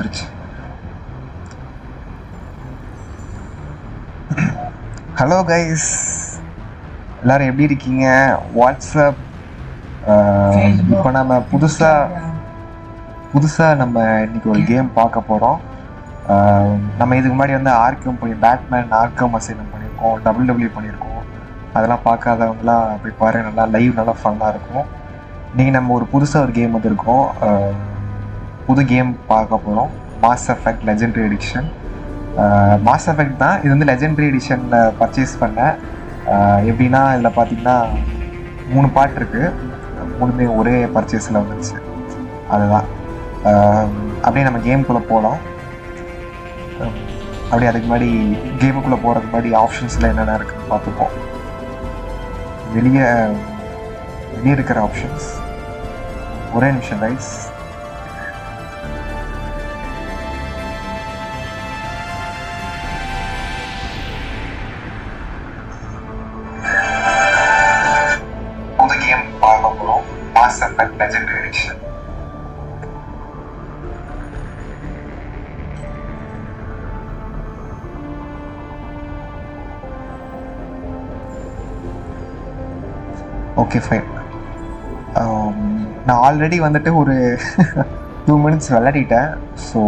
வந்துருச்சு. Hello guys, எல்லோரும் எப்படி இருக்கீங்க? வாட்ஸ்அப் இப்போ நம்ம புதுசாக நம்ம இன்றைக்கி ஒரு கேம் பார்க்க போகிறோம். நம்ம இதுக்கு முன்னாடி வந்து பேட்மேன் ஆர்க்கம் அசைலம் பண்ணியிருக்கோம், WWE பண்ணியிருக்கோம். அதெல்லாம் பார்க்காதவங்களாம் போய் பாரு, நல்லா லைவ் நல்லா ஃபன்னாக இருக்கும். இன்றைக்கி நம்ம புதுசாக ஒரு கேம் வந்துருக்கோம். புது கேம் பார்க்க போகிறோம், Masseffect Legendary Edition. Masseffect தான் இது வந்து லெஜெண்டரி எடிஷனில் பர்ச்சேஸ் பண்ணேன். எப்படின்னா இதில் பார்த்தீங்கன்னா 3 பார்ட் இருக்குது, 3மே ஒரே பர்ச்சேஸில் வந்துருச்சு. அதுதான் அப்படியே நம்ம கேமுக்குள்ளே போகலாம். அப்படியே அதுக்கு முன்னாடி கேமுக்குள்ளே போகிறதுக்கு முன்னாடி ஆப்ஷன்ஸில் என்னென்ன இருக்குதுன்னு பார்த்துப்போம். வெளியே இருக்கிற ஆப்ஷன்ஸ், ஒரே நிமிஷம் rice. Masseffect Legendary Edition. Okay fine. நான் ஆல்ரெடி வந்துட்டு ஒரு 2 minutes விளையாடிட்டேன். ஸோ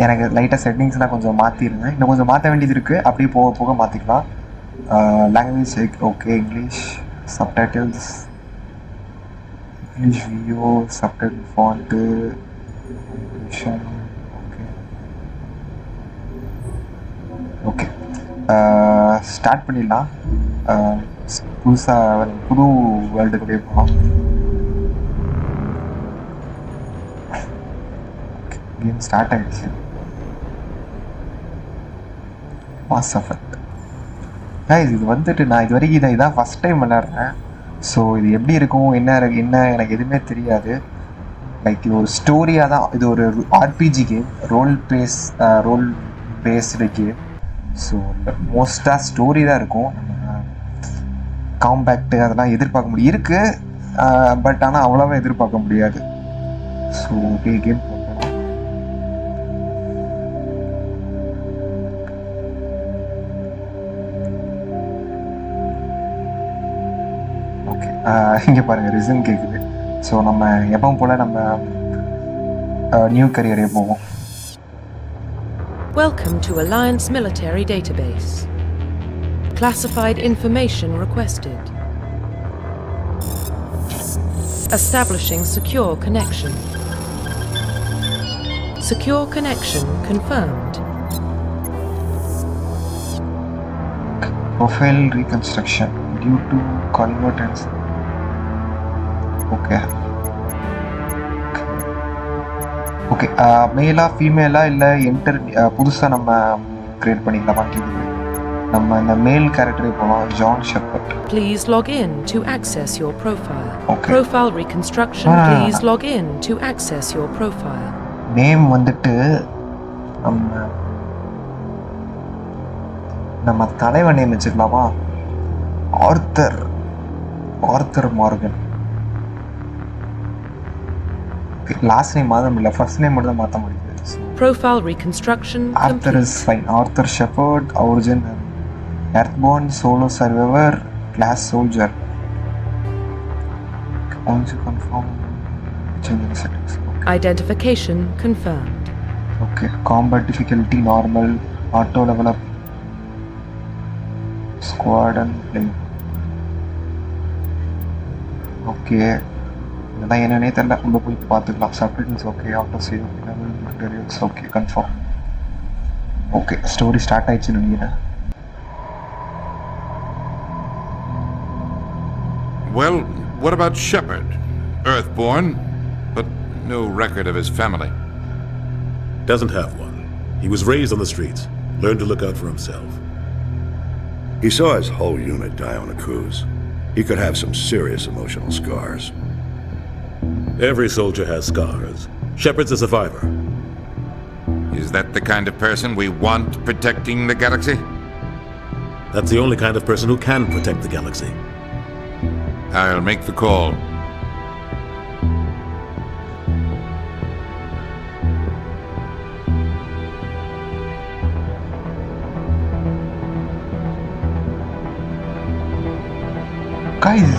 எனக்கு லைட்டாக செட்டிங்ஸ்லாம் கொஞ்சம் மாற்றிருந்தேன், இன்னும் கொஞ்சம் மாற்ற வேண்டியது இருக்குது. அப்படியே போக போக மாற்றிக்கலாம். Language okay, English, subtitles English video, subtitle font, okay start பண்ணிடலாம். புது வேர்ல்டுக்குள்ளே போகலாம். கேம் ஸ்டார்ட் ஆகிடுச்சு. Masseffect இது வந்துட்டு நான் இது வரைக்கும் இதான் ஃபஸ்ட் டைம் விளையாடுறேன். ஸோ இது எப்படி இருக்கும், என்ன எனக்கு எதுவுமே தெரியாது. லைக் இது ஒரு ஸ்டோரியாக தான், இது ஒரு RPG game, role based game. So மோஸ்ட்டாக ஸ்டோரி தான் இருக்கும். காம்பேக்டு அதெல்லாம் எதிர்பார்க்க முடியும் இருக்குது, பட் ஆனால் அவ்வளோவா எதிர்பார்க்க முடியாது. ஸோ ஓகே, கேம் போகலாம். இங்கே பாருங்கள், ரிசன் கேட்குது. ஸோ நம்ம எப்பவும் போல் நம்ம நியூ கரியரே போவோம். Welcome to Alliance Military Database. Classified information requested. Establishing secure connection. Secure connection confirmed. Profile reconstruction due to convertence. Okay மேலா ஃபீமேலா இல்லை என்டர் புதுசாக நம்ம கிரியேட் பண்ணிக்கலாமா கேட்குது. நம்ம இந்த மேல் கேரக்டரே போகலாம், John shepherd. Please log in to access your profile. Profile reconstruction. Please log in to access your profile. Name வந்துட்டு நம்ம தலைவன் நேம் வச்சுக்கலாமா? Author Morgan. லாஸ்ட் நேம் மாற்ற முடியல, ஃபர்ஸ்ட் நேம் மட்டும் தான் மாற்ற முடியுது. Profile reconstruction Arthur is fine. Arthur Shepard, origin Earthborn, solo survivor, class soldier. Once you confirm, change the settings. Identification confirmed. Okay, combat difficulty normal, auto level up, squad and play. Okay. நான் என்னன்னே தெரியல, உள்ள போய் பார்த்துக்கலாம். Subtitles okay, auto save level materials okay, confirm. Okay, story start ஆயிடுச்சுன்னு நினைக்கிறேன். Well, what about Shepard? Earthborn, but no record of his family. Doesn't have one. He was raised on the streets, learned to look out for himself. He saw his whole unit die on a cruise. He could have some serious emotional scars. Every soldier has scars. Shepard's a survivor. Is that the kind of person we want protecting the galaxy? That's the only kind of person who can protect the galaxy. I'll make the call. guys,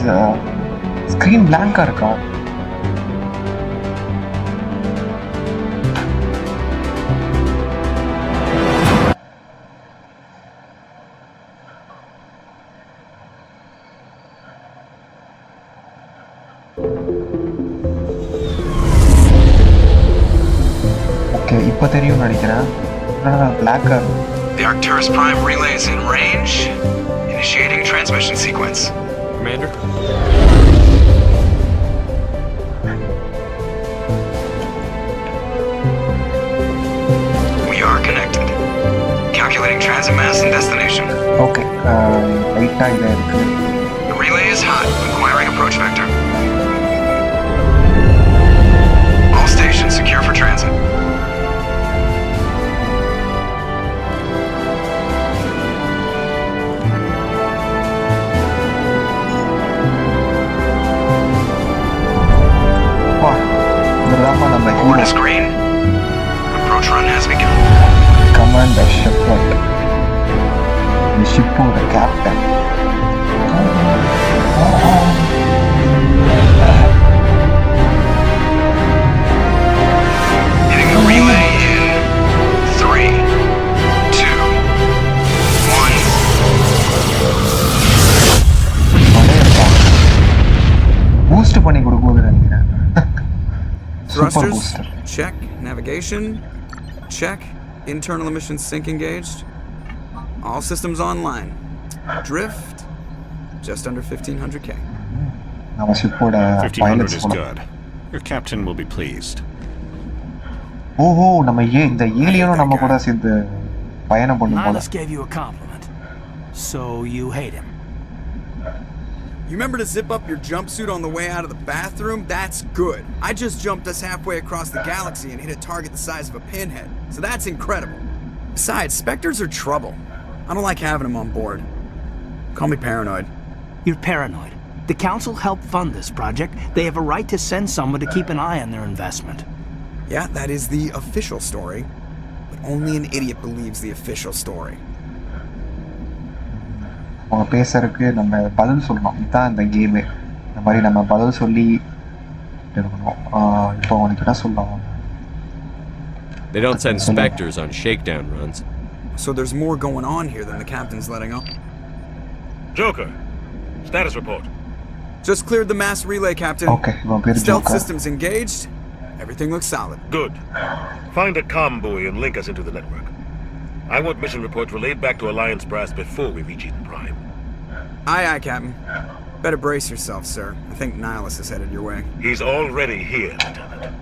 screen blank இருக்கா? Okay, இப்போ தெரியும் நினைக்கிறேன். பிளாக்கா இருக்கு. The Arcturus Prime relay is in range. Initiating transmission sequence. Commander? We are connected. Calculating transit mass and destination. Okay, லைட்டா இதா இருக்கு. The relay is hot, acquiring approach vector. All stations secure for transit. Board is green. Approach run has begun. Commander Shepard. The shipboard captain. Hitting the relay in 3, 2, 1. Boost பண்ணி கொடுக்குது நினைக்கிறேன். Thrusters, check. Navigation, check. Internal emissions sync engaged. All systems online. Drift, just under 1500K. நம்ம ஷிப்போட 1500 is good. Your captain will be pleased. ஓஹோ, நம்ம இந்த ஏலியனும் நம்ம கூட சேர்ந்து பயணம் பண்ணும் போல. Nihilus gave you a compliment. So you hate him. You remember to zip up your jumpsuit on the way out of the bathroom? That's good. I just jumped us halfway across the galaxy and hit a target the size of a pinhead. So that's incredible. Besides, Spectres are trouble. I don't like having them on board. Call me paranoid. You're paranoid. The Council helped fund this project. They have a right to send someone to keep an eye on their investment. Yeah, that is the official story. But only an idiot believes the official story. அவங்க பேசுறதுக்கு நம்ம பதில் சொல்லணும். இதுதான் இந்த game. இந்த மாதிரி நம்ம பதில் சொல்லி இருக்கணும். இப்போ உனக்கு என்ன சொல்லலாம்? They don't send Spectres on shakedown runs. So there's more going on here than the captain's letting on. Joker, status report. Just cleared the mass relay, Captain. Okay, well, good Stealth Joker. systems engaged. Everything looks solid. Good. Find a comm buoy and link us into the network. I want mission reports relayed back to Alliance brass before we reach Eden Prime. Aye, aye, Captain. Better brace yourself, sir. I think Nihilus is headed your way. He's already here, Lieutenant.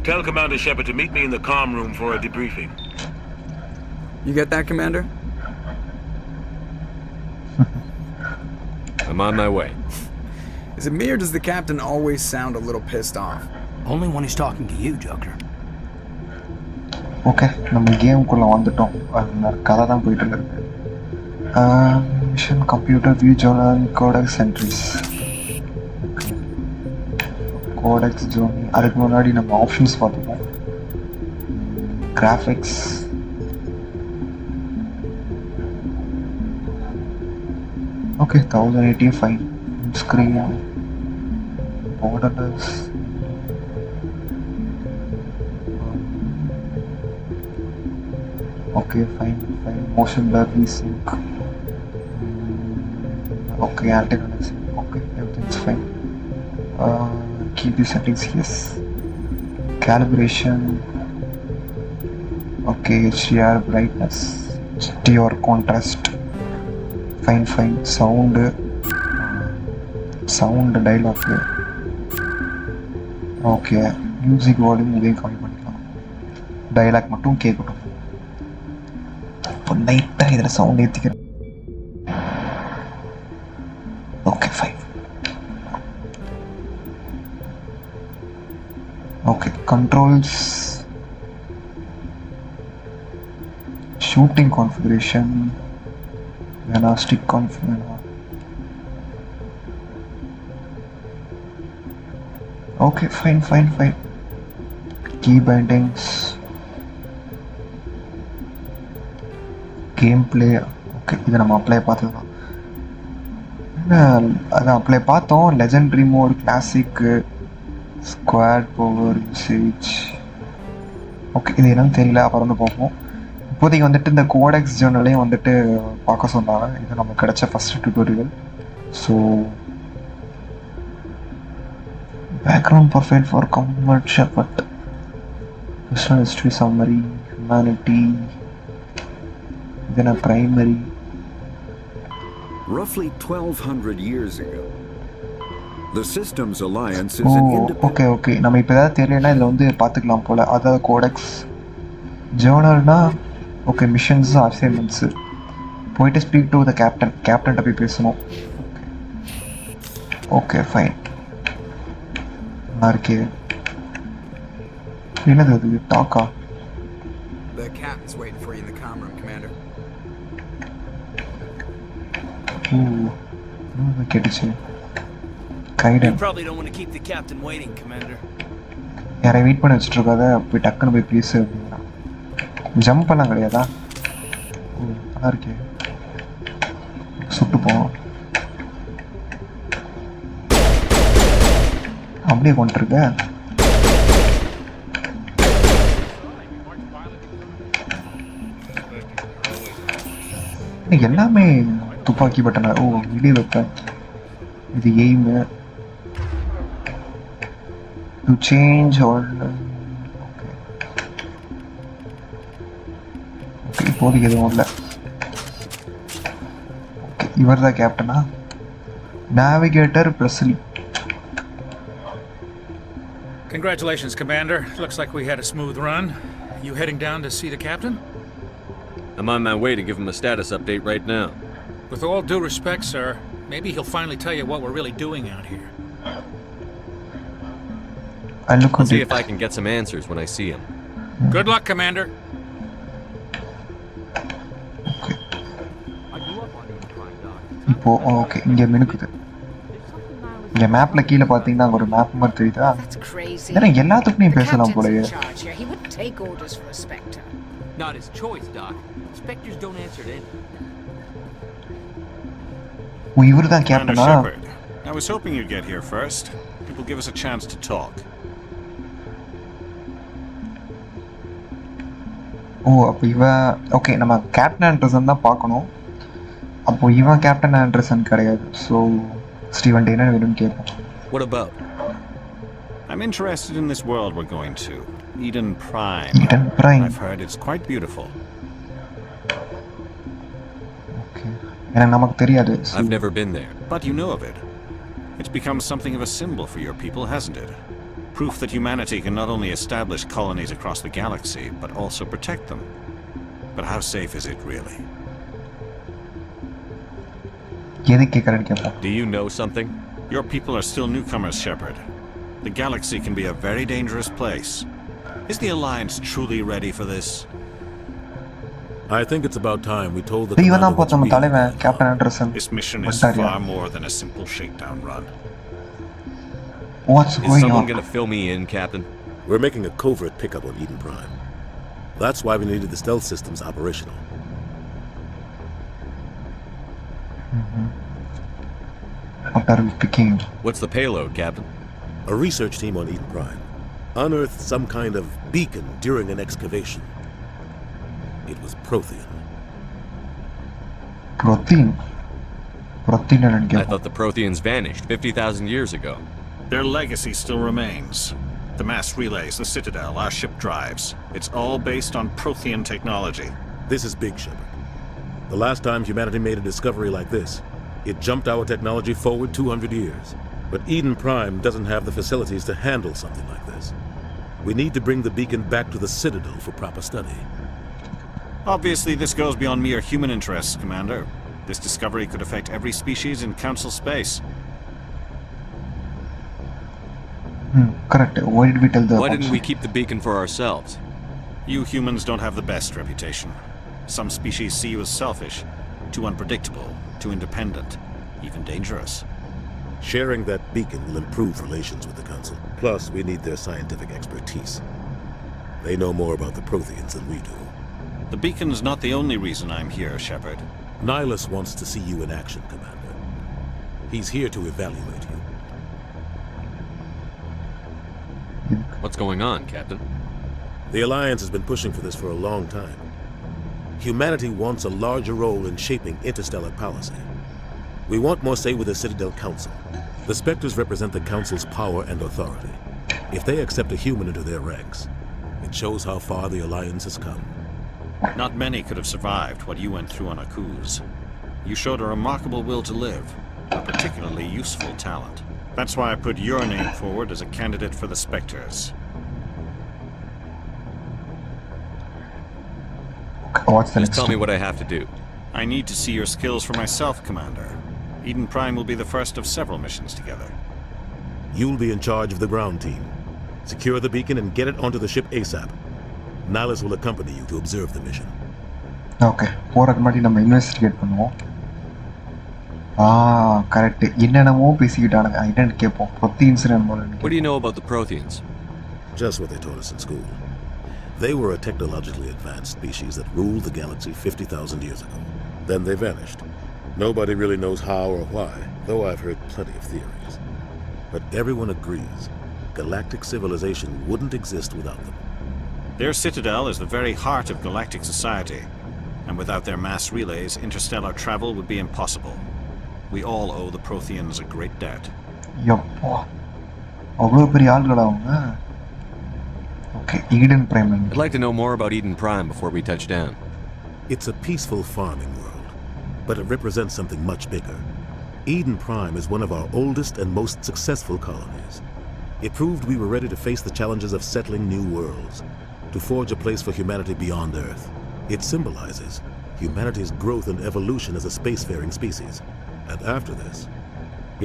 Tell Commander Shepard to meet me in the comm room for a debriefing. You get that, Commander? I'm on my way. Is it me or does the Captain always sound a little pissed off? Only when he's talking to you, Joker. Okay, நம்ம கேமுக்குள்ளே வந்துட்டோம். அது கதை தான் போயிட்டு இருக்கு. Mission computer view journal codex entries. Codex zone. அதுக்கு முன்னாடி நம்ம ஆப்ஷன்ஸ் பார்த்துப்போம். Graphics, okay 1080 fine. Screen, borderless. Okay, fine. Motion blur, VSync. Okay, antagonism. Okay, everything's fine. Keep the settings, yes. Calibration. Okay, HDR, brightness, HDR, contrast. Fine. Sound dialogue. Okay, music volume இதையும் கம்மி பண்ணிக்கலாம். Dialogue மட்டும் கேட்கட்டும். இப்போ லைட்டாக இதில் sound ஏற்றிக்கிறேன். Okay fine. Okay, controls, shooting configuration வேணா, ஸ்டிக் கான்ஃபிக் வேணா. Okay fine. Key bindings, game play. Okay, இதை நம்ம அப்ளை பார்த்துக்கலாம். அதான் அப்ளை பார்த்தோம். Legendary mode, classic, squad power usage. Okay, இது என்னன்னு தெரியல, அப்புறம் வந்து பார்ப்போம். இப்போதைக்கு வந்துட்டு இந்த கோடெக்ஸ் ஜேர்னலையும் வந்துட்டு பார்க்க சொன்னாங்க. இது நமக்கு கிடைச்ச first tutorial. So background profile for comfort shepherd, personal history summary, humanity, then a primary. Roughly 1200 years ago, the Systems Alliance is an independent... Okay. நம்ம இப்போ ஏதாவது தெரியலனா இதில் வந்து பார்த்துக்கலாம் போல். அதாவது கோடெக்ஸ் ஜேர்னல்னா ஓகே, மிஷன்ஸு அசைன்மெண்ட்ஸு. போயிட்டு ஸ்பீக் டு த கேப்டன்கிட்ட போய் பேசணும். Okay fine. நல்லா இருக்கே. என்னது அது? Dhaka? The captain's waiting for you in the comm room, Commander. கேட்டுச்சு. கைடன். You probably don't want to keep the captain waiting, Commander. யாரை வெயிட் பண்ணி வச்சுட்டு இருக்காத, போய் டக்குன்னு போய் பேசு அப்படின்னா. ஜம்ப் பண்ணலாம் கிடையாதா? நல்லா இருக்கே. சுட்டு போவோம். அப்படியே கொண்டுருக்க. எல்லாமே துப்பாக்கி பட்டனா? ஓ, இடி வைப்பேன். இது aim to change all. Okay, இப்போதைக்கு எதுவும் இல்லை. ஓகே, இவர் தான் கேப்டனா? Navigator Presley. Congratulations, Commander. Looks like we had a smooth run. You heading down to see the captain? I'm on my way to give him a status update right now. With all due respect, sir, maybe he'll finally tell you what we're really doing out here. I'll see if I can get some answers when I see him. Good luck, Commander. இப்போ okay, இங்கே மினுக்குது. இங்கே மேப்பில் கீழே பார்த்தீங்கன்னா ஒரு map மாதிரி தெரியுதா? ஏன்னா எல்லாத்துக்கும் நீ பேசலாம் போலயே. Not his choice, Doc. Spectres don't answer to anything. இவர் தான் கேப்டனா? I was hoping you'd get here first. It will give us a chance to talk. ஓ, அப்போ இவன் ஓகே, நம்ம கேப்டன் ஆண்டர்சன் தான் பார்க்கணும். அப்போ இவன் கேப்டன் ஆண்டர்சன் கிடையாது. ஸோ ஸ்டீவன் என்ன வேணும்னு கேட்போம். What about? I'm interested in this world we're going to. Eden Prime. Eden Prime. I've heard it's quite beautiful. Okay. ஏன்னா நமக்கு தெரியாது. I've never been there. But you know of it. It's become something of a symbol for your people, hasn't it? Proof that humanity can not only establish colonies across the galaxy, but also protect them. But how safe is it really? எதுக்கு கேட்கறேன்னு கேட்போம். Do you know something? Your people are still newcomers, Shepard. The galaxy can be a very dangerous place. Is the Alliance truly ready for this? I think it's about time we told the commander what we need. Captain Anderson. This mission is far more than a simple shakedown run. What's going on? Is someone going to fill me in, Captain? We're making a covert pickup on Eden Prime. That's why we needed the stealth systems operational. What are we picking? What's the payload, Captain? A research team on Eden Prime unearthed some kind of beacon during an excavation. It was Prothean. Prothean? I thought the Protheans vanished 50,000 years ago. Their legacy still remains. The mass relays, the Citadel, our ship drives. It's all based on Prothean technology. This is big, Shepard. The last time humanity made a discovery like this, it jumped our technology forward 200 years. But Eden Prime doesn't have the facilities to handle something like this. We need to bring the beacon back to the Citadel for proper study. Obviously, this goes beyond mere human interests, Commander. This discovery could affect every species in Council space. Correct. Why did we tell the... Why didn't we keep the beacon for ourselves? You humans don't have the best reputation. Some species see you as selfish, too unpredictable, too independent, even dangerous. Sharing that beacon will improve relations with the Council. Plus, we need their scientific expertise. They know more about the Protheans than we do. The beacon's not the only reason I'm here, Shepard. Nihilus wants to see you in action, Commander. He's here to evaluate you. What's going on, Captain? The Alliance has been pushing for this for a long time. Humanity wants a larger role in shaping interstellar policy. We want more say with the Citadel Council. The Spectres represent the Council's power and authority. If they accept a human into their ranks, it shows how far the Alliance has come. Not many could have survived what you went through on ASUS. You showed a remarkable will to live, a particularly useful talent. That's why I put your name forward as a candidate for the Spectres. Just tell me what I have to do. I need to see your skills for myself, Commander. Eden Prime will be the first of several missions together. You'll be in charge of the ground team. Secure the beacon and get it onto the ship ASAP. Nihilus will accompany you to observe the mission. Okay. போறதுக்கு முன்னாடி நம்ம investigate பண்ணுவோம். Correct. என்னென்னமோ பேசிக்கிட்டானுங்க. ஐடென்ட் கேட்போம். Prothi incident போல. What do you know about the Protheans? Just what they taught us in school. They were a technologically advanced species that ruled the galaxy 50,000 years ago. Then they vanished. Nobody really knows how or why, though I've heard plenty of theories. But everyone agrees galactic civilization wouldn't exist without them. Their citadel is the very heart of galactic society, and without their mass relays, interstellar travel would be impossible. We all owe the Protheans a great debt. யப்பா அவ்வளோ பெரிய ஆள்களா அவங்க. Okay, Eden Prime. I'd like to know more about Eden Prime before we touch down. It's a peaceful farming world, but it represents something much bigger. Eden Prime is one of our oldest and most successful colonies. It proved we were ready to face the challenges of settling new worlds, to forge a place for humanity beyond Earth. It symbolizes humanity's growth and evolution as a spacefaring species. And after this,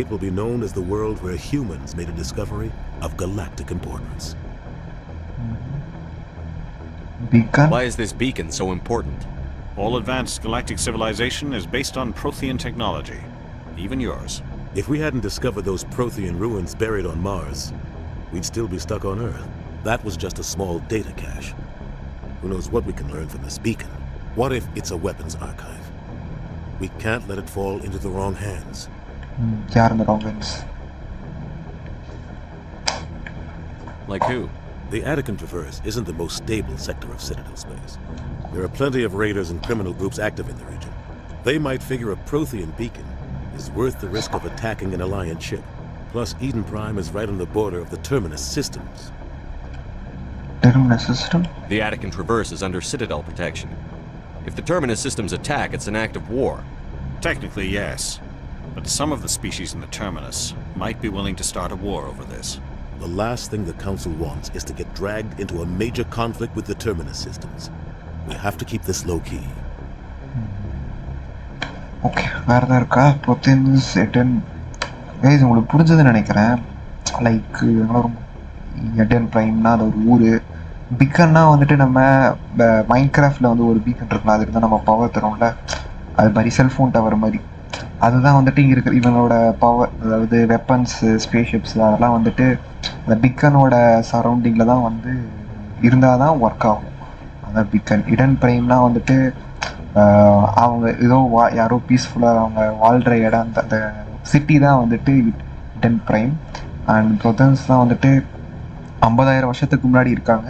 it will be known as the world where humans made a discovery of galactic importance. Beacon? Why is this beacon so important? All advanced galactic civilization is based on Prothean technology, even yours. If we hadn't discovered those Prothean ruins buried on Mars, we'd still be stuck on Earth. That was just a small data cache. Who knows what we can learn from this beacon? What if it's a weapons archive? We can't let it fall into the wrong hands. யார் இந்த wrong hands? Like who? The Attican Traverse isn't the most stable sector of Citadel space. There are plenty of raiders and criminal groups active in the region. They might figure a Prothean beacon is worth the risk of attacking an Alliance ship. Plus, Eden Prime is right on the border of the Terminus systems. Terminus system? The Attican Traverse is under Citadel protection. If the Terminus systems attack, it's an act of war. Technically, yes. But some of the species in the Terminus might be willing to start a war over this. The last thing the Council wants is to get dragged into a major conflict with the Terminus systems. We have to keep this low-key. Okay, வேறு தான் இருக்கா? Protheans, Eden. Guys, உங்களுக்கு புரிஞ்சதுன்னு நினைக்கிறேன். Like Eden ப்ரைம்னா அது ஒரு ஊர். பிக்கன்னா வந்துட்டு நம்ம மைன்கிராஃப்டில் வந்து ஒரு பீக்கன் இருக்கலாம், அதுக்கு தான் நம்ம பவர் தரோம்ல, அது மாதிரி செல்ஃபோன் டவர் மாதிரி. அதுதான் வந்துட்டு இங்கே இருக்கிற இவங்களோட பவர், அதாவது வெப்பன்ஸு, ஸ்பேஸ்ஷிப்ஸ் அதெல்லாம் வந்துட்டு அந்த பிக்கனோட சரௌண்டிங்கில் தான் வந்து இருந்தால் தான் ஒர்க் ஆகும் அந்த பிக்கன். இடன் ப்ரைம்னால் வந்துட்டு அவங்க ஏதோ யாரோ பீஸ்ஃபுல்லாக அவங்க வாழ்கிற இடம், அந்த சிட்டி தான் வந்துட்டு இடன் ப்ரைம். அண்ட் ப்ரொதன்ஸ் தான் வந்துட்டு 50,000 வருஷத்துக்கு முன்னாடி இருக்காங்க,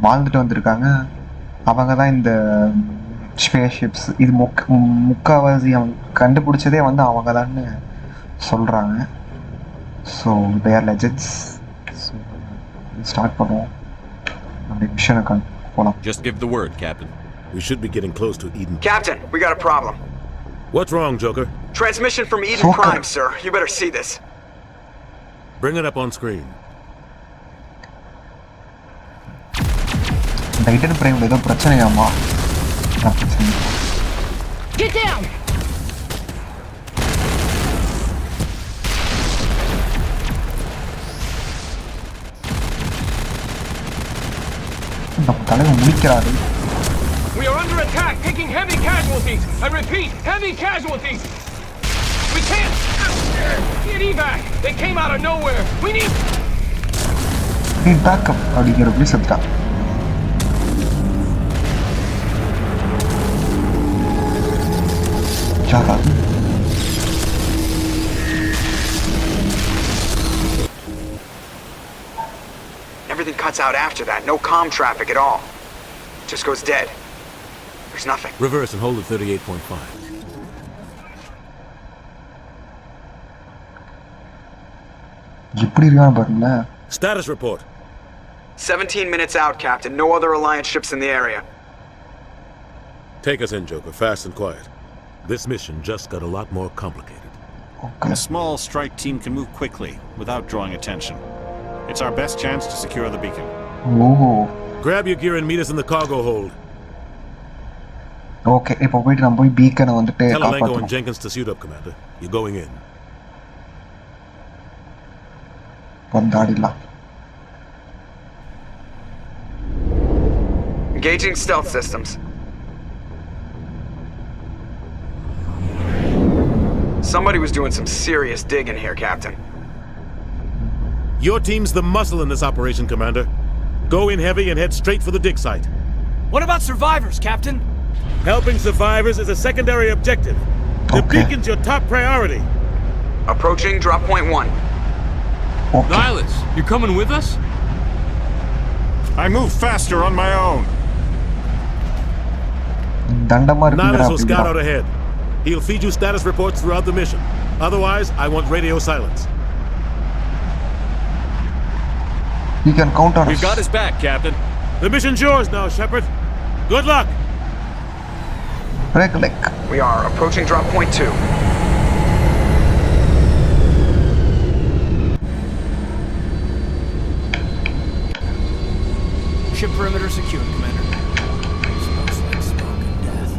வாழ்ந்துட்டு வந்திருக்காங்க. அவங்க தான் இந்த ஸ்பேஸ்ஷிப்ஸ் இது முக்கால்வாசி அவங்க கண்டுபிடிச்சதே வந்து அவங்க தான்னு சொல்கிறாங்க. ஸோ தேர் லெஜெண்ட்ஸ். ஸோ ஸ்டார்ட் பண்ணுவோம் அந்த மிஷனை போகலாம். Just give the word, Captain. We should be getting close to Eden. Captain, we got a problem. What's wrong, Joker? Transmission from Eden Prime, sir. You better see this. Bring it up on screen. இந்த இடன் பிரைம்ல ஏதோ பிரச்சனையாமா? Get down. நம்ம தலைவன் முடிக்கிறாரு. We are under attack, taking heavy casualties. I repeat, heavy casualties. We can't get evac. They came out of nowhere. We need backup. அப்படிங்கிற போய் செத்துட்டா. cuts out after that. No comm traffic at all. Just goes dead. There's nothing. Reverse and hold at 38.5. Status report. 17 minutes out, Captain. No other Alliance ships in the area. Take us in, Joker, fast and quiet. This mission just got a lot more complicated. Okay. A small strike team can move quickly, without drawing attention. It's our best chance to secure the beacon. Oh. Grab your gear and meet us in the cargo hold. Okay, இப்போ போயிட்டு நம்ம போய் beacon வந்துட்டு Tell Alenko and Jenkins to suit up, Commander. You're going in. வந்தாடிலாம். Engaging stealth systems. Somebody was doing some serious digging here, Captain. Your team's the muscle in this operation, Commander. Go in heavy and head straight for the dig site. What about survivors, Captain? Helping survivors is a secondary objective. The beacon's your top priority. Approaching drop point 1. Okay. Nihilus, you're coming with us? I move faster on my own. Nihilus will scout out ahead. He'll feed you status reports throughout the mission. Otherwise, I want radio silence. He can count on us. We've got his back, Captain. The mission's yours now, Shepard. Good luck. We are approaching drop point 2. Ship perimeter secured, Commander. Smells like smoke and death.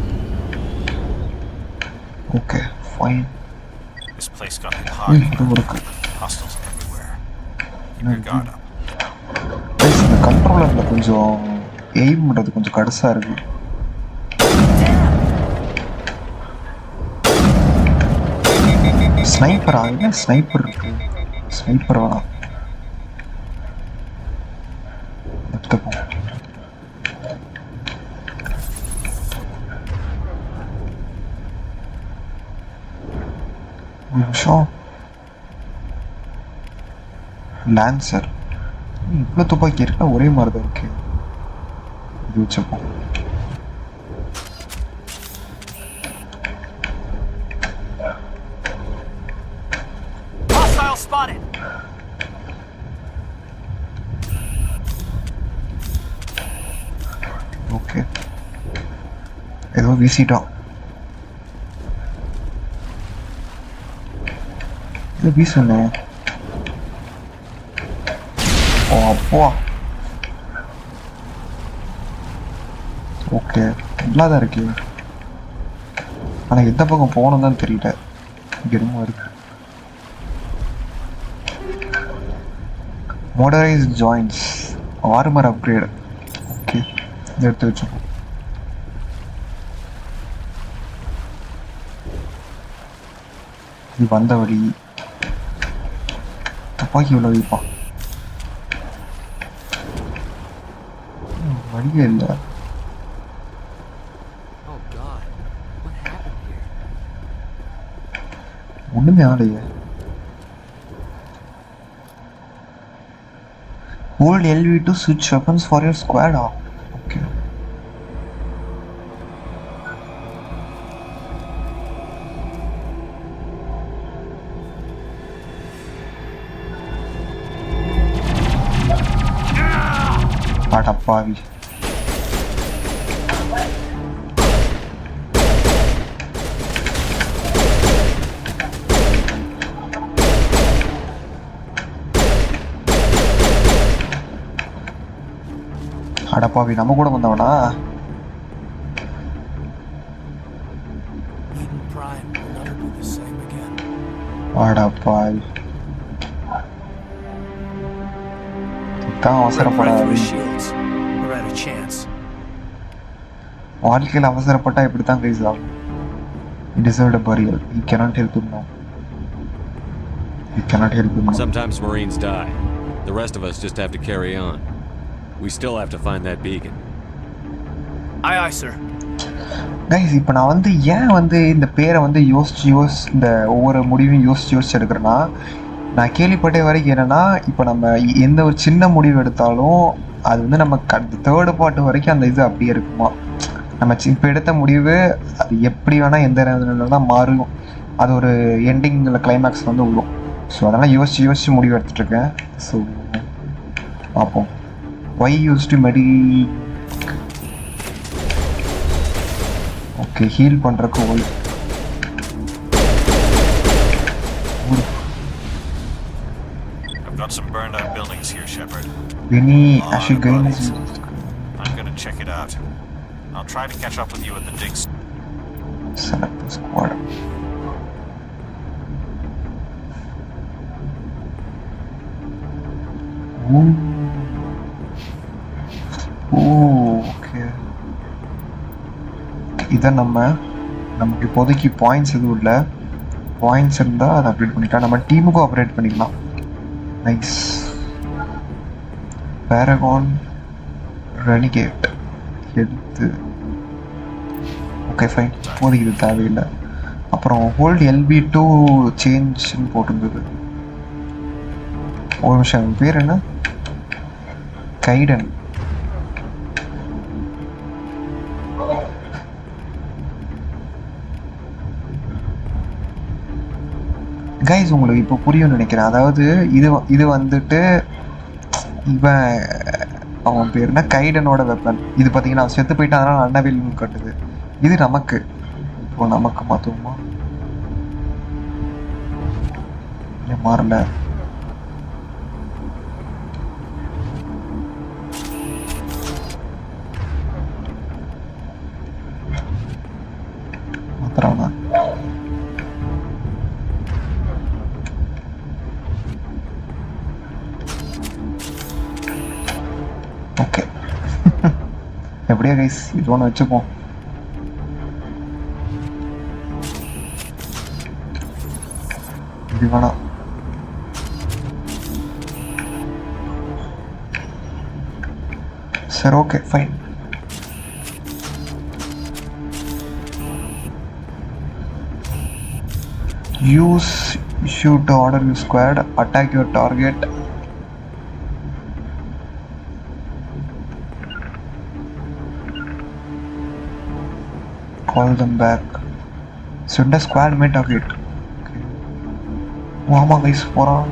Okay, fine. This place got hit hard. Hostiles everywhere. Keep your guard up. இந்த கண்ட்ரோலர்ல கொஞ்சம் aim பண்றது கொஞ்சம் கடுசா இருக்கு. Sniper ஆகுது, sniper இருக்கு. Sniper வேணாம். நிமிஷம். Lancer இவ்வளோ துப்பாக்கி இருக்கா, ஒரே மாதிரி தான் இருக்கு. இது வச்சுப்போம். Hostile spotted. ஓகே, ஏதோ வீசிட்டோம். இது வீசணும். அப்போ ஓகே, நல்லாதான் இருக்கு. ஆனால் எந்த பக்கம் போகணும் தான் தெரியல. கெருமா இருக்கு. மோடரைஸ் ஜாயின்ஸ், ஆர்மர் அப்கிரேட். ஓகே, எடுத்து வச்சுப்போம். இது வந்த வழி. துப்பாக்கி இவ்வளோ வைப்பான், வழியே இல்லை. ஒண்ணுமே ஆலையே. Hold LV to switch weapons for your squad. Okay. அடப்பாவி. அடப்பாவி, நம்ம கூட வந்தவனா? அடப்பாவி, அவசரப்படாது. வாழ்க்கையில் அவசரப்பட்டா இப்படித்தான் கைஸ் ஆகும். He deserved a burial. He cannot help him now. He cannot help him now. Sometimes Marines die. The rest of us just have to carry on. We still have to find that beacon. Aye, aye, sir. Guys, இப்போ நான் ஏன் இந்த பேரை யோசிச்சு இந்த ஒவ்வொரு முடிவையும் யோசிச்சு எடுக்கிறேன்னா, நான் கேள்விப்பட்ட வரைக்கும் என்னென்னா இப்போ நம்ம எந்த ஒரு சின்ன முடிவு எடுத்தாலும் அது வந்து நம்ம தேர்டு பார்ட் வரைக்கும் அந்த இது அப்படியே இருக்குமா. நம்ம இப்போ எடுத்த முடிவு அது எப்படி வேணால் எந்த நேரத்தில் தான் மாறும், அது ஒரு எண்டிங்கில் கிளைமேக்ஸ் வந்து விடும். ஸோ அதெல்லாம் யோசிச்சு முடிவு எடுத்துகிட்ருக்கேன். ஸோ பார்ப்போம். ஒய் யூஸ் டு மெடி ஓகே ஹீல் பண்ணுறக்கு why Got some burned out buildings here, Shepard. Vinny, I should go in. I'm gonna check it out. I'll try to catch up with you at the digs. Select the squad. Okay. இதான் நமக்கு இப்போதைக்கு points எதுவும் இல்லை. Points இருந்தால் அதை update பண்ணிக்கலாம். நம்ம டீமுக்கும் அப்டேட் பண்ணிக்கலாம். நைஸ். பேரகான் ரெனிகேட் எடுத்து ஓகே ஃபைன். இப்போதைக்கு இது தேவையில்லை. அப்புறம் ஹோல்ட் LB2 சேஞ்ச்னு போட்டிருந்தது. ஒரு நிமிஷம், பேர் என்ன? கைடன். கைஸ் உங்களுக்கு இப்போ புரியும்னு நினைக்கிறேன். அதாவது இது வந்துட்டு அவன் பேருனா கைடனோட வெப்பன். இது பார்த்தீங்கன்னா அவன் செத்து போயிட்டு அதனால அன்னவில் கட்டுது. இது நமக்கு இப்போ நமக்கு மாற்றுவோமா? மாறல. மாத்திரானா? ஓகே எப்படியா கைஸ் இது ஒன்று வச்சுப்போம். இது வேணாம். சரி okay fine. Use issue to order your squad, attack your target. Call them back. Send a squad mate target. Okay. Wow, guys, போறான்.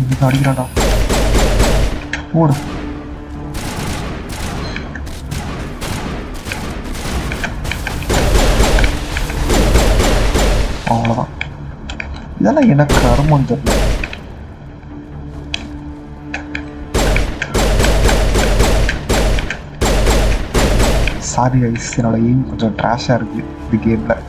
இது அடிக்கிறாடா. ஓடு. அவ்வளோதான். இதெல்லாம் எனக்கு அருமம் தெரியல. சாரி கைஸ், என்னோட எய்ம் கொஞ்சம் ட்ராஷாக இருக்குது இந்த கேமில்.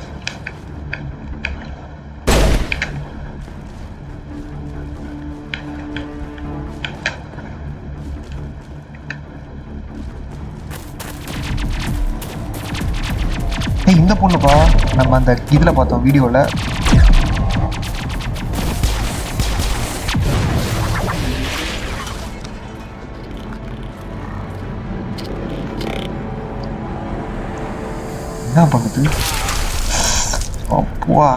இந்த பொண்ணுப்பா நம்ம அந்த இதில் பார்த்தோம் வீடியோவில். என்ன பண்ணுது? அப்பா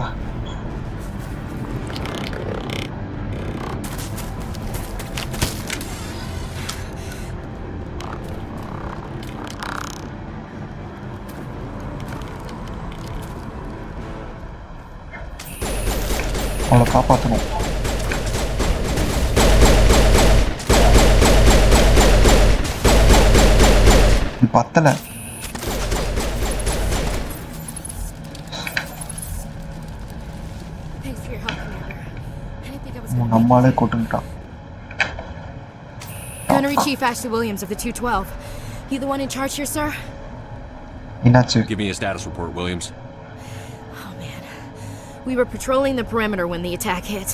அவளை காப்பாற்றணும். இது பத்தலை. நம்மாலே கொட்டுட்டான். Gunnery Chief Ashley Williams of the 212. You the one in charge here, sir? என்னாச்சு? Give me a status report, Williams. Oh man. We were patrolling the perimeter when the attack hit.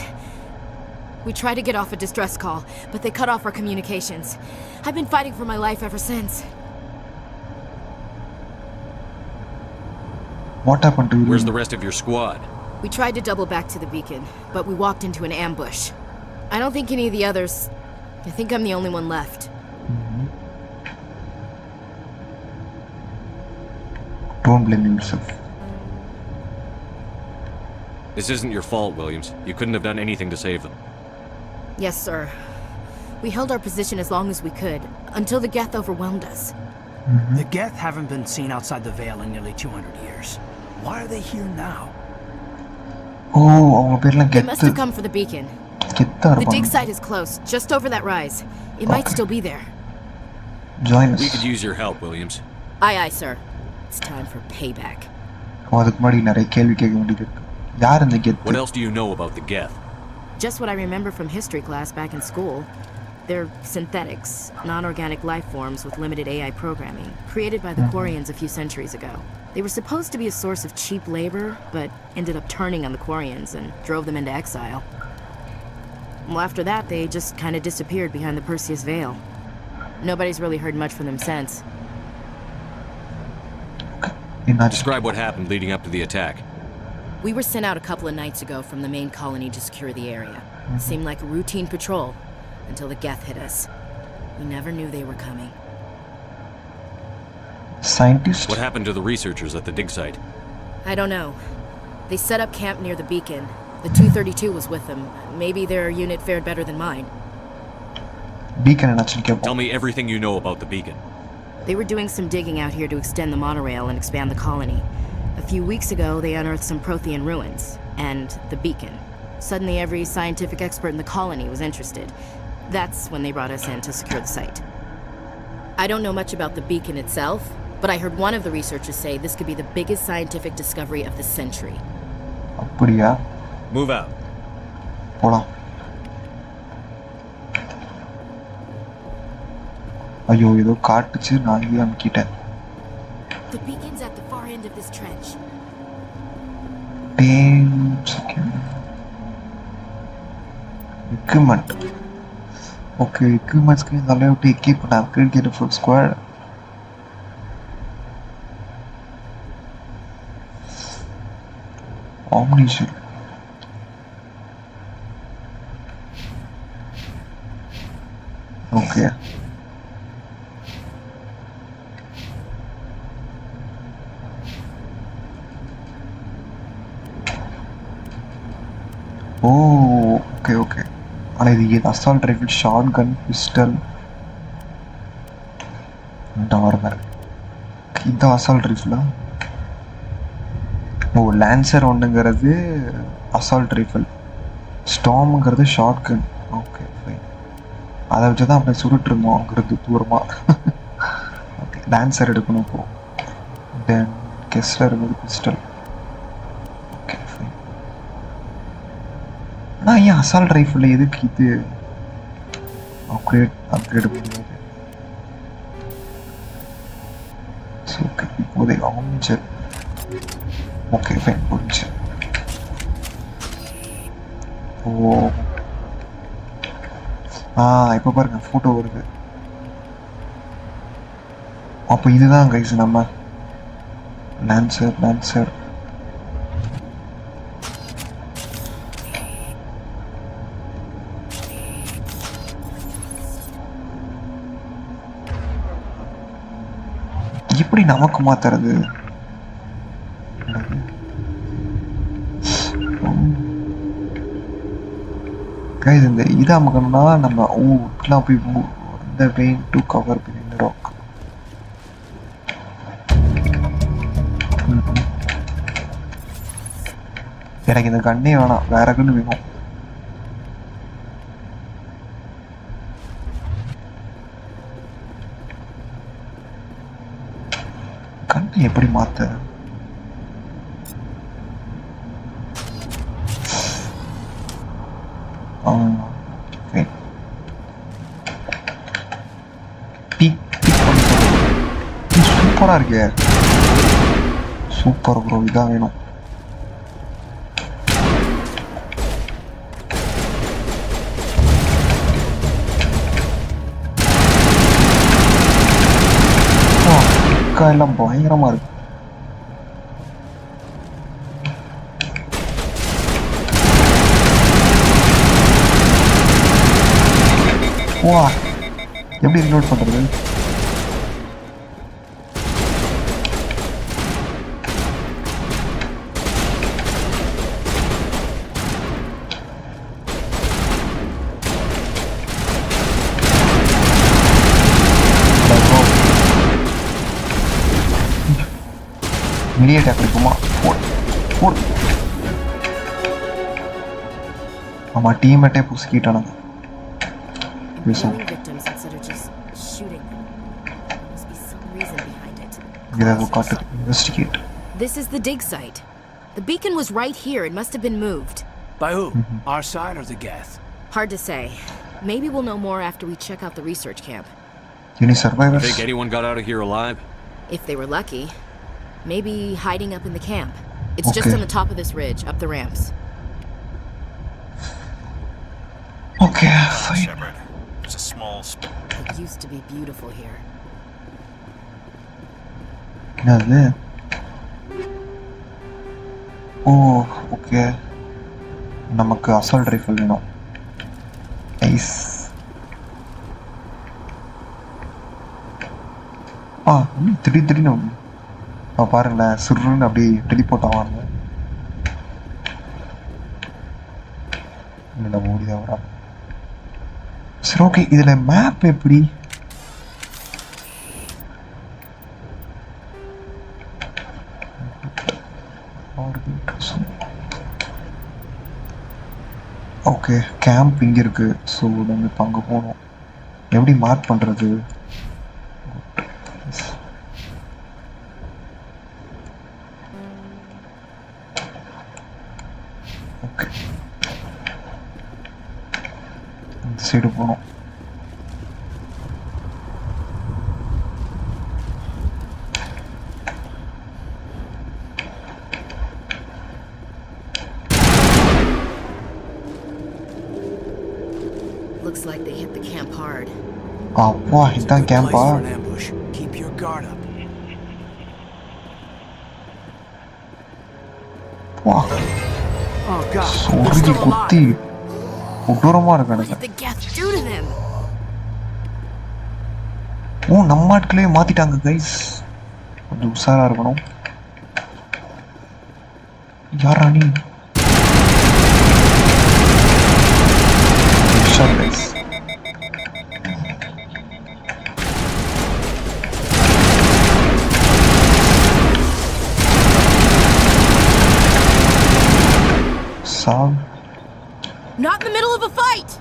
We tried to get off a distress call, but they cut off our communications. I've been fighting for my life ever since. What happened to you? Where's the rest of your squad? We tried to double back to the beacon, but we walked into an ambush. I don't think any of the others... I think I'm the only one left. Don't blame yourself. This isn't your fault, Williams. You couldn't have done anything to save them. Yes, sir. We held our position as long as we could, until the Geth overwhelmed us. The Geth haven't been seen outside the Veil in nearly 200 years. Why are they here now? Oh, they must have come for the beacon. The dig site is close, just over that rise. It might still be there. Join us. We could use your help, Williams. Aye, aye, sir. It's time for payback. What else do you know about the Geth? Just what I remember from history class back in school. They're synthetics, non-organic life forms with limited AI programming, created by the Quarians a few centuries ago. They were supposed to be a source of cheap labor, but ended up turning on the Quarians and drove them into exile. Well, after that, they just kind of disappeared behind the Perseus Veil. Nobody's really heard much from them since. Describe what happened leading up to the attack. We were sent out a couple of nights ago from the main colony to secure the area. It seemed like a routine patrol, until the Geth hit us. We never knew they were coming. Scientist? What happened to the researchers at the dig site? I don't know. They set up camp near the beacon. The 232 was with them. Maybe their unit fared better than mine. Beacon. Tell me everything you know about the beacon. They were doing some digging out here to extend the monorail and expand the colony. A few weeks ago, they unearthed some Prothean ruins, and the beacon. Suddenly, every scientific expert in the colony was interested. That's when they brought us in to secure the site. I don't know much about the beacon itself, but I heard one of the researchers say this could be the biggest scientific discovery of the century. Move out. போலாம். ஐயோ ஏதோ காட்டுச்சு நான் இங்கே அமுக்கிட்டேன். The beacon's at the far end of this trench. Equipment. Okay, equipment can allow to equip and upgrade get a full squad. Omniscient. Okay. Oh, okay. And I get assault rifle, shotgun, pistol. This assault rifle. Oh, lancer ஒண்ணுங்கிறது assault rifle. Stormங்கிறது shotgun. Okay, fine. அதை வச்சு தான் அப்படியே சுருட்டு இருந்தோம் அங்கிறது தூரமா. Okay, lancer எடுக்கணும் இப்போ. Then Kessler with pistol. Okay, fine. ஆனால் ஏன் அசால்ட் ரைஃபிள் எதுக்கு இது அப்கிரேட் பண்ணுறது? ஓகே இப்போதை ஆமிச்சர். ஓகே ஃபைன் புரிஞ்சு. ஓ இப்போ பாருங்க ஃபோட்டோ வருது. அப்போ இதுதான் கைஸ் நம்ம லான்சர் எப்படி நமக்கு மாத்துறது? கைஸ் இந்த இதை அமுக்கணும்னா நம்ம இப்படிலாம் போய் இந்த வெயின் டு கவர் பண்ணி ராக். எனக்கு இந்த கண்ணே வேணாம், வேற கண்ணு வேணும். கண்ணு எப்படி மாத்த? சூப்பரா இருக்கு. சூப்பர் ப்ரோ, இதான் வேணும். எல்லாம் பயங்கரமா இருக்கு. வா, எப்படி ரீலோட் பண்றது? Media attack இருக்குமா? போடு. ஆமா டீம்மேட்டே புஸ்கிட்டானுங்க. Victims instead of just shooting them. There must be some reason behind it. We'll got to investigate. This is the dig site. The beacon was right here. It must have been moved. By who? Our side or the Geth? Hard to say. Maybe we'll know more after we check out the research camp. Any survivors? Think anyone got out of here alive? If they were lucky. Maybe hiding up in the camp. It's just on the top of this ridge, up the ramps. Okay, fine. Shepard. There's a small It used to be beautiful here. என்னது? ஓ okay நமக்கு assault rifle வேணும். Nice. திடீர்னு பாருங்களேன் சுருன்னு அப்படி teleport ஆவாங்க. இல்லை ஓடிதான் வரா. சரி ஓகே இதில் மேப் எப்படி? ஓகே கேம்ப் இங்கே இருக்கு. ஸோ நம்ம இப்போ அங்கே போகணும். எப்படி மார்க் பண்ணுறது? ஓகே இந்த சைடு போகணும். Looks like they hit the camp hard. அப்பா இதான் CAMPA? Keep your guard up. வா Oh God. சொருகி குத்தி கொடூரமா இருக்கு எனக்கு. The Geth do to them. ஓ நம்ம ஆட்களே மாத்திட்டாங்க கைஸ். கொஞ்சம் உஷாரா இருக்கணும். யாரா நீ? உஷார் guys. Sav. Not in the middle of a fight.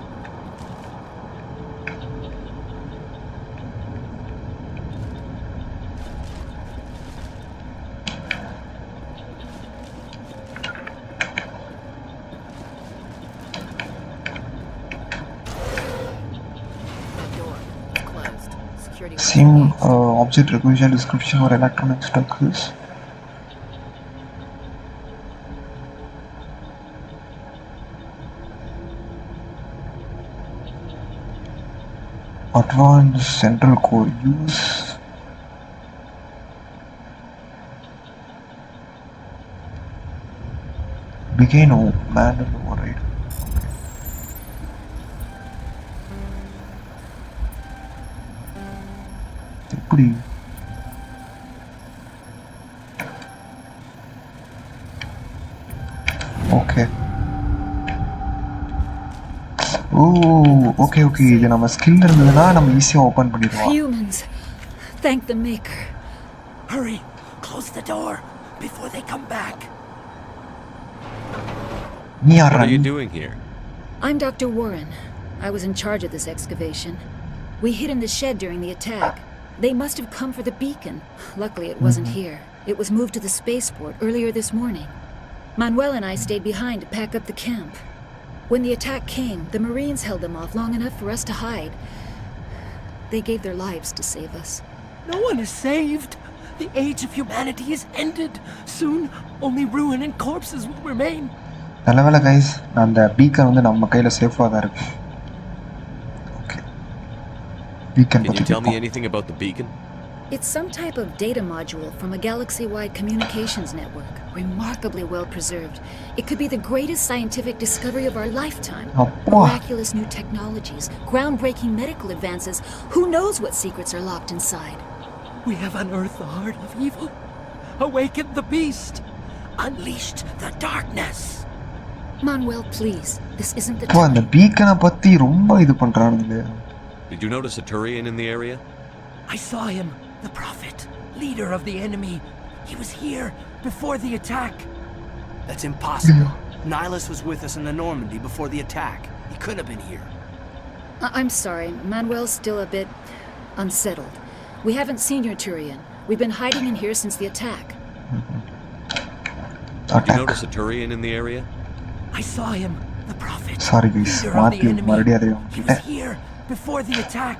Same object requisition description or electronic structures. Advanced central core use. Begin manual override. எப்படி? ஓகே ஓகே ஓகே இது நம்ம ஸ்கில் இருந்ததுன்னா நம்ம ஈஸியா ஓபன் பண்ணிடுவோம். Humans, thank the maker. Hurry, close the door before they come back. What are you doing here? I'm Dr. Warren. I was in charge of this excavation. We hid in the shed during the attack. They must have come for the beacon. Luckily it wasn't here. It was moved to the spaceport earlier this morning. Manuel and I stayed behind to pack up the camp. When the attack came, the Marines held them off long enough for us to hide. They gave their lives to save us. No one is saved. The age of humanity is ended. Soon, only ruin and corpses will remain. நல்லவேளை guys அந்த beacon வந்து நம்ம கையில சேஃபா தான் இருக்கு. Okay beacon Can you tell me anything about the beacon? It's some type of data module from a galaxy-wide communications network, remarkably well preserved. It could be the greatest scientific discovery of our lifetime. Miraculous new technologies, groundbreaking medical advances. Who knows what secrets are locked inside? We have unearthed the heart of evil, awakened the beast, unleashed the darkness. Manuel, please. This isn't the time. அந்த பீக்கனை பத்தி ரொம்ப இது பண்றானுங்க. Did you notice a Turian in the area? I saw him, the prophet, leader of the enemy. He was here before the attack. That's impossible. Nihilus was with us in the Normandy before the attack. He couldn't have been here. I'm sorry. Manuel's still a bit unsettled. We haven't seen your Turian. We've been hiding in here since the attack. Did you notice a Turian in the area? I saw him. The Prophet. Sorry guys, Leader of the enemy. He was Matthew. here before the attack.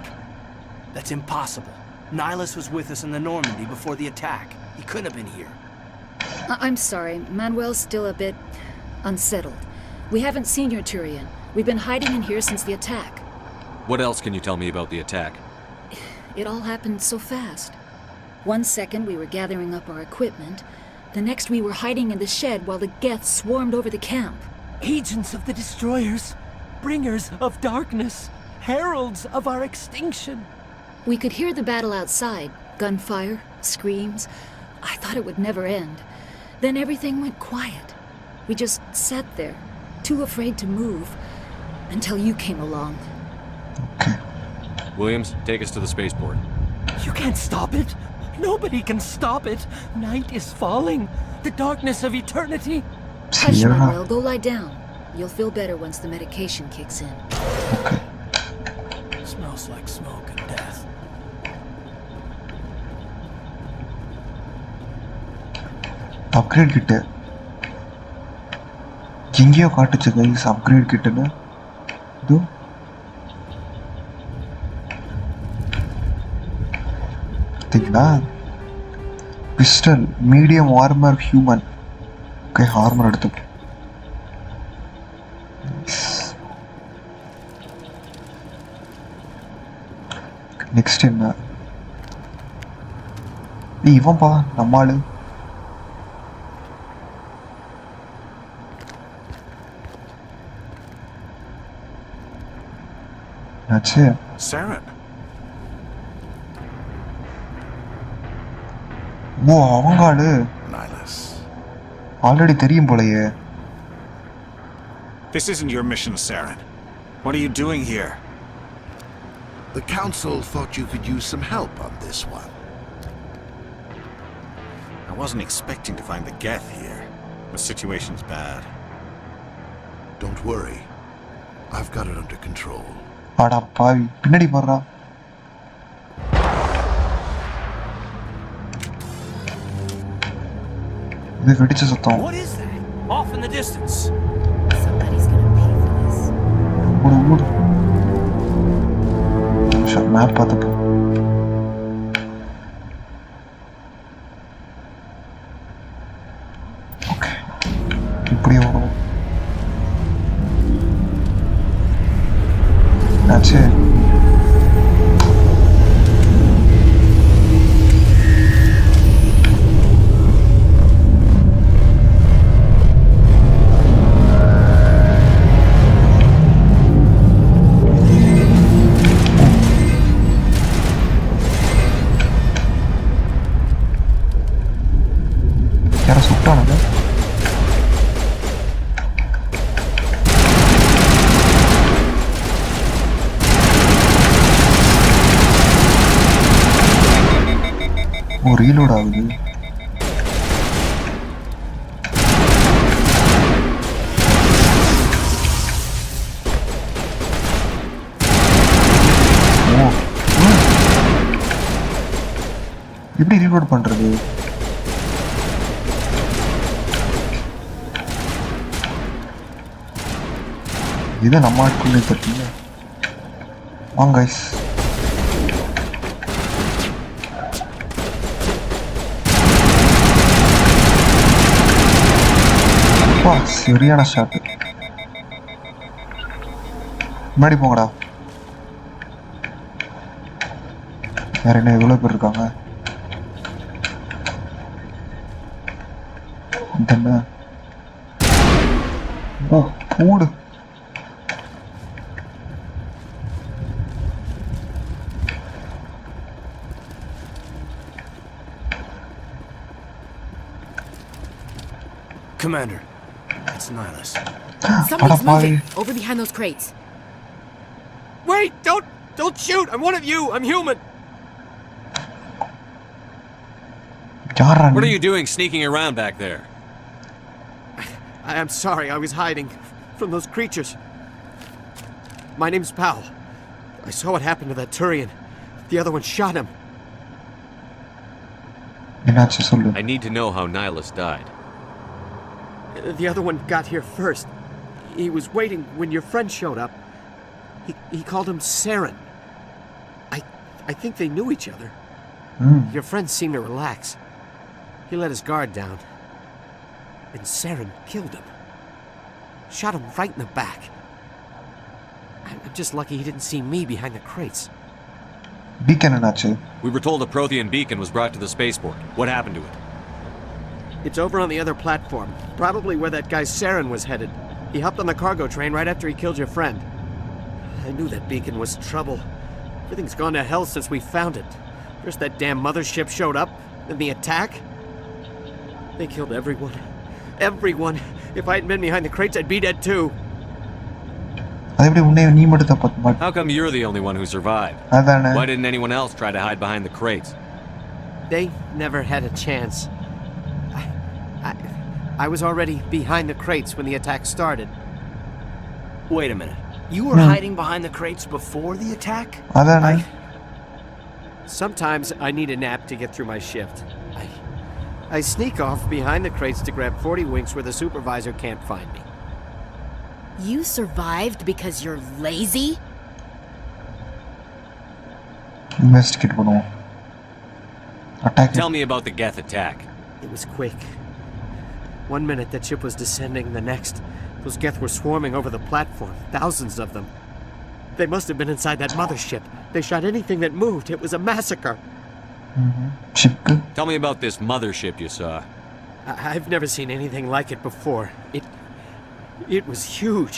That's impossible. Nihilus was with us in the Normandy before the attack. He couldn't have been here. I'm sorry. Manuel's still a bit unsettled. We haven't seen your Turian. We've been hiding in here since the attack. What else can you tell me about the attack? It all happened so fast. 1 second we were gathering up our equipment. The next we were hiding in the shed while the Geth swarmed over the camp. Agents of the destroyers, bringers of darkness, heralds of our extinction. We could hear the battle outside. Gunfire, screams. I thought it would never end. Then everything went quiet. We just sat there, too afraid to move, until you came along. Williams, take us to the spaceport. You can't stop it. Nobody can stop it. Night is falling. The darkness of eternity. Hush, Manuel, go lie down. You'll feel better once the medication kicks in. Smells like smoke and death. Upgrade kit. எங்கேயோ காட்டுச்சு guys upgrade kitன்னு. இது பார்த்தீங்களா? Pistol, medium armor human. Okay, armor எடுத்து. Next என்ன? இவன் பா நம்ம ஆளு. That's it. Saren. ஓ அவங்க ஆளு. Nihilus. ஆல்ரெடி தெரியும் போலயே. This isn't your mission, Saren. What are you doing here? The Council thought you could use some help on this one. I wasn't expecting to find the Geth here. The situation's bad. Don't worry. I've got it under control. அடா பாவி பின்னாடி போறா. இது வெடிச்ச சத்தம். What is that? Off in the distance. Somebody's gonna pay for this. ஓடு. Map பார்த்துட்டு. Okay. இப்படி வரும். That's it. யாரோ சுட்டானுங்க. ஓ ரீலோட் ஆகுது. ஓ எப்படி ரீலோட் பண்றது? இது நம்ம ஆட்குள்ளே தெரியல. வாங்க guys. வா சரியான ஷாட். முன்னாடி போங்கடா. வேற என்ன எவ்வளோ பேர் இருக்காங்க? என்ன ஓ போடு. Commander, it's Nihilus. Somebody's moving over behind those crates. Wait! Don't shoot! I'm one of you! I'm human! What are you doing sneaking around back there? I'm sorry, I was hiding from those creatures. My name's Powell. I saw what happened to that Turian. The other one shot him. I need to know how Nihilus died. The other one got here first. He was waiting when your friend showed up. He called him Saren. I think they knew each other. Your friend seemed to relax. He let his guard down. And Saren killed him. Shot him right in the back. I'm just lucky he didn't see me behind the crates. Beacon enachu. We were told a Prothean beacon was brought to the spaceport. What happened to it? It's over on the other platform. Probably where that guy Saren was headed. He hopped on the cargo train right after he killed your friend. I knew that beacon was trouble. Everything's gone to hell since we found it. First that damn mothership showed up, then the attack. They killed everyone. Everyone. If I hadn't been behind the crates, I'd be dead too. How come you're the only one who survived? Why didn't anyone else try to hide behind the crates? They never had a chance. I was already behind the crates when the attack started. Wait a minute. You were hiding behind the crates before the attack? Sometimes I need a nap to get through my shift. I sneak off behind the crates to grab 40 winks where the supervisor can't find me. You survived because you're lazy? Investigate பண்ணுவோம். Attack. Tell me about the Geth attack. It was quick. 1 minute that ship was descending, the next, those Geth were swarming over the platform, thousands of them. They must have been inside that mothership. They shot anything that moved. It was a massacre. Tell me about this mothership you saw. I've never seen anything like it before. It was huge.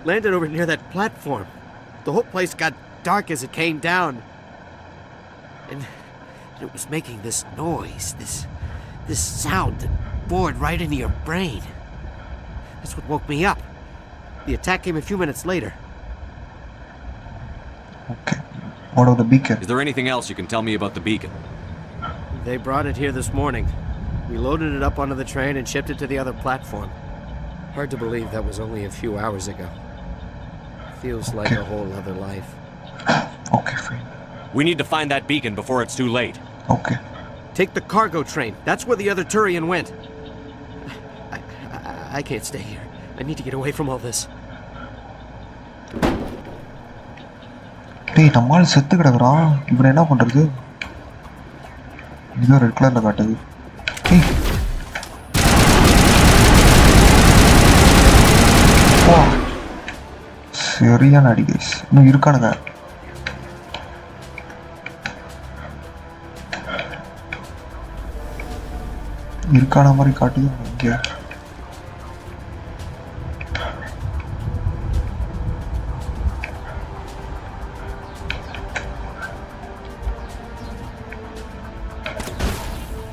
Landed over near that platform. The whole place got dark as it came down. And it was making this noise, this sound that bored right into your brain. That's what woke me up. The attack came a few minutes later. Okay. What of the beacon? Is there anything else you can tell me about the beacon? They brought it here this morning. We loaded it up onto the train and shipped it to the other platform. Hard to believe that was only a few hours ago. Feels like a whole other life. Okay, fine. We need to find that beacon before it's too late. Okay. Take the cargo train. That's where the other Turian went. I can't stay here. I need to get away from all this. டேய் நம்மால் செத்து கிடக்குறான். இவன் என்ன பண்றது? இது red கலர்ல காட்டுது. டேய். வா. சரியான அடி गाइस. இன்னும் இருக்கானுங்க. இருக்கான மாதிரி காட்டுது இங்க.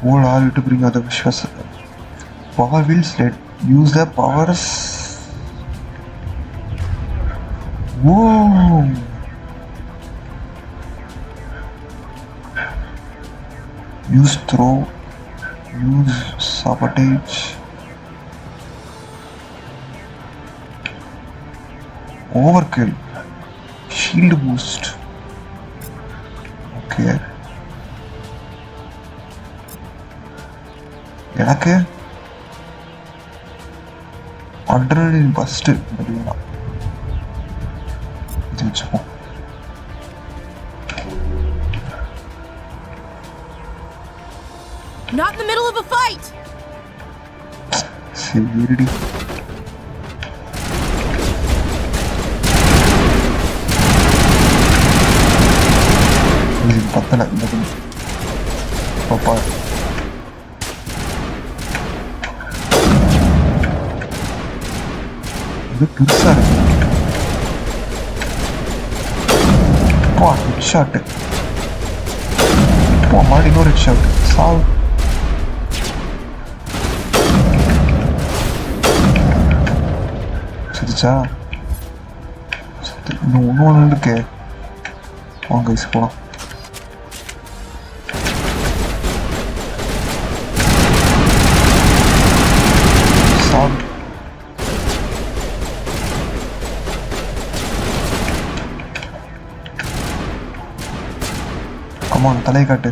All are to bring other visuals. Power wheels, let use the powers. Whoa! Use throw. Use sabotage. Overkill. Shield boost. Okay. எனக்கு அட்ரினலின் பஸ்ட் அப்படின்னா இது வச்சுப்போம். Not in the middle of a fight. சரிடி. இது பத்தல இந்த பாப்பா. இது பெருசா இருக்கு. வா ஹெட் ஷாட். வா மாடி இன்னொரு ஹெட் ஷாட். சாவ். சரிச்சா? இன்னும் ஒன்று இருக்கு. வாங்க போலாம். சாவு. கமான் தலை காட்டு.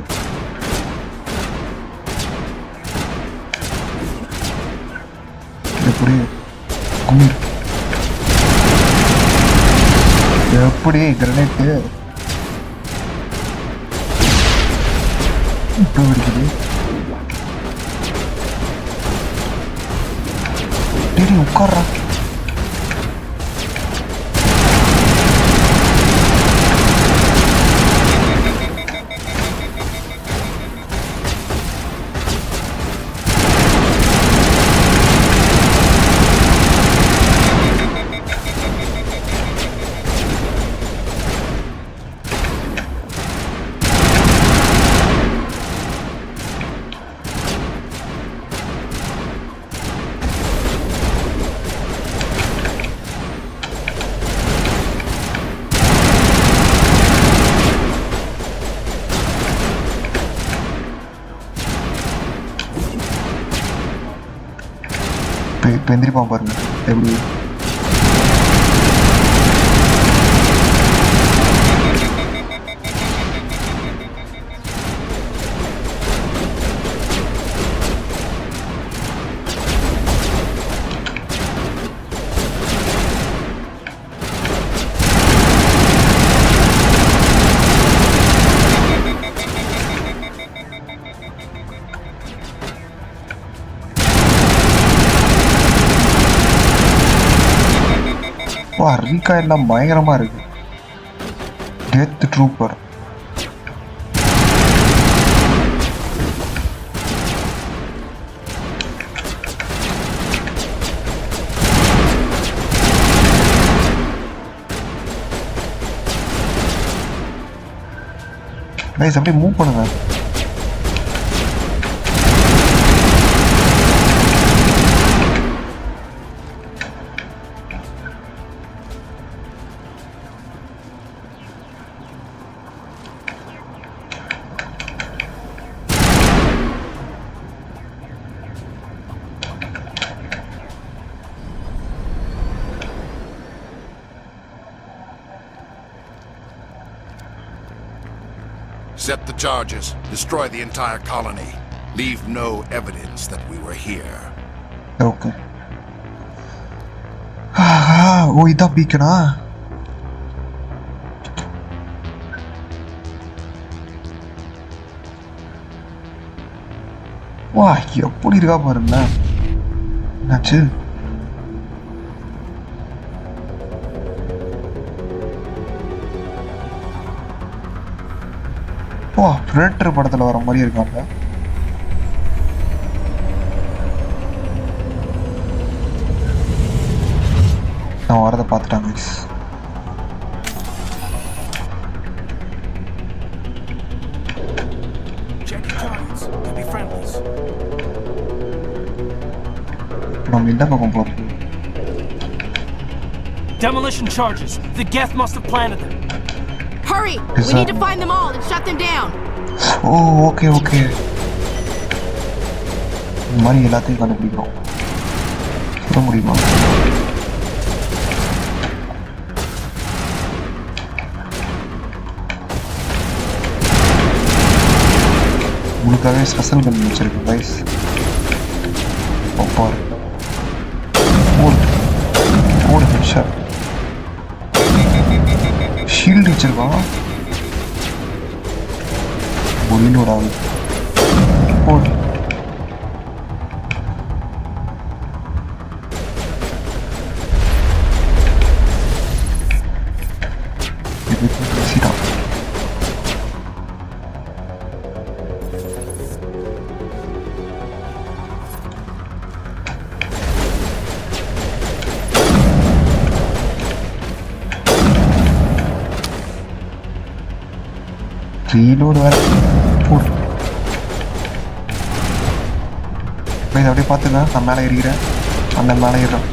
எப்படி குமிர் எப்படி கிரனேட்டு இப்போ இருக்குது. டேடி உட்கார்றா. இப்போ எந்திரிப்பான் பாருங்க எப்படி. வா ரீகா எல்லாம் பயங்கரமா இருக்கு. டெத் ட்ரூப்பர் கைஸ் அப்படியே மூவ் பண்ணுங்க. Set the charges. Destroy the entire colony. Leave no evidence that we were here. Okay. ஓ இதான் பீக்கனா? வா எப்படி இருக்கா பாருங்க. என்னாச்சு? வா பிரெடேட்டர் படத்துல வர மாதிரி இருக்காங்க. நான் வரதை பார்த்துட்டாங்க. நம்ம இந்த பக்கம் போறோம். Demolition charges. The Geth must have planted them. Hurry! We need to find them all and shut them down. Oh, okay, okay. இந்த மாதிரி எல்லாத்தையும் கண்டுபிடிக்கிறோம். சொல்ல முடியுமா? உங்களுக்காகவே ஸ்பெஷல் கன் வச்சிருக்கேன் கைஸ். ஒப்பாரு ஓடு ஹெட்ஷாட் ஷீல்டு வச்சிருக்கான். ரீலோட் ஆகுது. ஓடு பேசிட்டான். ரீலோடு வேற போடு. இதை அப்படியே பார்த்துங்க. நான் மேலே ஏறிக்கிறேன். அந்த மேலே ஏறுறேன்.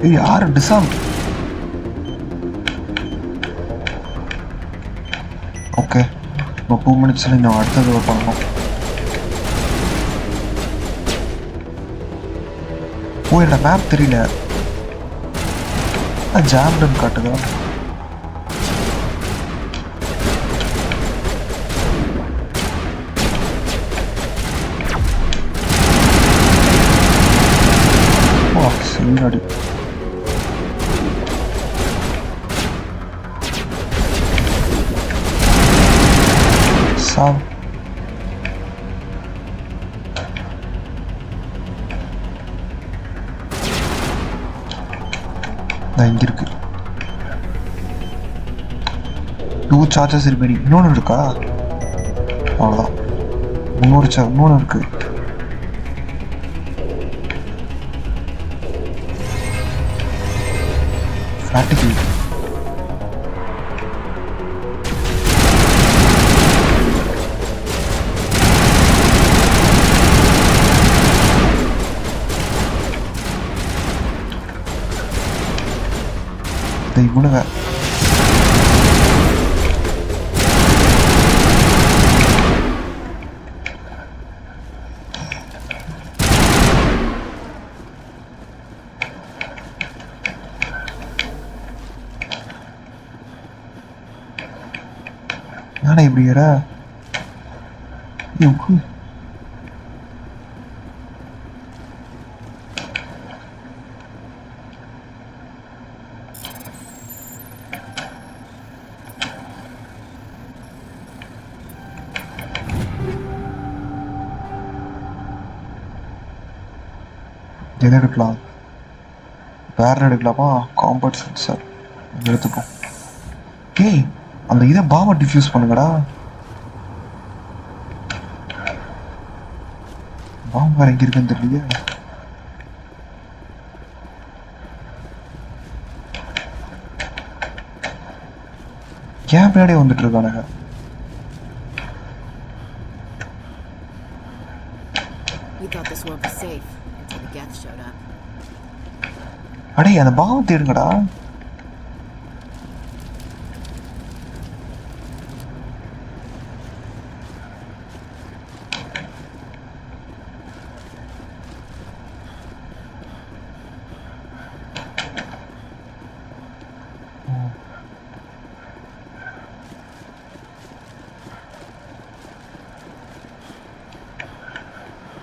ஏய் யார் டிசாம் ஓகே இப்போ 2 மினிட்ஸில் இன்னும் அடுத்தது பண்ணணும். ஓ என்னோட மேப் தெரியல ஜாம்டன் காட்டுதா சரிடாடி சாவ் இங்க இருக்கு 2 சார்ஜஸ் ரிமைனி இன்னொன்று இருக்கா அவ்வளோதான் இன்னொன்று இருக்கு practically they இவனுங்க யானை இப்படி ஏற எதை எடுக்கலாம் வேற எடுக்கலாமா காம்பவுண்ட் சென்சார் எடுத்துப்போம் ஏய் அந்த இதை பாம்பை டிஃப்யூஸ் பண்ணுங்கடா பாம்பு வேற எங்க இருக்குன்னு தெரியலையே ஏன் பின்னாடியே வந்துட்டு இருக்கானுங்க அடே அந்த பாம்பு தேடுங்கடா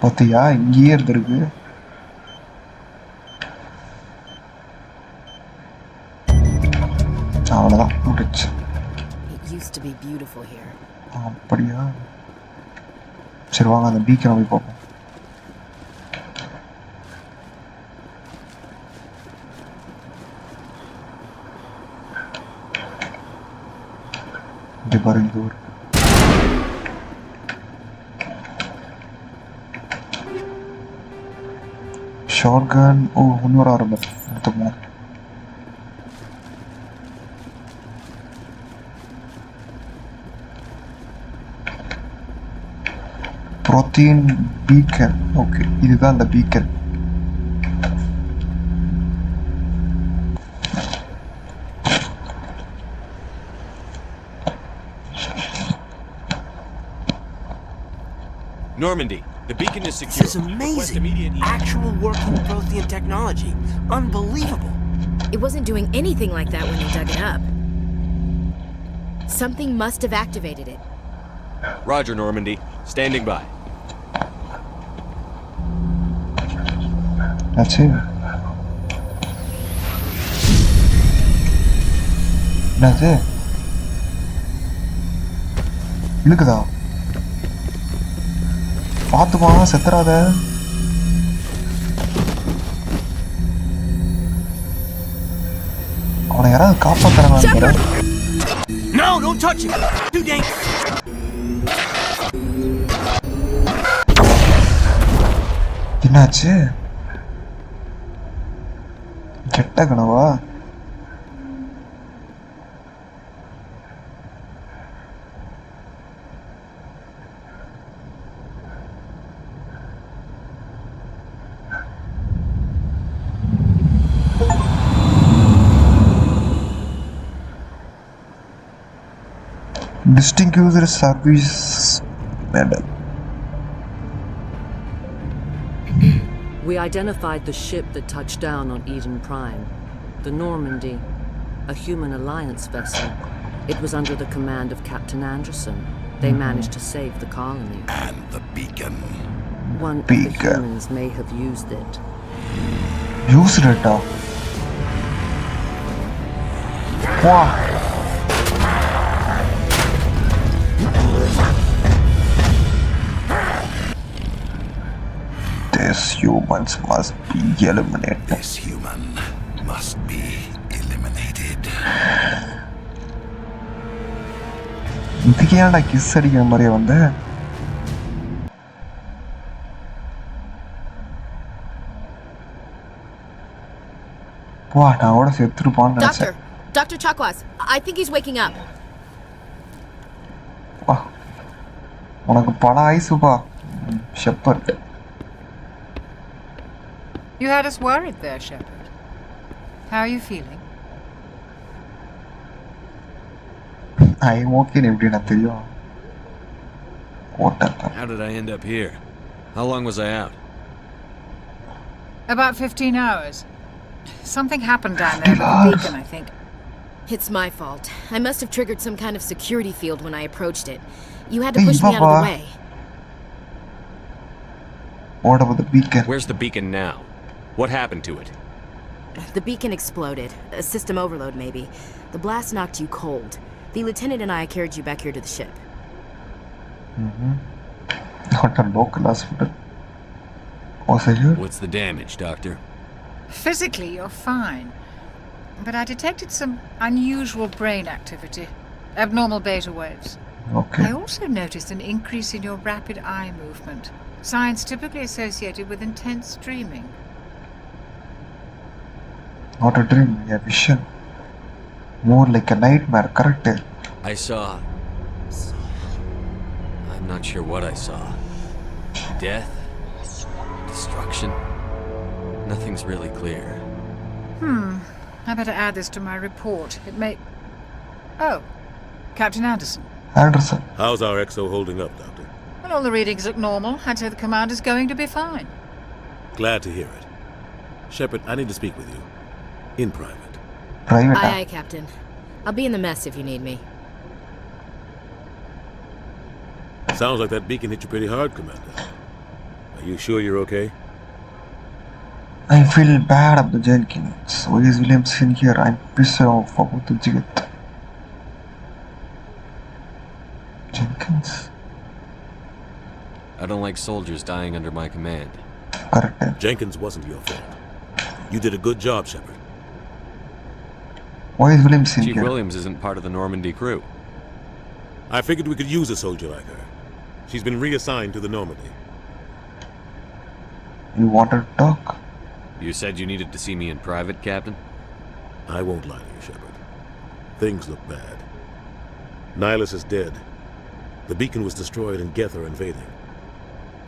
பார்த்தியா இங்கேயே இருந்திருக்கு அவ்வளோதான் முடிச்சு அப்படியா சரி வாங்க அந்த பீக்கை போய் பார்ப்போம் இங்கே பாருங்க இது ஒரு shotgun இன்னொரு ஆரம்பம் எடுத்துப்போம் protein beacon ஓகே இதுதான் அந்த beacon Normandy, the beacon is secure. This is amazing. Actual working Prothean technology. Unbelievable. It wasn't doing anything like that when they dug it up. Something must have activated it. Roger, Normandy. Standing by. That's it. That's it. Look at that. பார்த்துமா செத்துறாத அவனை யாராவது காப்பாத்துறாங்க No, don't touch him. Too dangerous. என்னாச்சு கெட்ட கனவா Distinguished Service Medal. We identified the ship that touched down on Eden Prime. The Normandy. A human alliance vessel. It was under the command of Captain Anderson. They managed to save the colony. And the beacon. One of the humans may have used it. Used it? Wow. These humans must be eliminated. This human must be eliminated. இதுக்கு ஏன்டா kiss அடிக்கிற மாதிரியே வந்து வா நான் கூட செத்துருப்பான்னு நினைச்சேன். Dr. Chakwas, I think he's waking up. வா உனக்கு பல ஐசுப்பா shepherd. You had us worried there, Shepard. How are you feeling? I'm okay எப்படி எனக்கு தெரியும். How did I end up here? How long was I out? About 15 hours. Something happened down there with the beacon, I think. It's my fault. I must have triggered some kind of security field when I approached it. You had to push me out of the way. What about the beacon? Where's the beacon now? What happened to it? The beacon exploded. A system overload, maybe. The blast knocked you cold. The lieutenant and I carried you back here to the ship. Not a local hospital. What's the damage, Doctor? Physically, you're fine. But I detected some unusual brain activity. Abnormal beta waves. Okay. I also noticed an increase in your rapid eye movement. Signs typically associated with intense dreaming. Not a dream, a vision. More like a nightmare, correct? I saw... I'm not sure what I saw. Death? Destruction? Nothing's really clear. I better add this to my report. It may... Oh, Captain Anderson. Anderson. How's our XO holding up, Doctor? Well, all the readings look normal. I'd say the commander's going to be fine. Glad to hear it. Shepard, I need to speak with you. In private. Private? Aye, aye, Captain. I'll be in the mess if you need me. Sounds like that beacon hit you pretty hard, Commander. Are you sure you're okay? I feel bad of the Jenkins. Why is Williams in here? I'm pissed off about the Jigget. Jenkins? I don't like soldiers dying under my command. Correct. Jenkins wasn't your fault. You did a good job, Shepard. Why is Williams in Chief here? Williams isn't part of the Normandy crew. I figured we could use a soldier like her. She's been reassigned to the Normandy. You wanted to talk? You said you needed to see me in private, Captain? I won't lie to you, Shepard. Things look bad. Nihilus is dead. The beacon was destroyed and Geth are invading.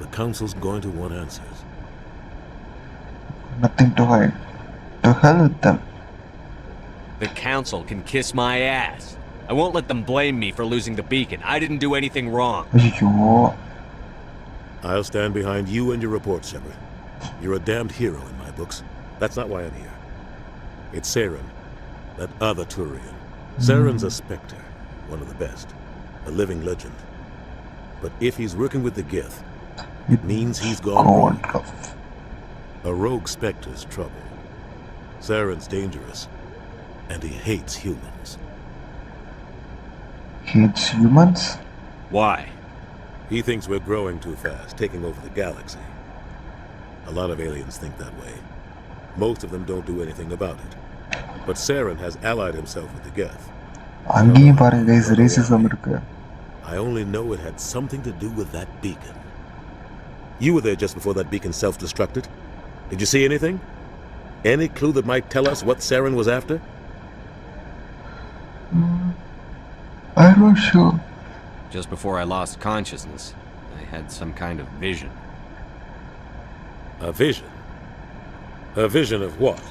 The Council's going to want answers. Nothing to hide. To hell with them. The Council can kiss my ass. I won't let them blame me for losing the beacon. I didn't do anything wrong. I'll stand behind you and your report, Shepard. You're a damned hero in my books. That's not why I'm here. It's Saren, that other Turian. Saren's a Spectre, one of the best, a living legend. But if he's working with the Geth, it means he's gone wrong. A rogue Spectre's trouble. Saren's dangerous, and he hates humans. Hates humans? Why? He thinks we're growing too fast, taking over the galaxy. A lot of aliens think that way. Most of them don't do anything about it. But Saren has allied himself with the Geth. அங்கேயும் பாருங்க guys, racism இருக்கு. I only know it had something to do with that beacon. You were there just before that beacon self-destructed. Did you see anything? Any clue that might tell us what Saren was after? I'm not sure. Just before I lost consciousness, I had some kind of vision. A vision? A vision of what?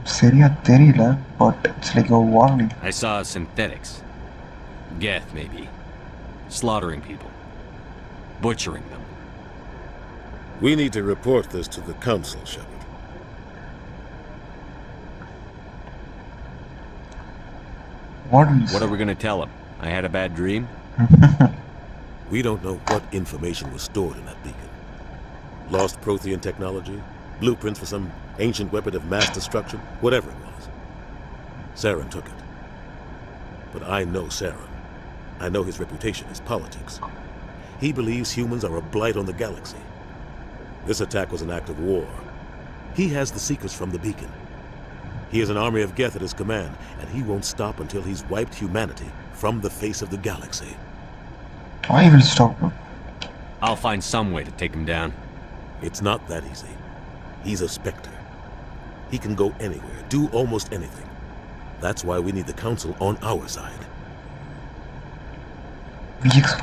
சரியா தெரியல, but it's like a warning. I saw synthetics. Geth, maybe. Slaughtering people. Butchering them. We need to report this to the council, Shepard. What are we gonna tell him? I had a bad dream? We don't know what information was stored in that beacon. Lost Prothean technology, blueprints for some ancient weapon of mass destruction, whatever it was. Saren took it. But I know Saren. I know his reputation is politics. He believes humans are a blight on the galaxy. This attack was an act of war. He has the secrets from the beacon. He has an army of Geth at his command, and he won't stop until he's wiped humanity from the face of the galaxy. I will stop him. I'll find some way to take him down. It's not that easy. He's a Spectre. He can go anywhere, do almost anything. That's why we need the Council on our side.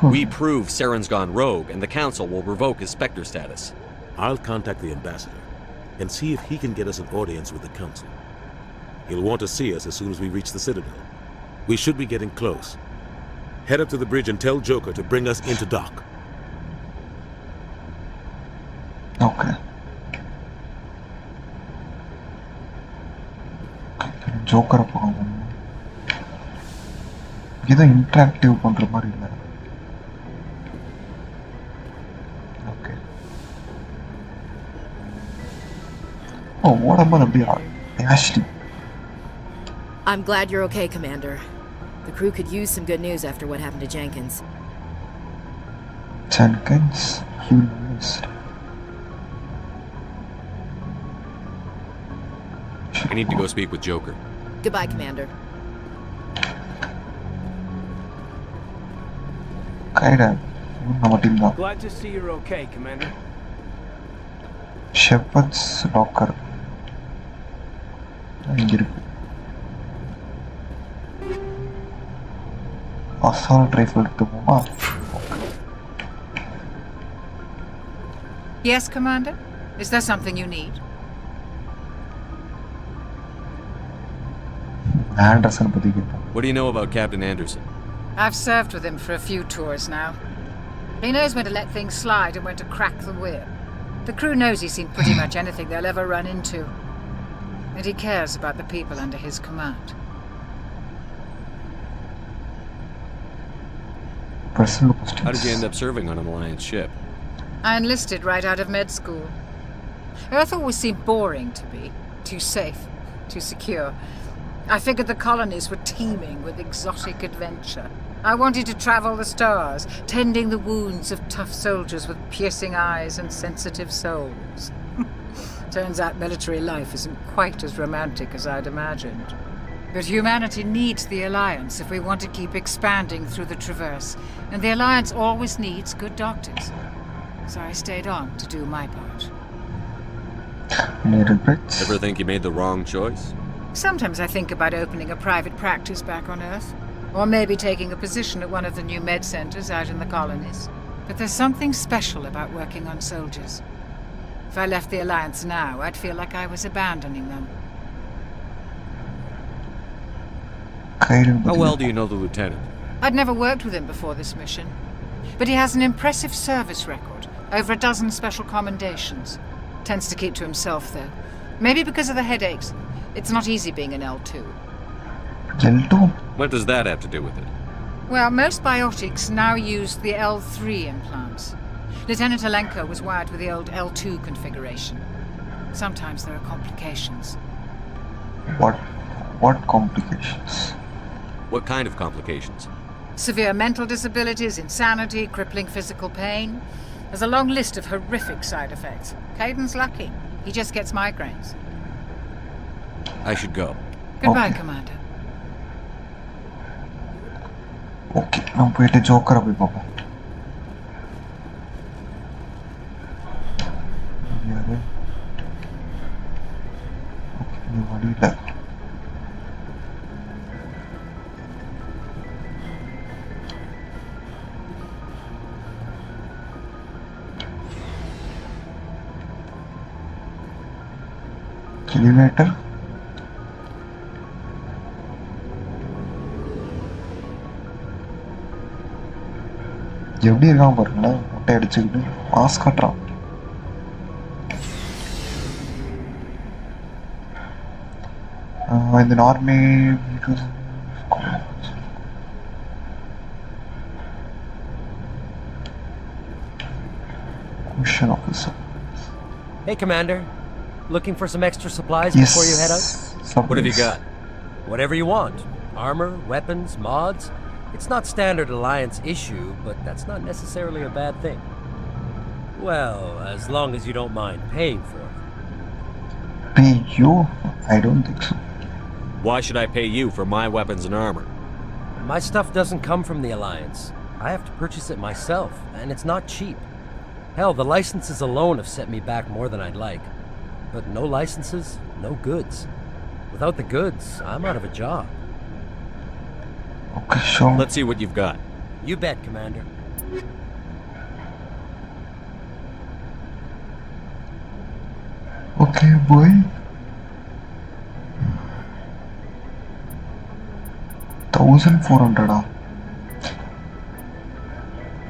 We prove Saren's gone rogue, and the Council will revoke his Spectre status. I'll contact the Ambassador and see if he can get us an audience with the Council. He'll want to see us as soon as we reach the Citadel. We should be getting close. Head up to the bridge and tell Joker to bring us into dock. Okay. Joker போகணும். இது interactive பண்ற மாதிரி இல்ல. Okay. Oh, what about the Ashley? I'm glad you're okay, Commander. The crew could use some good news after what happened to Jenkins. Jenkins? You missed. I need to go speak with Joker. Goodbye, Commander. Glad to see you're okay, Commander. Shepard's locker. Assault rifle to move. Yes, Commander? Is there something you need? Anderson. What do you know about Captain Anderson? I've served with him for a few tours now. He knows when to let things slide and when to crack the whip. The crew knows he's seen pretty much anything they'll ever run into. And he cares about the people under his command. How did you end up serving on an Alliance ship? I enlisted right out of med school. Earth always seemed boring to me. Too safe, too secure. I figured the colonies were teeming with exotic adventure. I wanted to travel the stars, tending the wounds of tough soldiers with piercing eyes and sensitive souls. Turns out military life isn't quite as romantic as I'd imagined. But humanity needs the Alliance if we want to keep expanding through the Traverse, and the Alliance always needs good doctors. So I stayed on to do my part. Ever think you made the wrong choice? Sometimes I think about opening a private practice back on Earth, or maybe taking a position at one of the new med centers out in the colonies. But there's something special about working on soldiers. If I left the Alliance now, I'd feel like I was abandoning them. How well do you know the Lieutenant? I'd never worked with him before this mission. But he has an impressive service record, over a dozen special commendations. Tends to keep to himself, though. Maybe because of the headaches. It's not easy being an L2. L2? What does that have to do with it? Well, most biotics now use the L3 implants. Lieutenant Alenko was wired with the old L2 configuration. Sometimes there are complications. What complications? What kind of complications? Severe mental disabilities, insanity, crippling physical pain. There's a long list of horrific side effects. Caden's lucky. He just gets migraines. I should go. Goodbye, Commander. Okay, I'm going to Joker. Elevator. எப்படி இருக்கான் பாருங்களேன், முட்டை அடிச்சுக்கிட்டு mass காட்டுறான். இந்த நார்மே mission officer. Hey, Commander. Looking for some extra supplies before you head out? What have you got? Whatever you want. Armor, weapons, mods. It's not standard Alliance issue, but that's not necessarily a bad thing. Well, as long as you don't mind paying for it. Pay you? I don't think so. Why should I pay you for my weapons and armor? My stuff doesn't come from the Alliance. I have to purchase it myself, and it's not cheap. Hell, the licenses alone have set me back more than I'd like. But no licenses, no goods. Without the goods, I'm out of a job. Okay, sure. Let's see what you've got. You bet, Commander. Okay, boy. $1,400.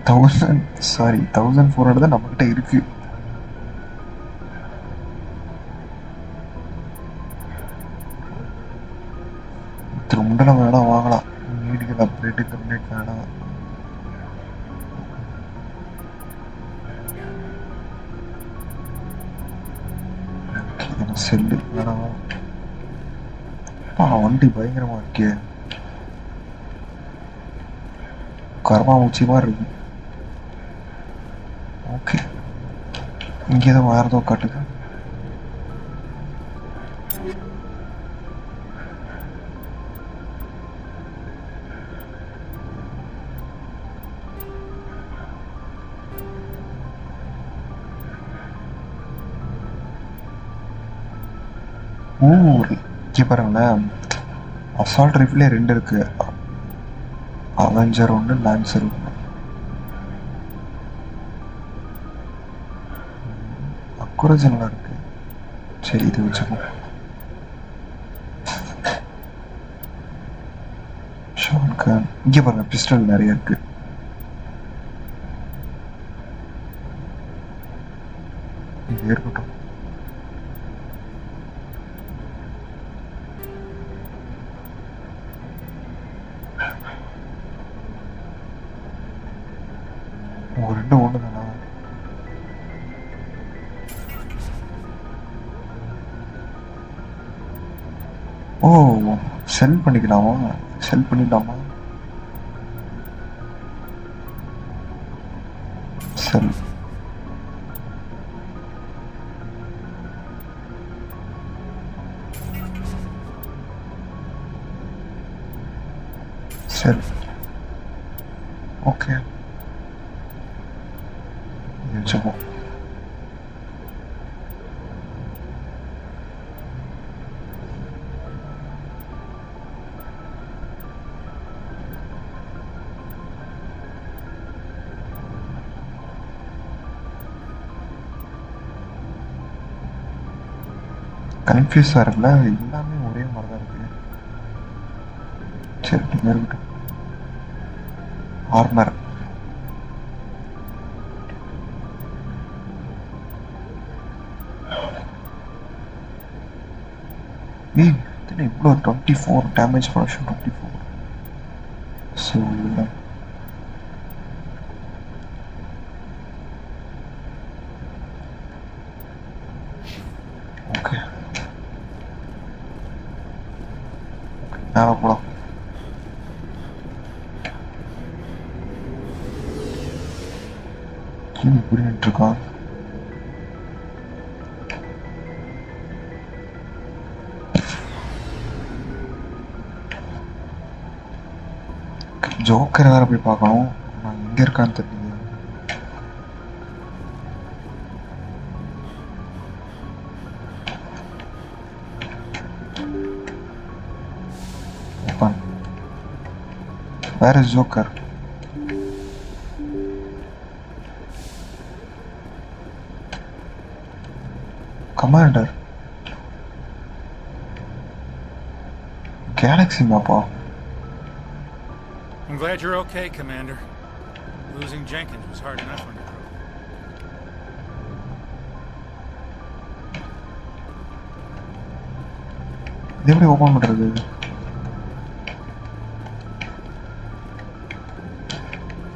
1,400 தான் நம்மகிட்ட இருக்கு. திரும்ப நம்ம வேணா வாங்கலாம். Medial upgrade complete வேணாம். Cell வேணாம். வண்டி பயங்கரமா இருக்கே, கர்மாமூச்சி மாதிரி இருக்கு. ஓகே, இங்கே தான் வேறு ஏதோ காட்டுது. இங்கே பாருங்களேன், அசால்ட் ரைஃபிளே 2 இருக்கு. Avenger 1, Lancer 1. அக்குரேஜ் நல்லா இருக்கு. சரி, இது வச்சுக்கோ. ஷாட்கன் இங்கே பாருங்க, பிஸ்டல் நிறைய இருக்கு. இது இருக்கட்டும். ஒன்று தானா? ஓ, செல் பண்ணிக்கலாமா? செல் பண்ணிடலாமா? செல் செல் ஓகே, வச்சுப்போம். கன்ஃபியூஸாக இருக்குல்ல, எல்லாமே ஒரே மாதிரி தான் இருக்கு. சரி, இருக்கட்டும். ஆர்மர் இவ்வளோ 24 டேமேஜ் ப்ரொடக்ஷன் 24. ஸோ ஓகே, போலாம். புரிஞ்சுட்டு இருக்கான். ஜோக்கர் வேற போய் பார்க்கணும். நான் எங்க இருக்கான்னு தெரியல. Where is Joker? Commander. Galaxy map. I'm glad you're okay, Commander. Losing Jenkins was hard enough on your crew. இது எப்படி ஓபன் பண்றது?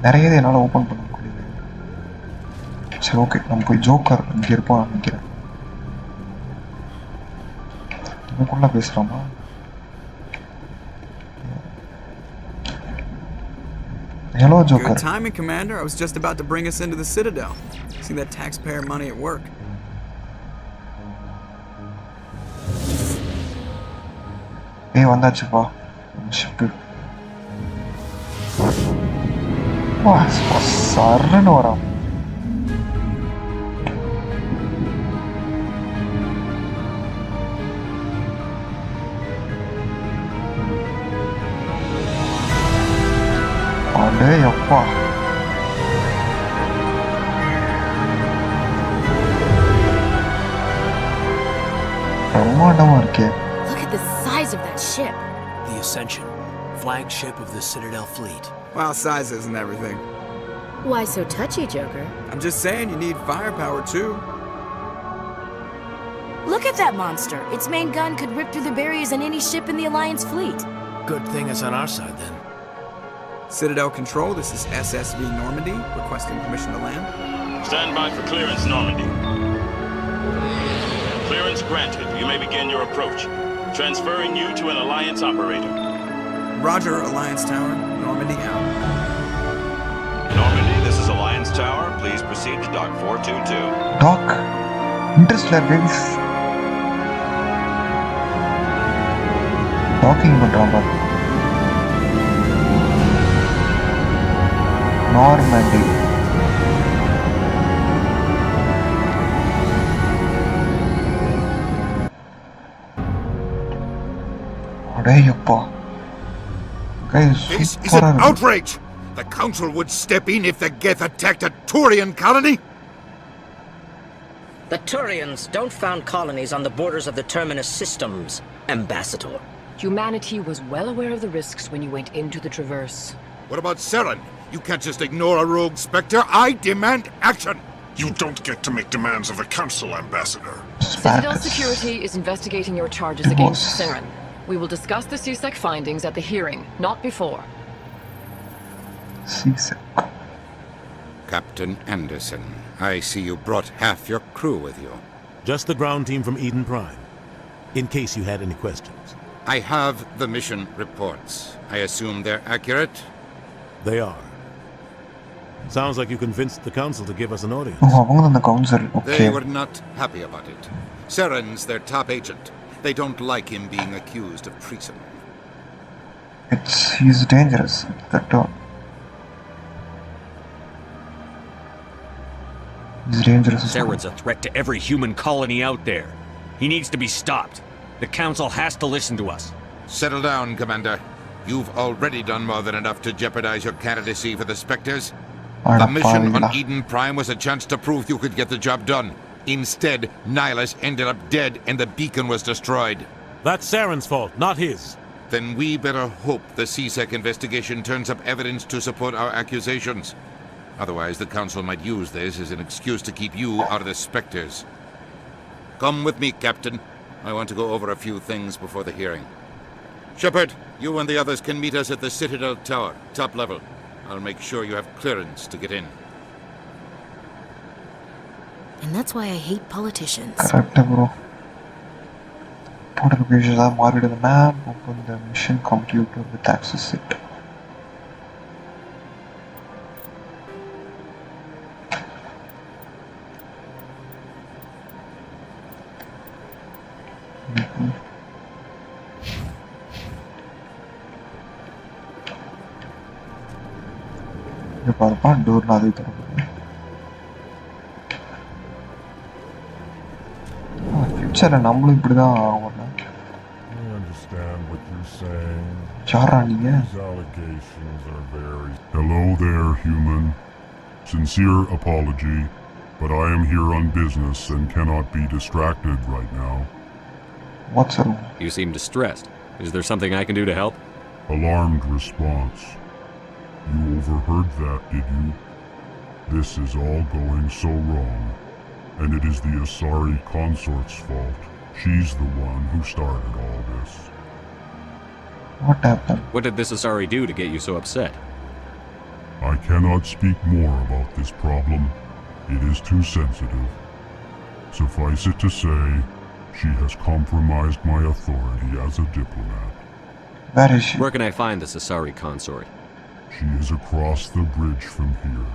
நிறைய இதை என்னால் ஓப்பன் பண்ண முடியுது. சரி ஓகே, நம்ம போய் ஜோக்கர் இங்கே இருப்போம் நினைக்கிறேன். நமக்குள்ள பேசுகிறோமா? Hello, Joker. Good timing, Commander. I was just about to bring us into the Citadel. See that taxpayer money at work. Hey, வந்தாச்சுப்பா. ஷிப்பு. வா, சரன்னு வரான். அடே அப்பா. பிரம்மாண்டமா இருக்கே. Look at the size of that ship. The Ascension, flagship of the Citadel fleet. Well, size isn't everything. Why so touchy, Joker? I'm just saying you need firepower too. Look at that monster. Its main gun could rip through the barriers in any ship in the Alliance fleet. Good thing it's on our side then. Citadel Control, this is SSV Normandy, requesting permission to land. Stand by for clearance, Normandy. Clearance granted. You may begin your approach. Transferring you to an Alliance operator. Roger, Alliance Tower. Normandy out. Normandy, this is Alliance Tower. Please proceed to Dock 422. Dock? Interest levels. Docking பண்றாங்க. Normandy. அடேயப்பா. Guys, this is an outrage! The Council would step in if the Geth attacked a Turian colony? The Turians don't found colonies on the borders of the Terminus systems, Ambassador. Humanity was well aware of the risks when you went into the Traverse. What about Saren? You can't just ignore a rogue Spectre. I demand action! You don't get to make demands of the Council, Ambassador. Citadel Security is investigating your charges against Saren. We will discuss the CSEC findings at the hearing, not before. CSEC. Captain Anderson, I see you brought half your crew with you. Just the ground team from Eden Prime, in case you had any questions. I have the mission reports. I assume they're accurate? They are. Sounds like you convinced the Council to give us an audience. Oh, அவங்க அந்த council. Okay. They were not happy about it. Saren's their top agent. They don't like him being accused of treason. He's dangerous. He's dangerous. Saren's a threat to every human colony out there. He needs to be stopped. The Council has to listen to us. Settle down, Commander. You've already done more than enough to jeopardize your candidacy for the Spectres. The mission on Eden Prime was a chance to prove you could get the job done. Instead, Nihilus ended up dead and the beacon was destroyed. That's Saren's fault, not his. Then we better hope the CSEC investigation turns up evidence to support our accusations. Otherwise, the Council might use this as an excuse to keep you out of the Spectres. Come with me, Captain. I want to go over a few things before the hearing. Shepard, you and the others can meet us at the Citadel Tower, top level. I'll make sure you have clearance to get in. And that's why I hate politicians. Correct, bro. Put the pages are marked in the map. Open the mission computer with access it. Door future நம்மளும் இப்படிதான் ஆகும். I understand what you're saying. யாரா நீங்க? These allegations are very... Hello there, human. Sincere apology, but I am here on business and cannot be distracted right now. What's wrong? You seem distressed. Is there something I can do to help? Alarmed response. You overheard that, did you? This is all going so wrong. And it is the Asari consort's fault. She's the one who started all this. What happened? What did this Asari do to get you so upset? I cannot speak more about this problem. It is too sensitive. Suffice it to say, she has compromised my authority as a diplomat. Where is she? Where can I find this Asari consort? She is across the bridge from here.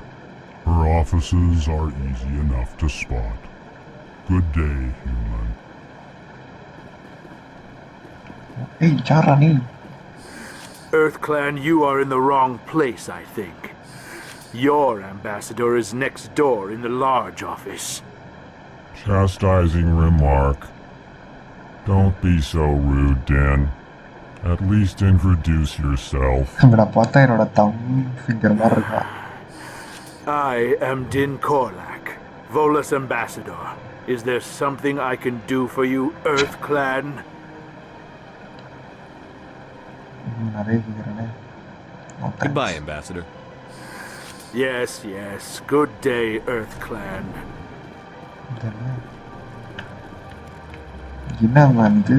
Her offices are easy enough to spot. Good day, human. Hey, Charani. EarthClan, you are in the wrong place, I think. Your ambassador is next door in the large office. Chastising remark. Don't be so rude, Dan. At least introduce yourself. இவனை பார்த்தா என்னோட தம் finger மாதிரி இருக்கா. I am Din Korlak, Volus ambassador. Is there something I can do for you, EarthClan? நிறைய கேக்குறானே. Goodbye, ambassador. Yes, yes. Good day, EarthClan. என்ன man இது?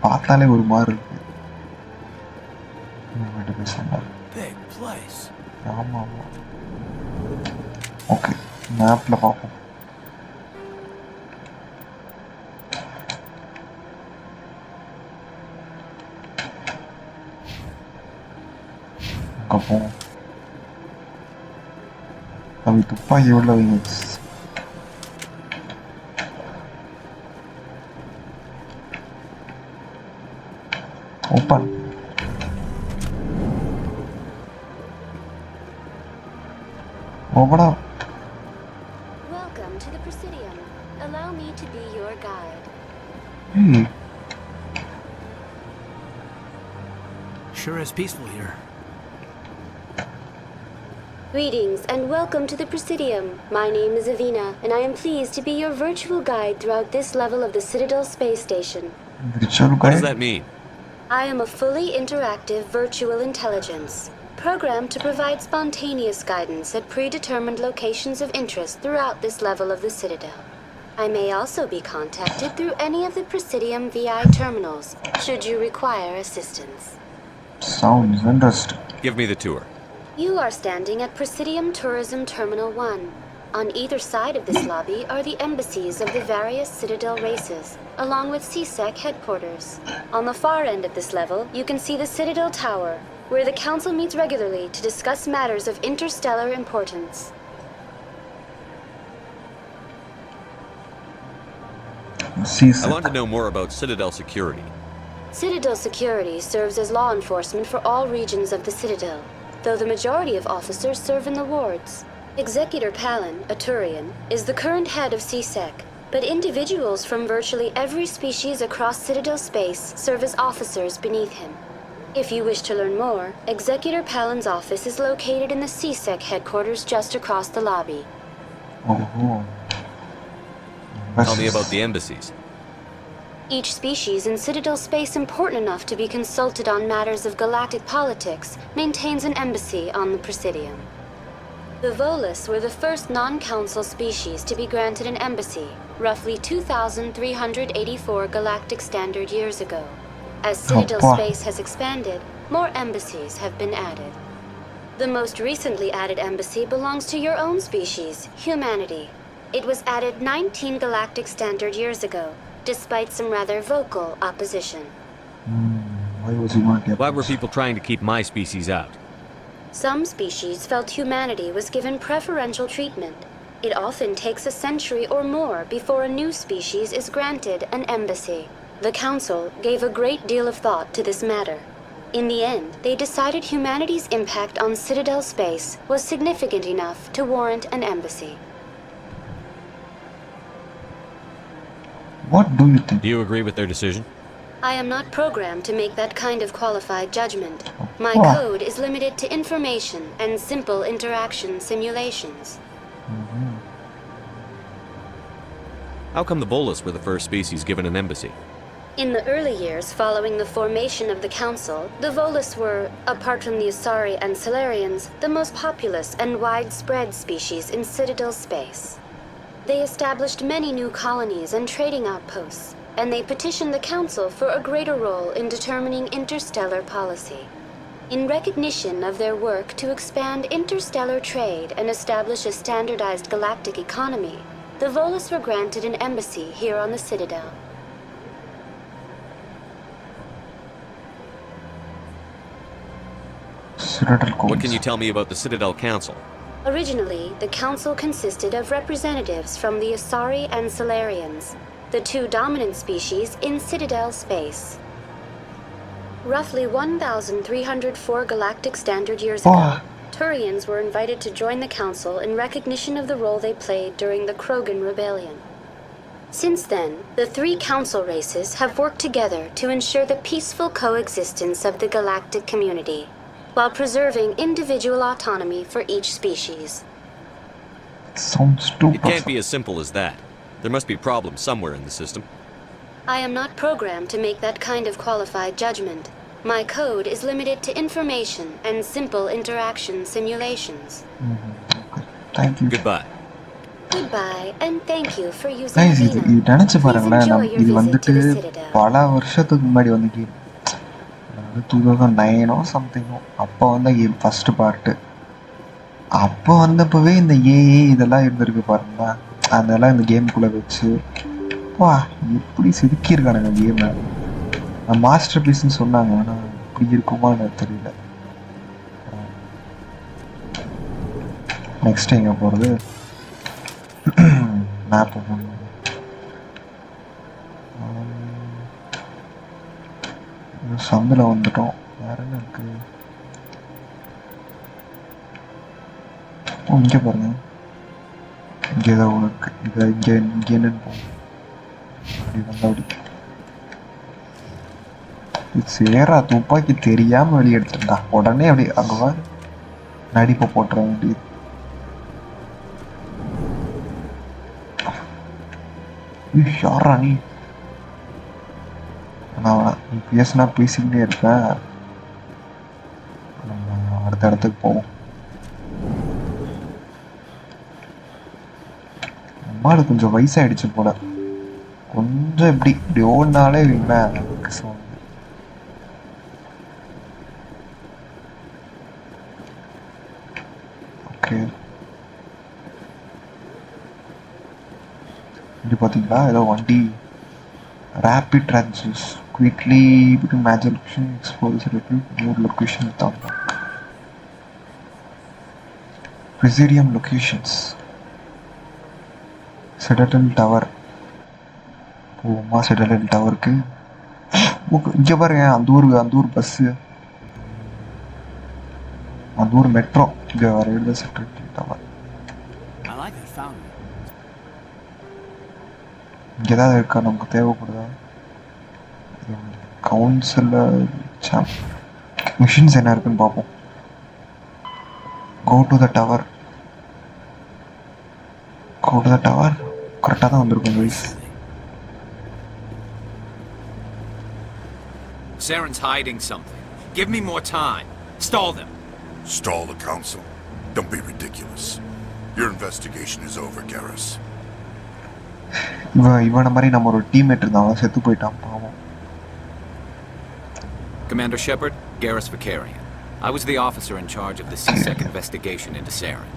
பார்த்தாலே ஒரு மாதிரி இருக்கு. Big place. ஆமா ஆமா. ஓகே, மேப்ல பார்ப்போம். அங்கே போவோம். அவை துப்பாக்கி உள்ளவங்க. Open. Open up. Welcome to the Presidium. Allow me to be your guide. Hey. Sure is peaceful here. Greetings and welcome to the Presidium. My name is Avina, and I am pleased to be your virtual guide throughout this level of the Citadel space station. What does that mean? I am a fully interactive virtual intelligence, programmed to provide spontaneous guidance at predetermined locations of interest throughout this level of the Citadel. I may also be contacted through any of the Presidium VI terminals, should you require assistance. Sounds interesting. Give me the tour. You are standing at Presidium Tourism Terminal 1. On either side of this lobby are the embassies of the various Citadel races, along with CSEC headquarters. On the far end of this level, you can see the Citadel Tower, where the Council meets regularly to discuss matters of interstellar importance. I want to know more about Citadel security. Citadel security serves as law enforcement for all regions of the Citadel, though the majority of officers serve in the wards. Executor Palin, a Turian, is the current head of CSEC, but individuals from virtually every species across Citadel space serve as officers beneath him. If you wish to learn more, Executor Palin's office is located in the CSEC headquarters just across the lobby. Tell me about the embassies. Each species in Citadel space important enough to be consulted on matters of galactic politics maintains an embassy on the Presidium. The Volus were the first non-council species to be granted an embassy, roughly 2,384 galactic standard years ago. As Citadel space has expanded, more embassies have been added. The most recently added embassy belongs to your own species, humanity. It was added 19 galactic standard years ago, despite some rather vocal opposition. Why were people trying to keep my species out? Some species felt humanity was given preferential treatment. It often takes a century or more before a new species is granted an embassy. The Council gave a great deal of thought to this matter. In the end, they decided humanity's impact on Citadel space was significant enough to warrant an embassy. What do you think? Do you agree with their decision? I am not programmed to make that kind of qualified judgment. My code is limited to information and simple interaction simulations. How come the Volus were the first species given an embassy? In the early years following the formation of the Council, the Volus were, apart from the Asari and Solarians, the most populous and widespread species in Citadel space. They established many new colonies and trading outposts, and they petitioned the Council for a greater role in determining interstellar policy. In recognition of their work to expand interstellar trade and establish a standardized galactic economy, the Volus were granted an embassy here on the Citadel. What can you tell me about the Citadel Council? Originally, the Council consisted of representatives from the Asari and Solarians, the two dominant species in Citadel space. Roughly 1,304 galactic standard years ago, Turians were invited to join the Council in recognition of the role they played during the Krogan Rebellion. Since then, the three Council races have worked together to ensure the peaceful coexistence of the galactic community, while preserving individual autonomy for each species. Sounds stupid. It can't be as simple as that. There must be problems somewhere in the system. I am not programmed to make that kind of qualified judgment. My code is limited to information and simple interaction simulations. Thank you. Goodbye. Goodbye, and thank you for using Guys, Vina. இது நினைச்சு Please பாருங்களேன், enjoy நம்ம your இது visit வந்துட்டு to the Citadel. பல வருஷத்துக்கு முன்னாடி வந்து கேம் 2009 சம்திங்கோ அப்போ வந்த கேம் ஃபர்ஸ்ட் பார்ட்டு. அப்போ வந்தப்பவே இந்த ஏஏ இதெல்லாம் இருந்திருக்கு பாருங்களா, அதெல்லாம் இந்த கேமுக்குள்ளே வச்சு வா எப்படி செதுக்கியிருக்கானுங்க கேமை. மாஸ்டர் பீஸ்ன்னு சொன்னாங்க, ஆனால் இப்படி இருக்குமான்னு தெரியல. நெக்ஸ்ட் எங்கே போகிறது? மேப்பு போகணும். சந்தில் வந்துட்டோம். வேற என்ன இருக்கு? ஓ இங்கே பாருங்க, இங்கே ஏதோ ஒன்று இருக்கு. இதை இங்கே என்னன்னு போகும். அப்படி வந்தா அப்படி இது சேரா துப்பாக்கி தெரியாமல் வெளியே எடுத்துட்டா உடனே அப்படி அங்கே வா நடிப்பை போட்டுற வேண்டியது. யாரா நீ? நான் பேசினா பேசிக்கிட்டே இருப்பேன். நம்ம அடுத்த இடத்துக்கு போவோம். அம்மாடு கொஞ்சம் வயசாகிடுச்சு போல, கொஞ்சம் இப்படி ஓடினாலே இல்லைங்களேன். ஓகே, இது பார்த்தீங்களா ஏதோ வண்டி rapid transfers quickly between major location expose more location without Presidium locations. Citadel Tower. போமா Citadel Towerக்கு. இங்கே பாருங்க, அந்த ஊர் பஸ்ஸு, அந்த ஊர் மெட்ரோ இங்கே வர எழுத Citadel Tower. இங்கே ஏதாவது இருக்கா நமக்கு தேவைப்படுதா? கவுன்சிலர் மிஷின்ஸ் என்ன இருக்குன்னு பார்ப்போம். Go to the tower. கரெக்டாக தான் வந்திருக்கும் guys. Saren's hiding something. Give me more time. Stall them. Stall the council? Don't be ridiculous. Your investigation is over, Garrus. இவனை மாதிரி நம்ம ஒரு டீம்மேட் இருந்தான், செத்து போயிட்டான் பாவம். Commander Shepard, Garrus Vicarian. I was the officer in charge of the CSEC investigation into Saren.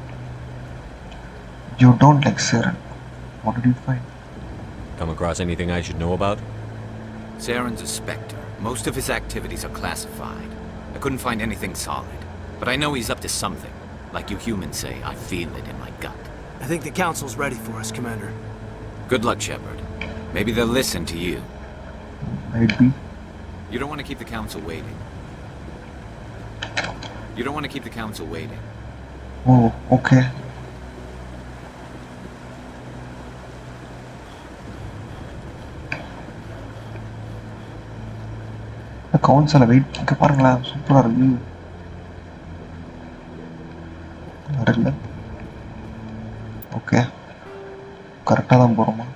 You don't like Saren. What did you find? Come across anything I should know about? Saren's a Spectre. Most of his activities are classified. I couldn't find anything solid, but I know he's up to something. Like you humans say, I feel it in my gut. I think the council's ready for us, Commander. Good luck, Shepard. Maybe they'll listen to you. Maybe. You don't want to keep the council waiting. Oh, okay. கவுன்சில wait இங்கே பாருங்களேன், சூப்பராக இருக்கு. வரல. Okay, கரெக்டாக தான் போகிறோமா?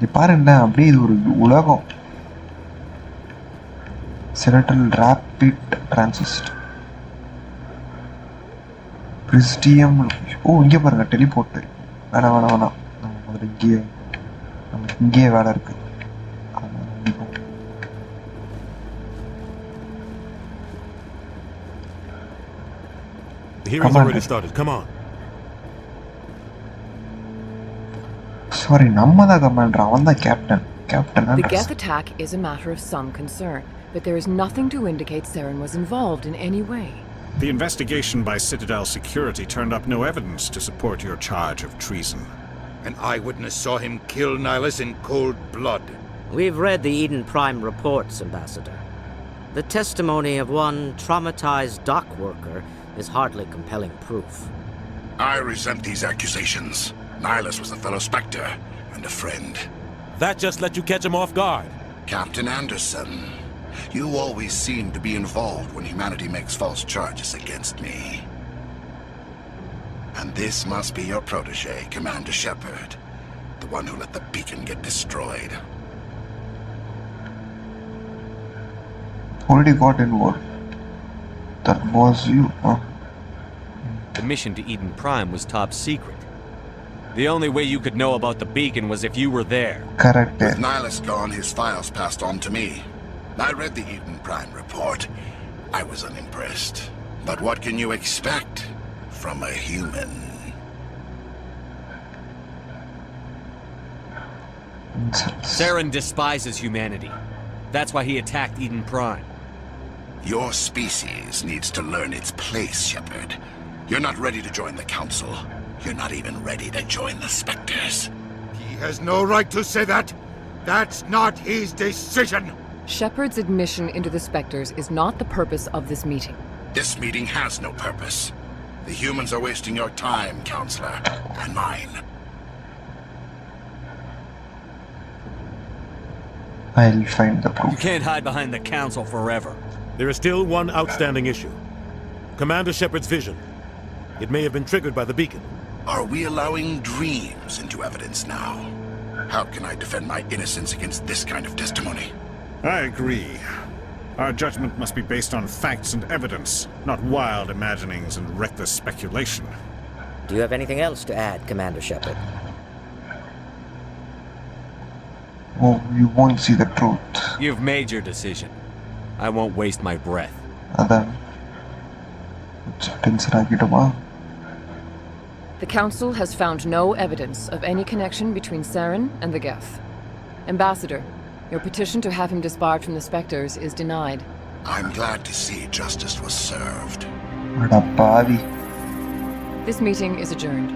இது பாருங்க அப்படியே இது ஒரு உலகம். செரட்டல் ரேபிட் டிரான்சிஸ்ட் பிரிஸ்டியம். ஓ இங்கே பாருங்க டெலிபோர்ட்டு. வேணாம் வேணாம் வேணாம், நம்ம முதல்ல இங்கேயே நமக்கு இங்கேயே வேலை இருக்கு. The hearing's already started. Come on. Sorry, நம்ம தான் கமாண்டர், அவன் தான் captain. Captain. The Geth attack is a matter of some concern, but there is nothing to indicate Saren was involved in any way. The investigation by Citadel Security turned up no evidence to support your charge of treason. An eyewitness saw him kill Nihilus in cold blood. We've read the Eden Prime reports, Ambassador. The testimony of one traumatized dock worker is hardly compelling proof. I resent these accusations. Nihilus was a fellow Spectre and a friend. That just let you catch him off guard. Captain Anderson, you always seem to be involved when humanity makes false charges against me. And this must be your protege, Commander Shepard, the one who let the beacon get destroyed. Already got involved. That was you, huh? The mission to Eden Prime was top secret. The only way you could know about the beacon was if you were there. Correct. With Nihilus gone, his files passed on to me. I read the Eden Prime report. I was unimpressed. But what can you expect from a human? Saren despises humanity. That's why he attacked Eden Prime. Your species needs to learn its place, Shepard. You're not ready to join the Council. You're not even ready to join the Spectres. He has no right to say that. That's not his decision. Shepard's admission into the Spectres is not the purpose of this meeting. This meeting has no purpose. The humans are wasting your time, Counselor, and mine. I'll find the proof. You can't hide behind the Council forever. There is still one outstanding issue. Commander Shepard's vision. It may have been triggered by the beacon. Are we allowing dreams into evidence now? How can I defend my innocence against this kind of testimony? I agree. Our judgment must be based on facts and evidence, not wild imaginings and reckless speculation. Do you have anything else to add, Commander Shepard? Oh, you won't see the truth. You've made your decision. I won't waste my breath. Adan. Tension agitama. The Council has found no evidence of any connection between Saren and the Geth. Ambassador, your petition to have him disbarred from the Spectres is denied. I'm glad to see justice was served. This meeting is adjourned.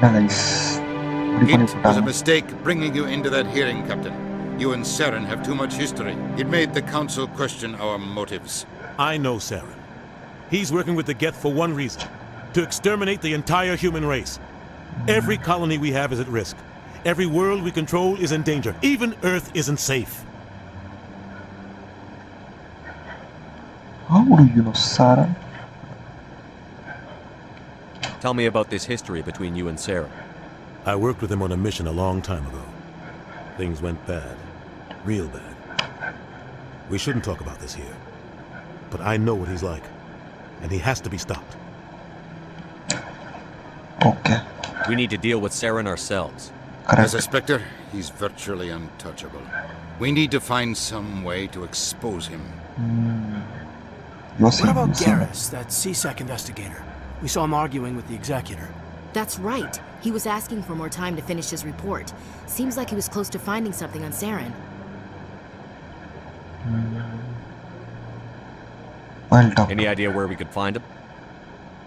Nice. It was a mistake bringing you into that hearing, Captain. You and Saren have too much history. It made the Council question our motives. I know Saren. He's working with the Geth for one reason. To exterminate the entire human race. Every colony we have is at risk. Every world we control is in danger. Even Earth isn't safe. How do you know Saren? Tell me about this history between you and Saren. I worked with him on a mission a long time ago. Things went bad. Real bad. We shouldn't talk about this here. But I know what he's like. And he has to be stopped. Okay. We need to deal with Saren ourselves. As a Spectre, he's virtually untouchable. We need to find some way to expose him. What about Garrus, that CSEC investigator? We saw him arguing with the executor. That's right. He was asking for more time to finish his report. Seems like he was close to finding something on Saren. Any idea where we could find him?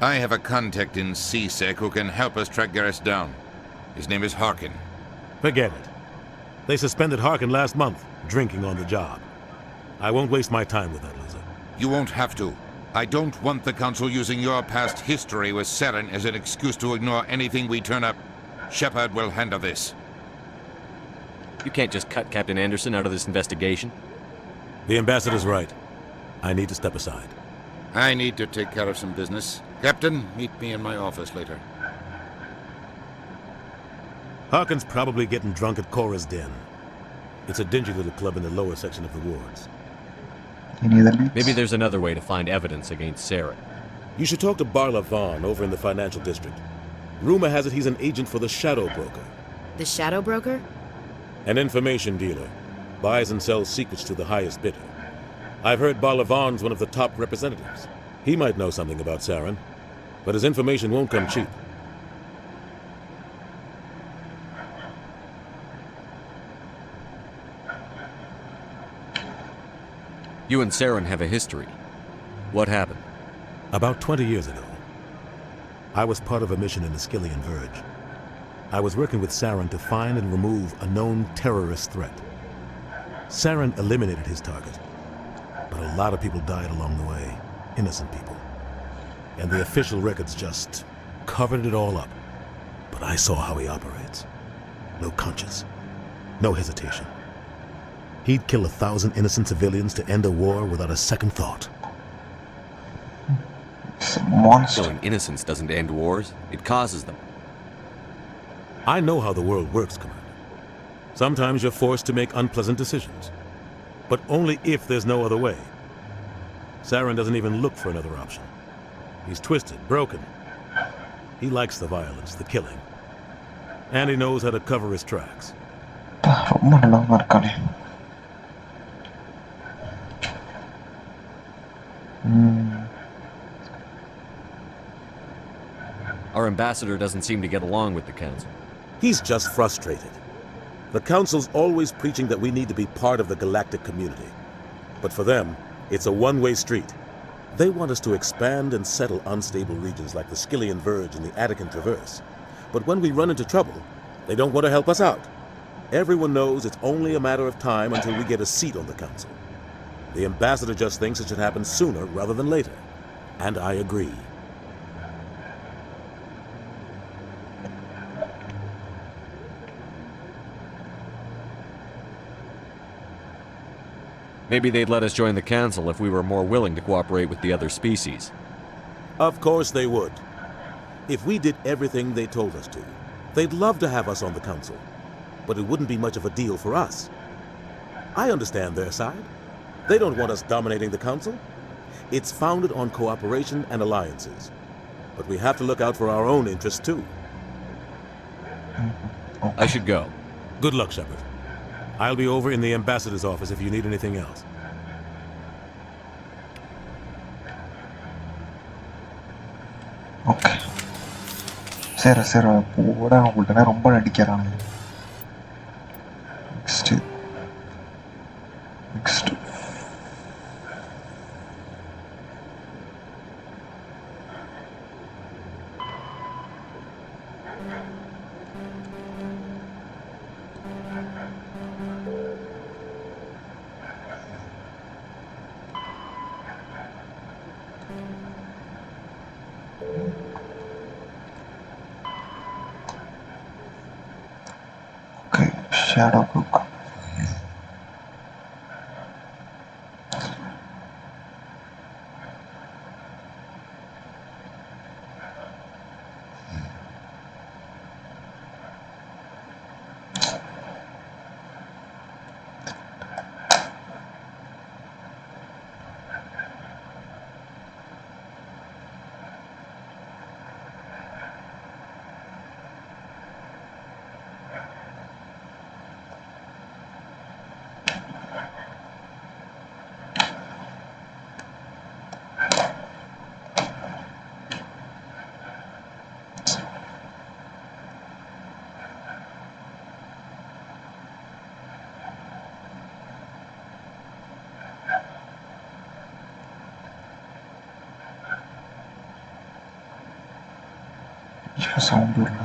I have a contact in CSEC who can help us track Garrus down. His name is Harkin. Forget it. They suspended Harkin last month, drinking on the job. I won't waste my time with that loser. You won't have to. I don't want the Council using your past history with Saren as an excuse to ignore anything we turn up. Shepard will handle this. You can't just cut Captain Anderson out of this investigation. The ambassador's right. I need to step aside. I need to take care of some business. Captain, meet me in my office later. Harkin's probably getting drunk at Cora's Den. It's a dingy little club in the lower section of the wards. Maybe there's another way to find evidence against Saren. You should talk to Barla Vaughn over in the financial district. Rumor has it he's an agent for the Shadow Broker. The Shadow Broker? An information dealer. Buys and sells secrets to the highest bidder. I've heard Barla Vaughn's one of the top representatives. He might know something about Saren, but his information won't come cheap. You and Saren have a history. What happened? About 20 years ago, I was part of a mission in the Skillian Verge. I was working with Saren to find and remove a known terrorist threat. Saren eliminated his target, but a lot of people died along the way, innocent people. And the official records just covered it all up. But I saw how he operates. No conscience, no hesitation. He'd kill 1,000 innocent civilians to end a war without a second thought. Killing innocents doesn't end wars, it causes them. I know how the world works, Commander. Sometimes you're forced to make unpleasant decisions. But only if there's no other way. Saren doesn't even look for another option. He's twisted, broken. He likes the violence, the killing. And he knows how to cover his tracks. Our ambassador doesn't seem to get along with the council. He's just frustrated. The council's always preaching that we need to be part of the galactic community. But for them, it's a one-way street. They want us to expand and settle unstable regions like the Skillian Verge and the Attican Traverse. But when we run into trouble, they don't want to help us out. Everyone knows it's only a matter of time until we get a seat on the council. The ambassador just thinks it should happen sooner rather than later. And I agree. Maybe they'd let us join the council if we were more willing to cooperate with the other species. Of course they would. If we did everything they told us to, they'd love to have us on the council. But it wouldn't be much of a deal for us. I understand their side. They don't want us dominating the council. It's founded on cooperation and alliances. But we have to look out for our own interests too. I should go. Good luck, Shepard. I'll be over in the ambassador's office if you need anything else. Okay. சரி போட உங்கள்கிட்ட ரொம்ப நடிக்கிறாங்க. Next. Okay, shadow book. Sound வரல.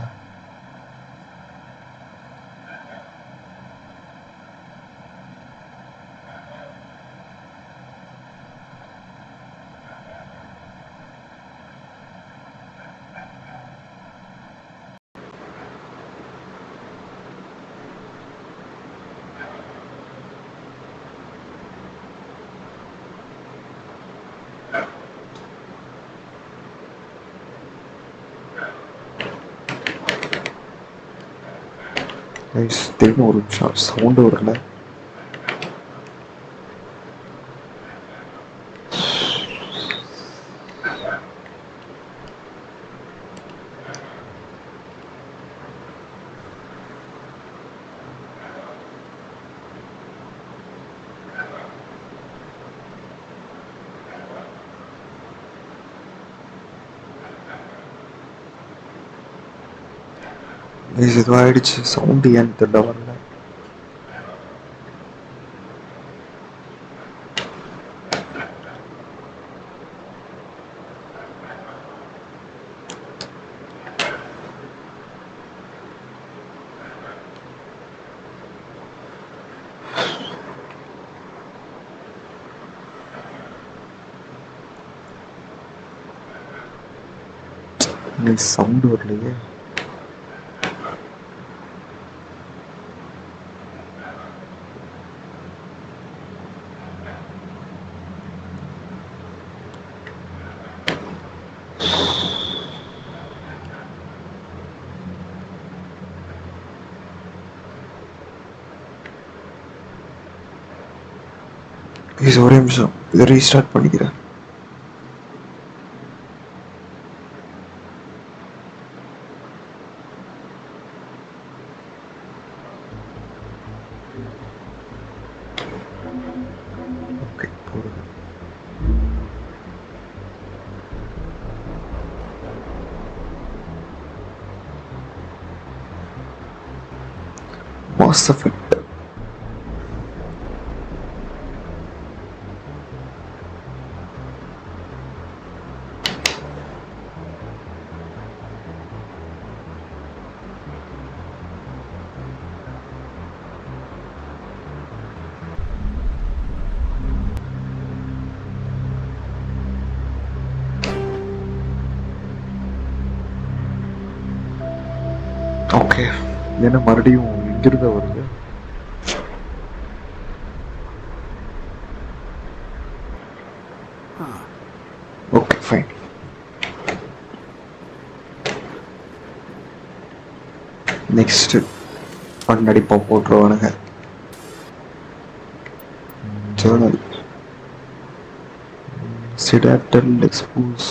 திடீர்னு ஒரு நிமிஷம் sound வரல. இது ஆயிடுச்சு. சவுண்டு ஏன்னு தெரியல வரல. சவுண்டு வரலையே. ஒரே நிமிஷம், இதை ரீஸ்டார்ட் பண்ணிக்கிறேன். Masseffect. ஓகே, என்ன மறுபடியும் இங்கிருந்த வருது. Okay fine. நெக்ஸ்ட் பன்னடிப்பா போட்டுருவானுங்க. ஜேர்னல் சிடாட்டல் எக்ஸ்போஸ்.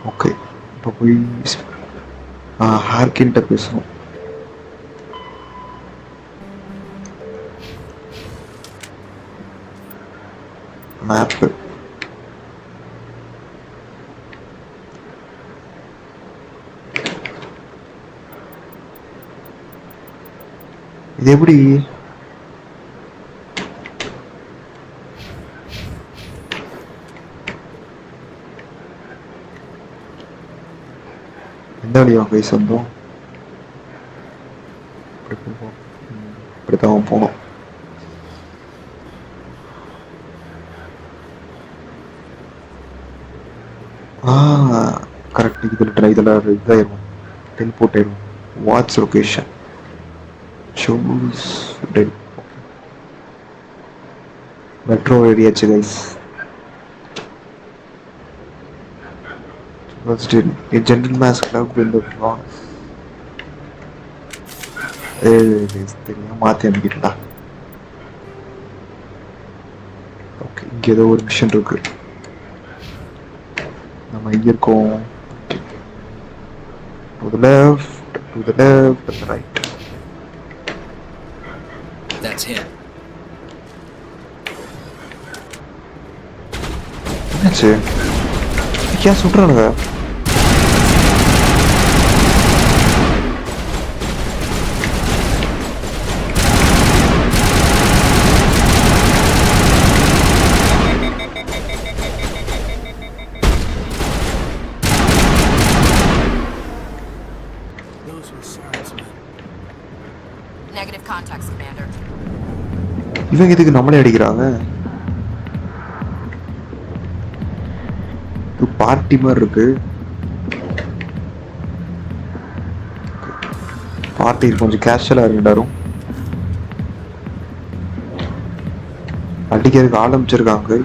ஓகே, இப்போ போய் ஹார்கின்ட்ட பேசணும். மேப்பு இது எப்படி? எந்த வழியா போய் சொந்தம்? இப்படித்தான் போனோம். கரெக்ட். இதில் இதாயிரும், டெலிபோர்ட் ஆயிரும். Watch location shows dead. Metro area guys. First a general mass club in the class. This thing மாத்தி அனுப்பிட்டா. ஓகே, இங்க ஏதோ ஒரு மிஷன் இருக்கு. நம்ம இங்க இருக்கோம். To the left, to the right. That's him. என்னாச்சு? क्या சுடுறானுங்க? Negative contacts, Commander. இவங்க இதுக்கு நம்மளே அடிக்கிறாங்க. இது பார்ட்டி மாதிரி இருக்கு. பார்ட்டி கொஞ்சம் கேஷுவலா இருந்தாலும் அடிக்கிறதுக்கு ஆரம்பிச்சிருக்காங்க.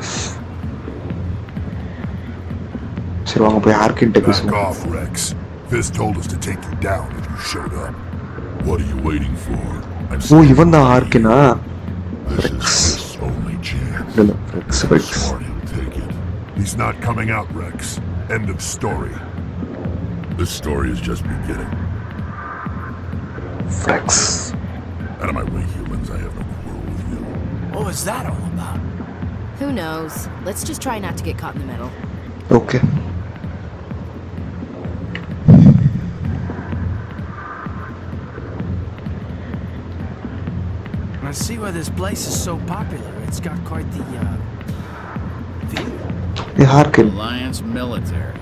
சரி வாங்க போய் ஹார்கின் tech Back off, Rex. Fizz told us to take you down if you showed up. What are you waiting for? ஓ இவன் தான் ஹார்கினா This is Fizz's only chance. இல்ல ஃப்ரெக்ஸ் Smart he'll take it. He's not coming out, Rex. End of story. This story is just beginning. Flex. Out of my way, humans. I have no quarrel with you. What was that all about? Who knows? Let's just try not to get caught in the middle. Okay. I see why this place is so popular. It's got quite the feel. The Harkin. Alliance military.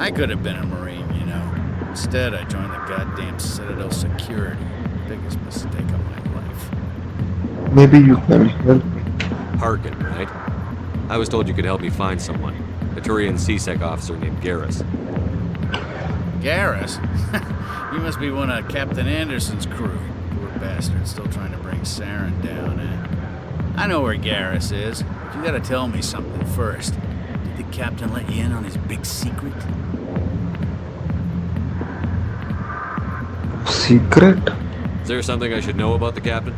I could have been a Marine, you know. Instead, I joined the goddamn Citadel security. Biggest mistake of my life. Maybe you can help me. Harkin, right? I was told you could help me find someone. A Turian CSEC officer named Garrus. Garrus? You must be one of Captain Anderson's crew. Poor bastard, still trying to bring Saren down, eh? I know where Garrus is, but you gotta tell me something first. Did the captain let you in on his big secret? Secret? Is there something I should know about the captain?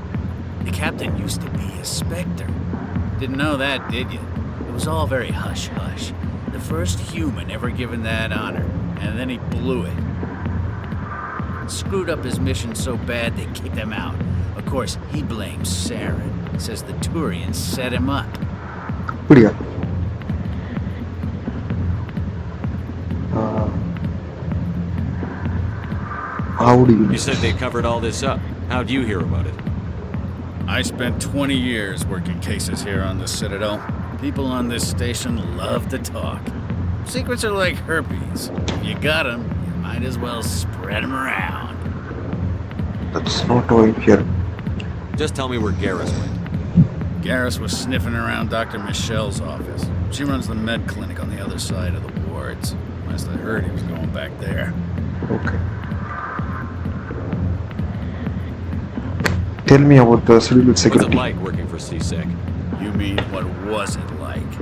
The captain used to be a Spectre. Didn't know that, did you? It was all very hush-hush. The first human ever given that honor, and then he blew it. Screwed up his mission so bad they kicked him out. Of course, he blames Saren. Says the Turians set him up. How do you... You said they covered all this up. How'd you hear about it? I spent 20 years working cases here on the Citadel. People on this station love to talk. Secrets are like herpes. If you got them, you might as well spread them around. That's not how I hear. Just tell me where Garrus went. Garrus was sniffing around Dr. Michelle's office. She runs the med clinic on the other side of the wards. Last I heard, he was going back there. Okay. Tell me about the Citadel security. What's it like working for CSEC? You mean what was it like?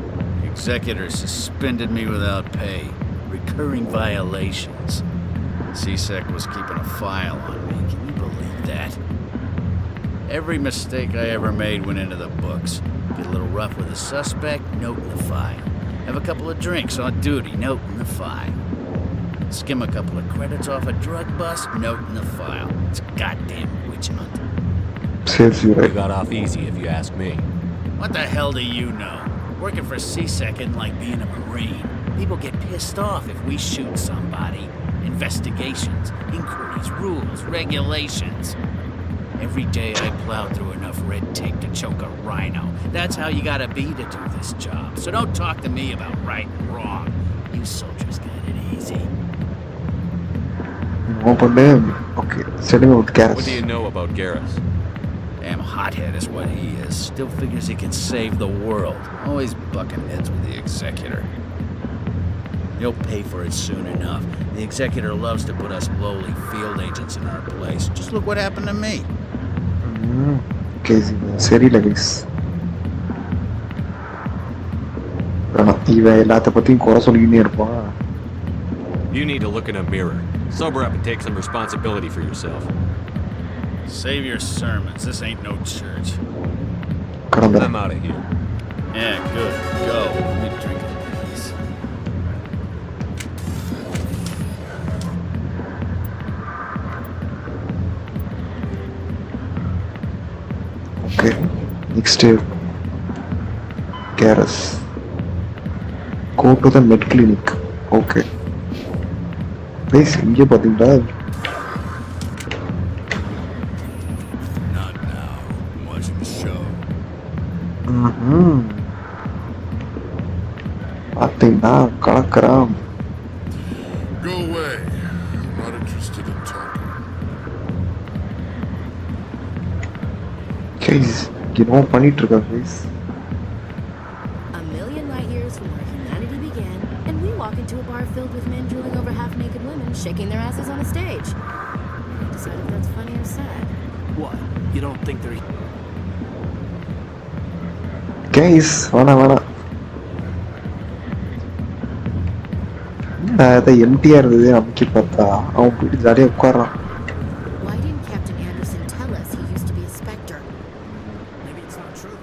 Executors suspended me without pay. Recurring violations. CSEC was keeping a file on me. Can you believe that? Every mistake I ever made went into the books. Get a little rough with a suspect, note in the file. Have a couple of drinks on duty, note in the file. Skim a couple of credits off a drug bust, note in the file. It's a goddamn witch hunt. Saves you, right? You got off easy, if you ask me. What the hell do you know? Working for CSEC isn't like being a Marine. People get pissed off if we shoot somebody. Investigations, inquiries, rules, regulations. Every day I plow through enough red tape to choke a rhino. That's how you gotta be to do this job. So don't talk to me about right and wrong. You soldiers got it easy. Open them. Okay, setting up with Garrus. What do you know about Garrus? Damn hothead is what he is. Still figures he can save the world. Always bucking heads with the Executor. He'll pay for it soon enough. The Executor loves to put us lowly field agents in our place. Just look what happened to me. Okay, சரியில்லை guys. இவன் எல்லாத்த பத்தியும் குறை சொல்லிக்கிட்டே இருப்பான். You need to look in a mirror. Sober up and take some responsibility for yourself. Save your sermons. This ain't no church. I'm out of here. Yeah, good. Go. Let me drink it, please. Okay. Next step. Garrus. Go to the med clinic. Okay. Guys, இங்கே பாத்தீங்களா? பாத்தீங்கன்னா கலக்கறான். Go away. I'm not interested in talking. Guys, என்ன பண்ணிட்டு இருக்கா guys? A million light years from where humanity began, and we walk into a bar filled with men drooling over half-naked women, shaking their asses on a stage. Decide if that's funny or sad. What? You don't think they're... Guys, வேணாம். அதை எம்டியாக இருந்தது நமக்கு பார்த்தா அவன் போயிட்டு ஜாலியாக உட்காரான். Why didn't Captain Anderson tell us he used to be a Spectre? Maybe it's not true.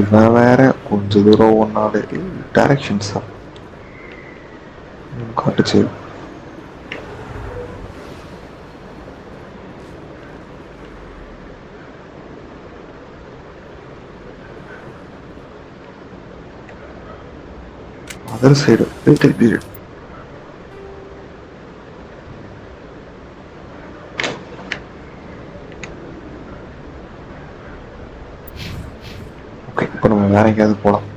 இவன் வேற கொஞ்சம் தூரம் ஒன்னாலே டைரக்ஷன்ஸா காட்டுச்சு. Other side little period. Okay, இப்போ நம்ம வேற எங்கேயாவது போகலாம்.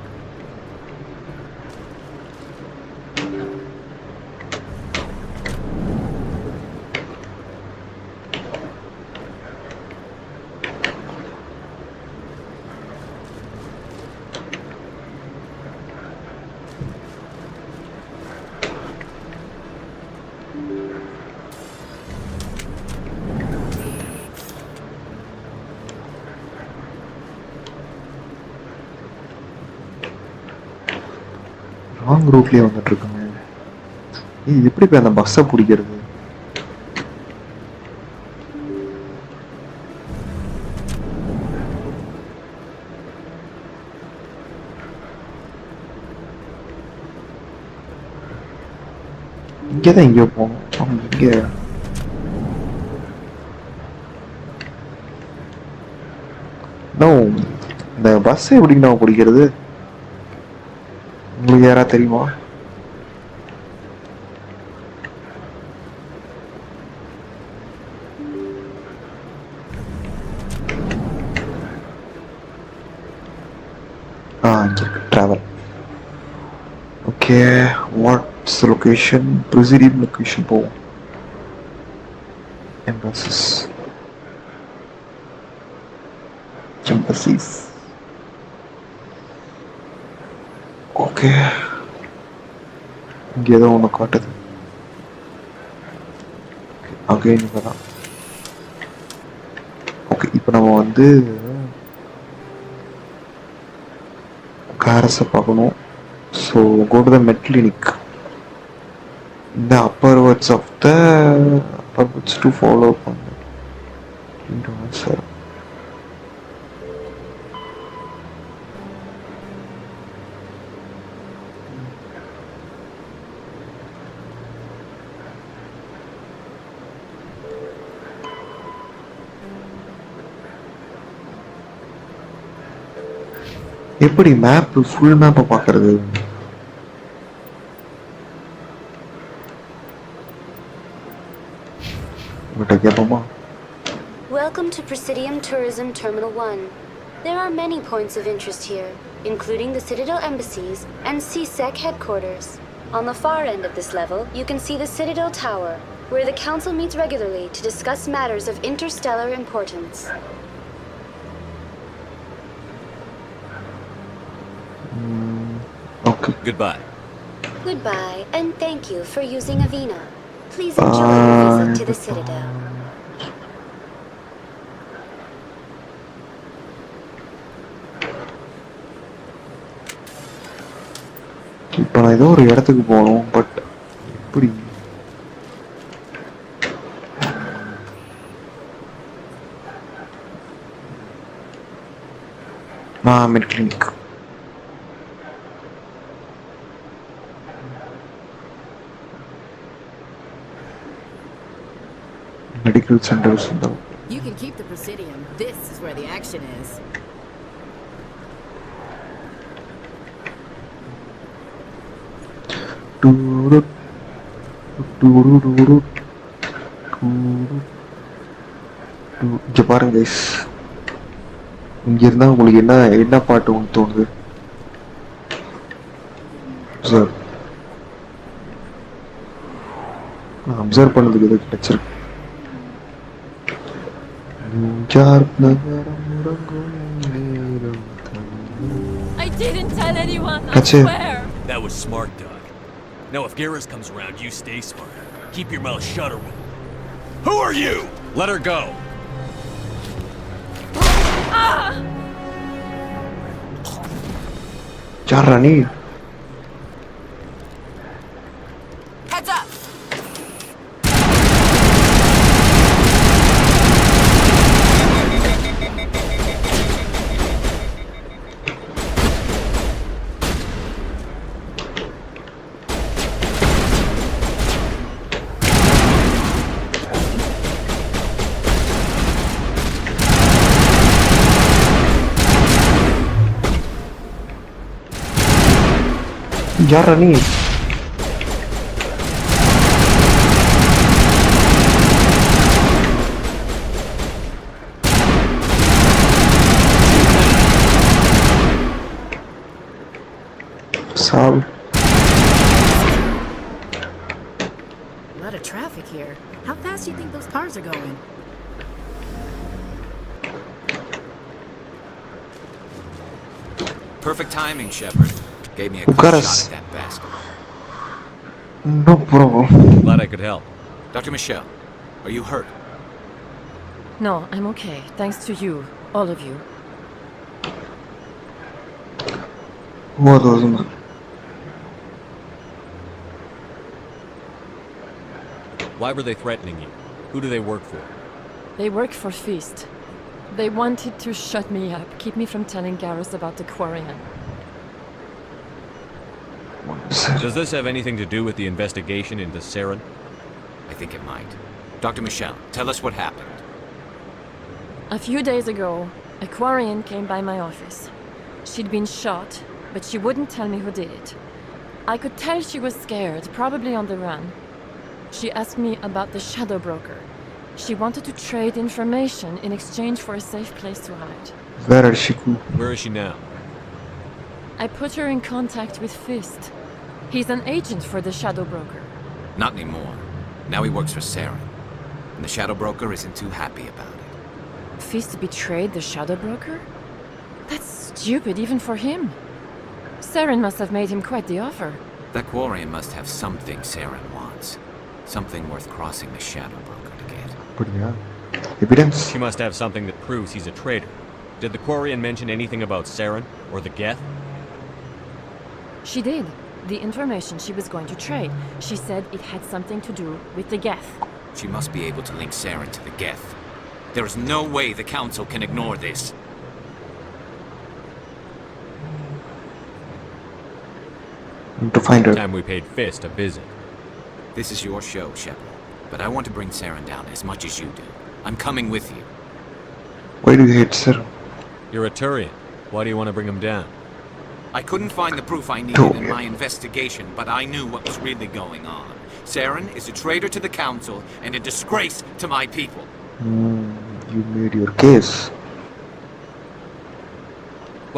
ராங் ரூட்லேயே வந்துட்டு இருக்குங்க. எப்படி போய் அந்த பஸ்ஸை பிடிக்கிறது? இங்கேதான் எங்கேயோ போகணும். இங்கே இந்த பஸ் எப்படி நான் பிடிக்கிறது? உங்களுக்கு யாராவது தெரியுமா? Travel. Okay, what's the location? Presidium location po. Embassies. Embassies. Okay. இங்கே ஏதோ ஒன்று காட்டுது. அகைன் தான். ஓகே, இப்போ நம்ம வந்து காரஸை பார்க்கணும். So go to the med clinic. இந்த upper wards of the upper wards to follow பண்ணு சார். எப்படி மேப் ஃபுல் மேப்பை பார்க்கறது? Welcome to Presidium Tourism Terminal 1. There are many points of interest here, including the Citadel embassies and CSEC headquarters. On the far end of this level, you can see the Citadel Tower, where the Council meets regularly to discuss matters of interstellar importance. Okay. Goodbye. Goodbye, and thank you for using Avina. Please enjoy your visit to the Citadel. இப்போ நான் ஏதோ ஒரு இடத்துக்கு போகணும், but எப்படி? மெட் clinic. Medical centers. You can keep the Presidium. This is where the action is. இங்க பாருங்க கைஸ், இங்க இருந்தா உங்களுக்கு என்ன பாட்டு ஒன்று தோணுது சார்? அப்சர்வ் பண்ணதுக்கு எது கிடைச்சிருக்கு? I didn't tell anyone, I swear. That was smart, Doug. Now if Garrus comes around, you stay smart. Keep your mouth shut or we'll... Who are you? Let her go. யாரா நீ? Heads up! யாரா நீ? சாவு. A lot of traffic here. How fast do you think those cars are going? Perfect timing, Shepard. Gave me a good shot at that bastard. No problem. Glad I could help. Dr. Michelle, are you hurt? No, I'm okay. Thanks to you. All of you. What was it? Why were they threatening you? Who do they work for? They work for Feast. They wanted to shut me up, keep me from telling Garrus about the Quarian. Does this have anything to do with the investigation into Saren? I think it might. Dr. Michelle, tell us what happened. A few days ago, a Quarian came by my office. She'd been shot, but she wouldn't tell me who did it. I could tell she was scared, probably on the run. She asked me about the Shadow Broker. She wanted to trade information in exchange for a safe place to hide. Where is she now? I put her in contact with Fist. He's an agent for the Shadow Broker. Not anymore. Now he works for Saren. And the Shadow Broker isn't too happy about it. Fist betrayed the Shadow Broker? That's stupid even for him. Saren must have made him quite the offer. That Quarian must have something Saren wants. Something worth crossing the Shadow Broker to get. Evidence? She must have something that proves he's a traitor. Did the Quarian mention anything about Saren or the Geth? She did. The information she was going to trade. She said it had something to do with the Geth. She must be able to link Saren to the Geth. There is no way the Council can ignore this. To find her. Time we paid Fist a visit. This is your show, Shepard. But I want to bring Saren down as much as you do. I'm coming with you. Why do you hate Saren? You're a Turian. Why do you want to bring him down? I couldn't find the proof I needed in my investigation, but I knew what was really going on. Saren is a traitor to the Council and a disgrace to my people. You made your case.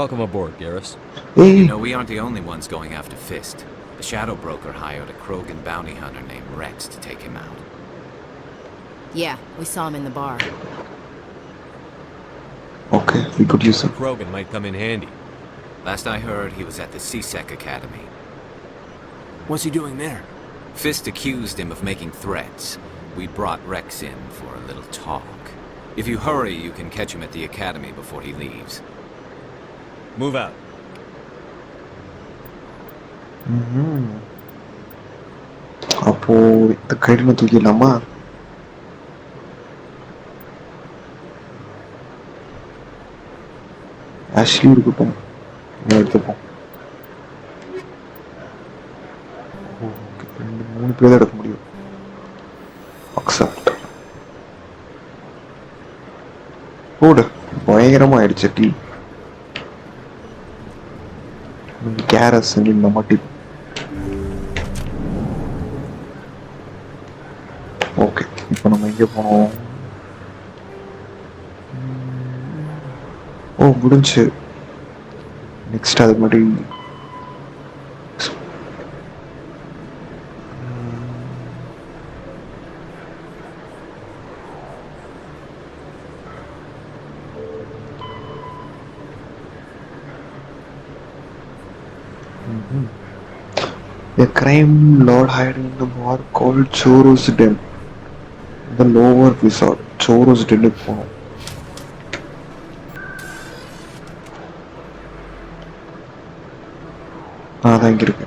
Welcome aboard, Garrus. Hey. You know, we aren't the only ones going after Fist. The Shadow Broker hired a Krogan bounty hunter named Rex to take him out. Yeah, we saw him in the bar. Okay, we could use him. Krogan might come in handy. Last I heard, he was at the CSEC Academy. What's he doing there? Fist accused him of making threats. We brought Rex in for a little talk. If you hurry, you can catch him at the Academy before he leaves. Move out. அப்போ இந்த கைடுன்னு தூக்கிடலாமா? Ashley இருக்கட்டும், எடுத்துப்போம். 2-3 பேர் தான் எடுக்க முடியும். Accept. போடு, பயங்கரமா ஆயிடுச்சு டீ. கேரஸ் இந்த மாட்டி. ஓகே, இப்போ நம்ம எங்கே போனோம்? ஓ, முடிஞ்சு. நெக்ஸ்ட் அது மாதிரி a crime lord hiding in the bar called Choro's Den. The lower resort, Choro's Den. அதான் இங்கே இருக்கு.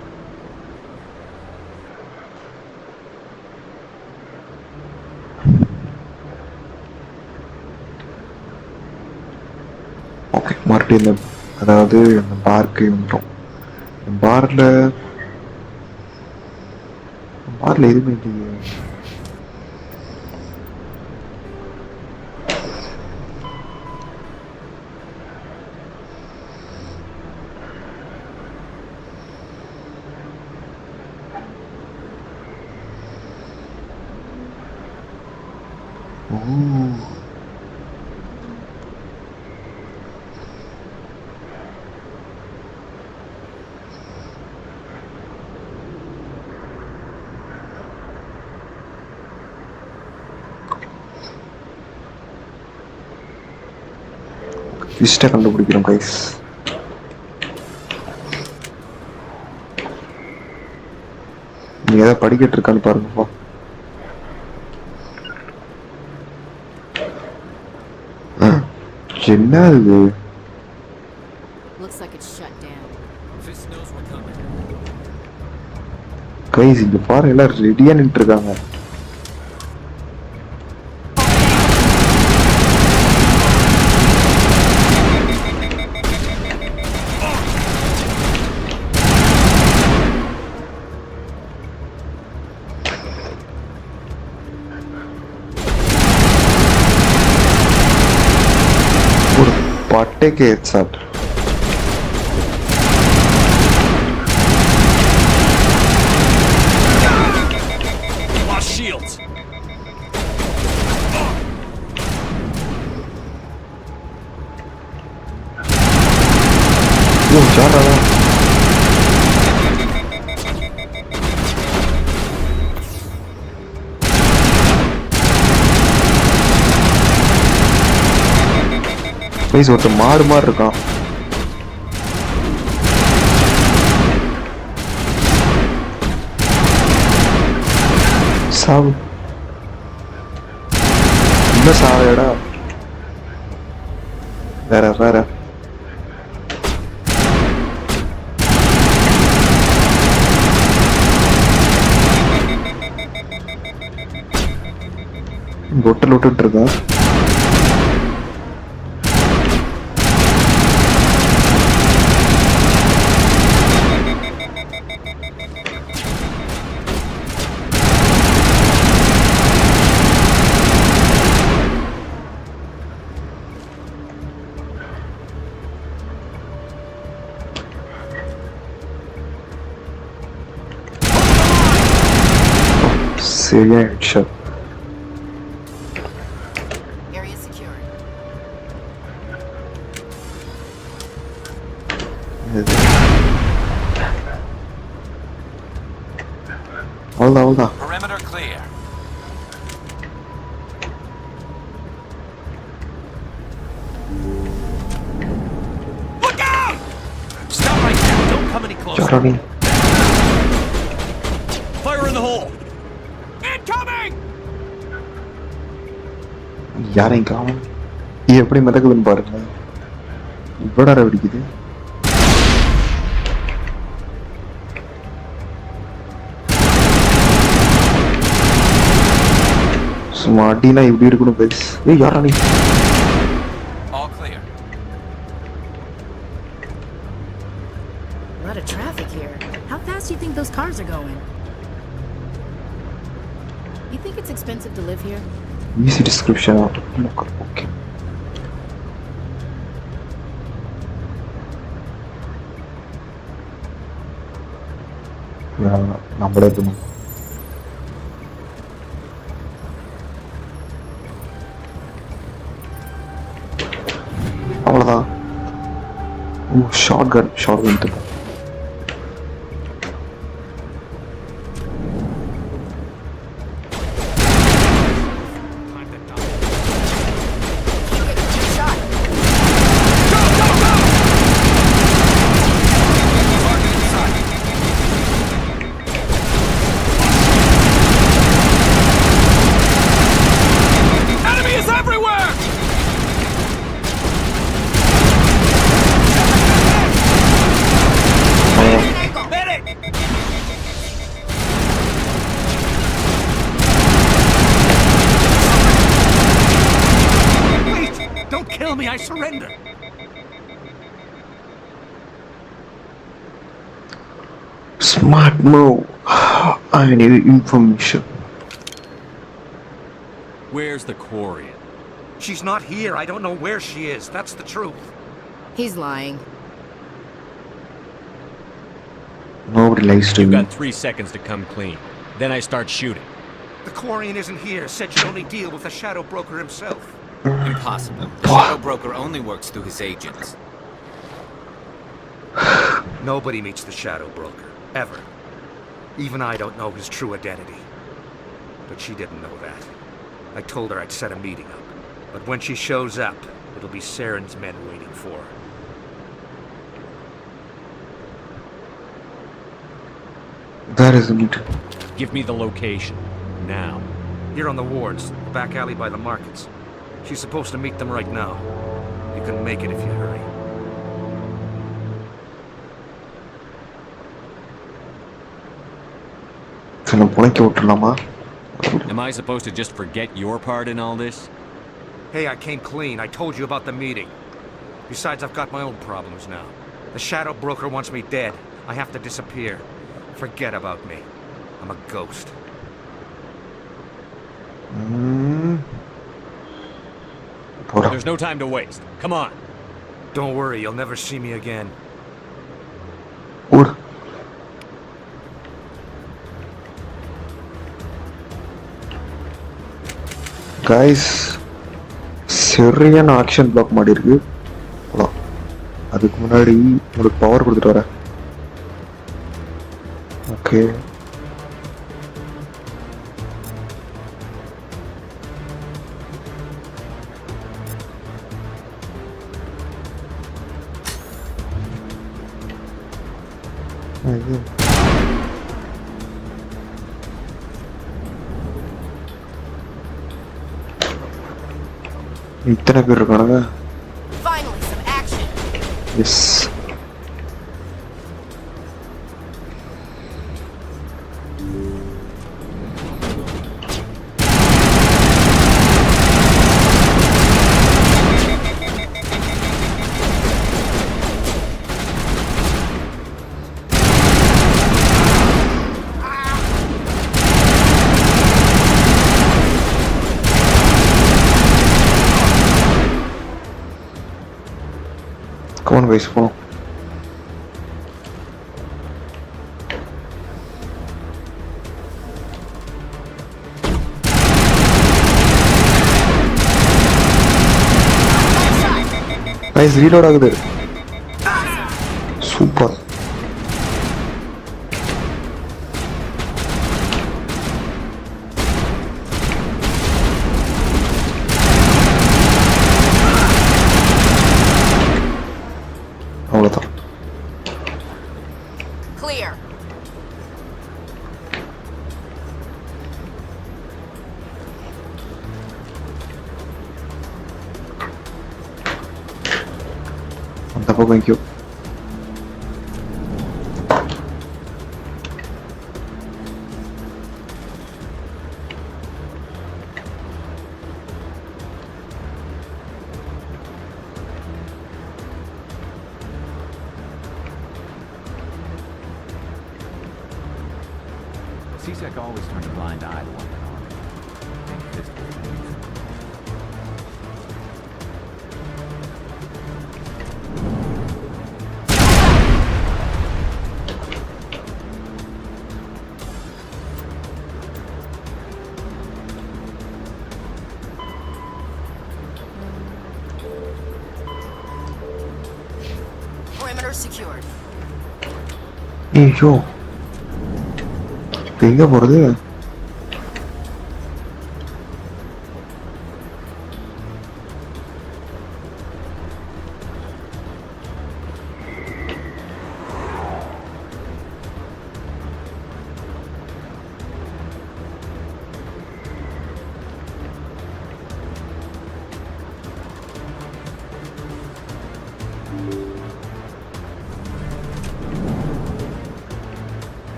ஓகே, மறுபடியும் இந்த அதாவது இந்த பார்க்கு வந்துடும். பாரில் எதுவுமே இல்லையே. லிஸ்ட்டை கண்டுபிடிக்கிறோம் கைஸ். நீ ஏதாவது படிக்கிட்டு இருக்கான்னு பாருங்கப்பா. என்ன இது? கைஸ் இங்க பாரு, எல்லாம் ரெடியா நின்று இருக்காங்க. Take a headshot. Lost shields. Oh, jara. Guys ஒருத்தர் மாடு மாதிரி இருக்கான். சாவு என்ன சாவையடா? வேற வேற பொட்டல் விட்டுட்டு இருக்கா. Seriya headshot. Area secured. Hold on. Perimeter clear. Look out! Stop right there. Don't come any closer. Johnny. Fire in the hole. யாரையும் காணும். எப்படி மிதக்குதுன்னு பாருங்க. இவ்வளோ நேரம் வெடிக்குது. சும்மா அடினா இப்படி இருக்கணும் கைஸ். யாரா நீ? All clear. A lot of traffic here. How fast do you think those cars are going? You think it's expensive to live here? Easy description. Okay. நம்மளே இருக்கணும். அவ்வளோதான். Shotgun Smart move. I need information. Where's the Quarian? She's not here. I don't know where she is. That's the truth. He's lying. Nobody likes to. You've got 3 seconds to come clean. Then I start shooting. The Quarian isn't here. Said she'd only deal with the Shadow Broker himself. Impossible. The Shadow Broker only works through his agents. Nobody meets the Shadow Broker. Ever. Even I don't know his true identity. But she didn't know that. I told her I'd set a meeting up. But when she shows up, it'll be Saren's men waiting for her. That isn't. Give me the location. Now. Here on the wards, back alley by the markets. She's supposed to meet them right now. You can make it if you hurry. Am I supposed to just forget your part in all this? Hey, I came clean. I told you about the meeting. Besides, I've got my own problems now. The Shadow Broker wants me dead. I have to disappear. Forget about me. I'm a ghost. There's no time to waste. Come on. Don't worry, you'll never see me again. Guys, சரியான action block மாடி இருக்கு. அதுக்கு முன்னாடி உங்களுக்கு power கொடுத்துட்டு வரேன். Okay. இத்தனை பேர் இருக்கானுங்க. Yes. Come on guys, follow. Nice, reload ஆகுது. சூப்பர். அவ்வளோதான். Clear. அந்த பக்கம் வைக்கோ. CSEC always turned a blind eye to what went on. Perimeter secured. ஐயோ, எங்க போறது?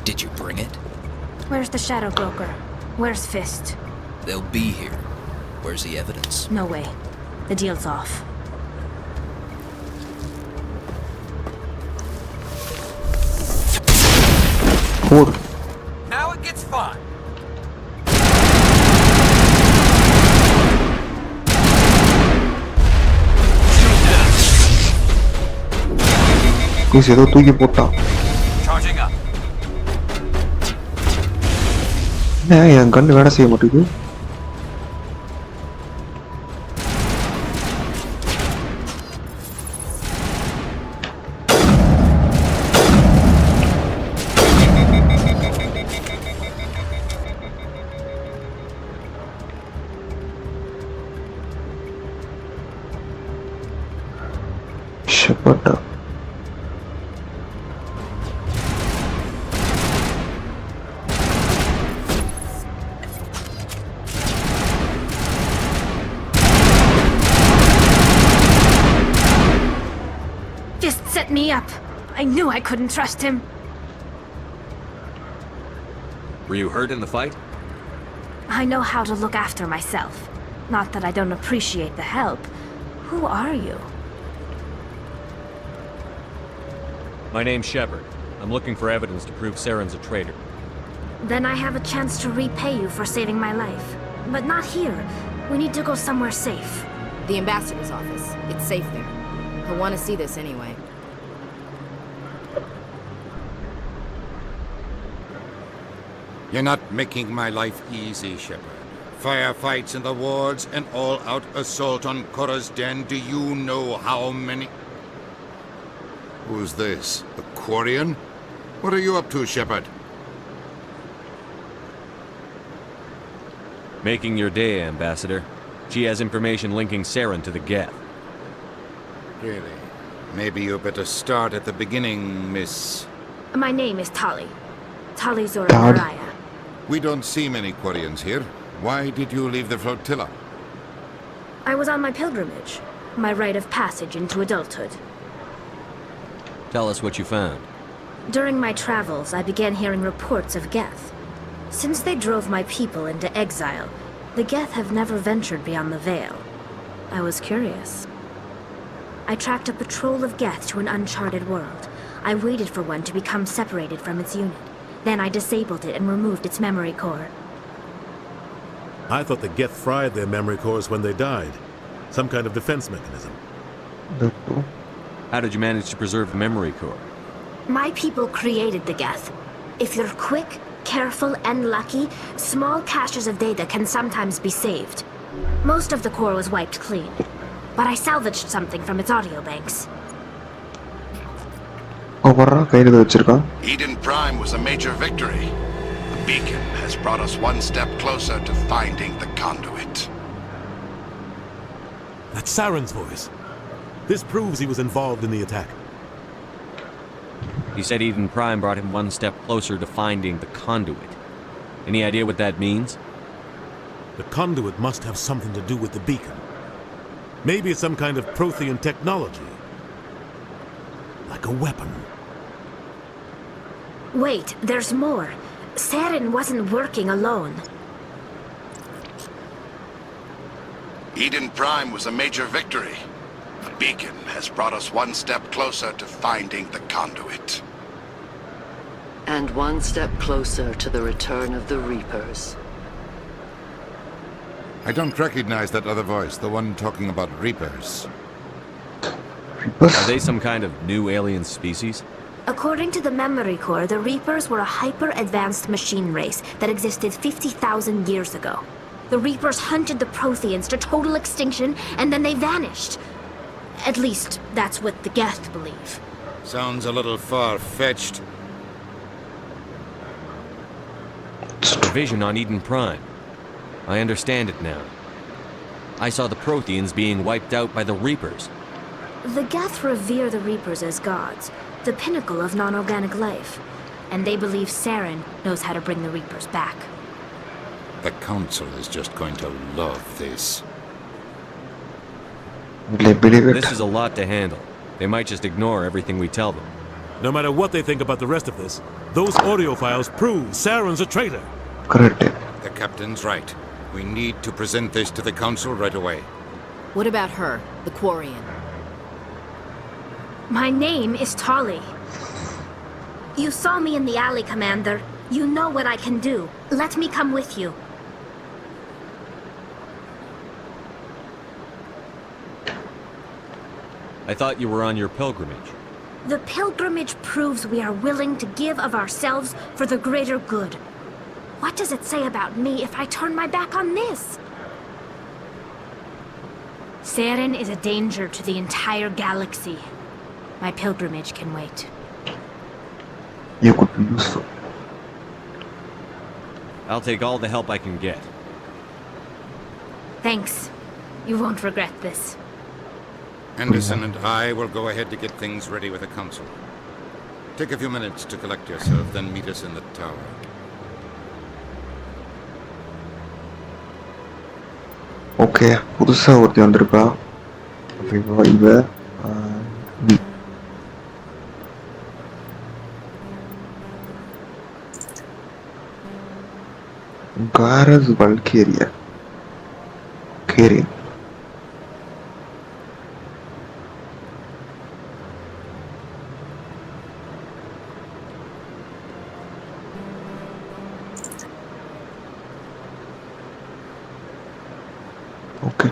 Did you bring it? Where's the Shadow Broker? Where's Fist? They'll be here. Where's the evidence? No way. The deal's off. Food. Now it gets fun. Please, ஏதோ தூக்கி போட்டான். Charging up. என்ன என் கண்ணு வேலை செய்ய மாட்டேங்குது. Shepard. Just set me up. I knew I couldn't trust him. Were you hurt in the fight? I know how to look after myself. Not that I don't appreciate the help. Who are you? My name's Shepard. I'm looking for evidence to prove Saren's a traitor. Then I have a chance to repay you for saving my life. But not here. We need to go somewhere safe. The ambassador's office. It's safe there. He'll want to see this anyway. You're not making my life easy, Shepard. Firefights in the wards, an all-out assault on Korra's den. Do you know how many... Who's this? A Quarian? What are you up to, Shepard? Making your day, Ambassador. She has information linking Saren to the Geth. Really? Maybe you better start at the beginning, Miss... My name is Tali. Tali Zora Naraya. We don't see many Quarians here. Why did you leave the flotilla? I was on my pilgrimage. My rite of passage into adulthood. Tell us what you found. During my travels, I began hearing reports of Geth. Since they drove my people into exile, the Geth have never ventured beyond the Veil. I was curious. I tracked a patrol of Geth to an uncharted world. I waited for one to become separated from its unit. Then I disabled it and removed its memory core. I thought the Geth fried their memory cores when they died. Some kind of defense mechanism. How did you manage to preserve the memory core? My people created the Geth. If you're quick, careful, and lucky, small caches of data can sometimes be saved. Most of the core was wiped clean, but I salvaged something from its audio banks. Eden Prime was a major victory. The beacon has brought us one step closer to finding the conduit. That's Saren's voice. This proves he was involved in the attack. He said Eden Prime brought him one step closer to finding the conduit. Any idea what that means? The conduit must have something to do with the beacon. Maybe it's some kind of Prothean technology. Like a weapon. Wait, there's more. Saren wasn't working alone. Eden Prime was a major victory. The beacon has brought us one step closer to finding the conduit. And one step closer to the return of the Reapers. I don't recognize that other voice, the one talking about Reapers. Are they some kind of new alien species? According to the memory core, the Reapers were a hyper-advanced machine race that existed 50,000 years ago. The Reapers hunted the Protheans to total extinction, and then they vanished. At least, that's what the Geth believe. Sounds a little far-fetched. The vision on Eden Prime. I understand it now. I saw the Protheans being wiped out by the Reapers. The Geth revere the Reapers as gods, the pinnacle of non-organic life. And they believe Saren knows how to bring the Reapers back. The Council is just going to love this. This is a lot to handle. They might just ignore everything we tell them. No matter what they think about the rest of this, those audio files prove Saren's a traitor. Correct. The captain's right. We need to present this to the Council right away. What about her, the Quarian? My name is Tolly. You saw me in the alley, Commander. You know what I can do. Let me come with you. I thought you were on your pilgrimage. The pilgrimage proves we are willing to give of ourselves for the greater good. What does it say about me if I turn my back on this? Saren is a danger to the entire galaxy. My pilgrimage can wait. You could be useful. I'll take all the help I can get. Thanks. You won't regret this. Anderson and I will go ahead to get things ready with the Council. Take a few minutes to collect yourself, then meet us in the tower. Okay, புதுசா ஒருத்தி வந்திருக்கா. இவ Gara's Valkyria. Kyrian. Okay.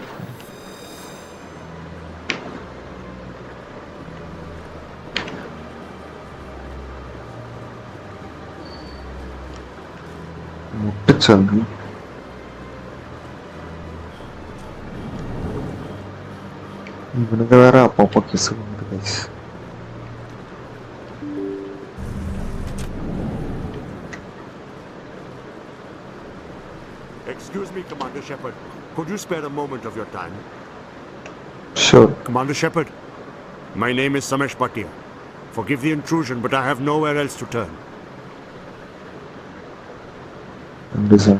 முட்டுச்சங்கு இவனுக்கு வேற அப்பப்போ கிசு வந்து guys Excuse me, Commander Shepard. Could you spare a moment of your time? Sure. Commander Shepard, my name is Samesh Bhatia. Forgive the intrusion, but I have nowhere else to turn.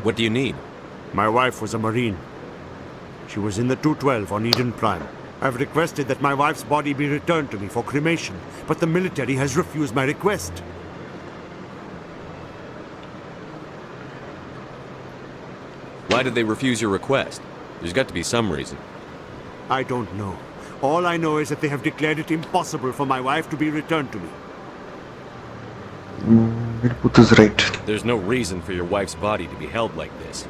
What do you need? My wife was a Marine. She was in the 212 on Eden Prime. I've requested that my wife's body be returned to me for cremation, but the military has refused my request. Why did they refuse your request? There's got to be some reason. I don't know. All I know is that they have declared it impossible for my wife to be returned to me. Input is right. There's no reason for your wife's body to be held like this.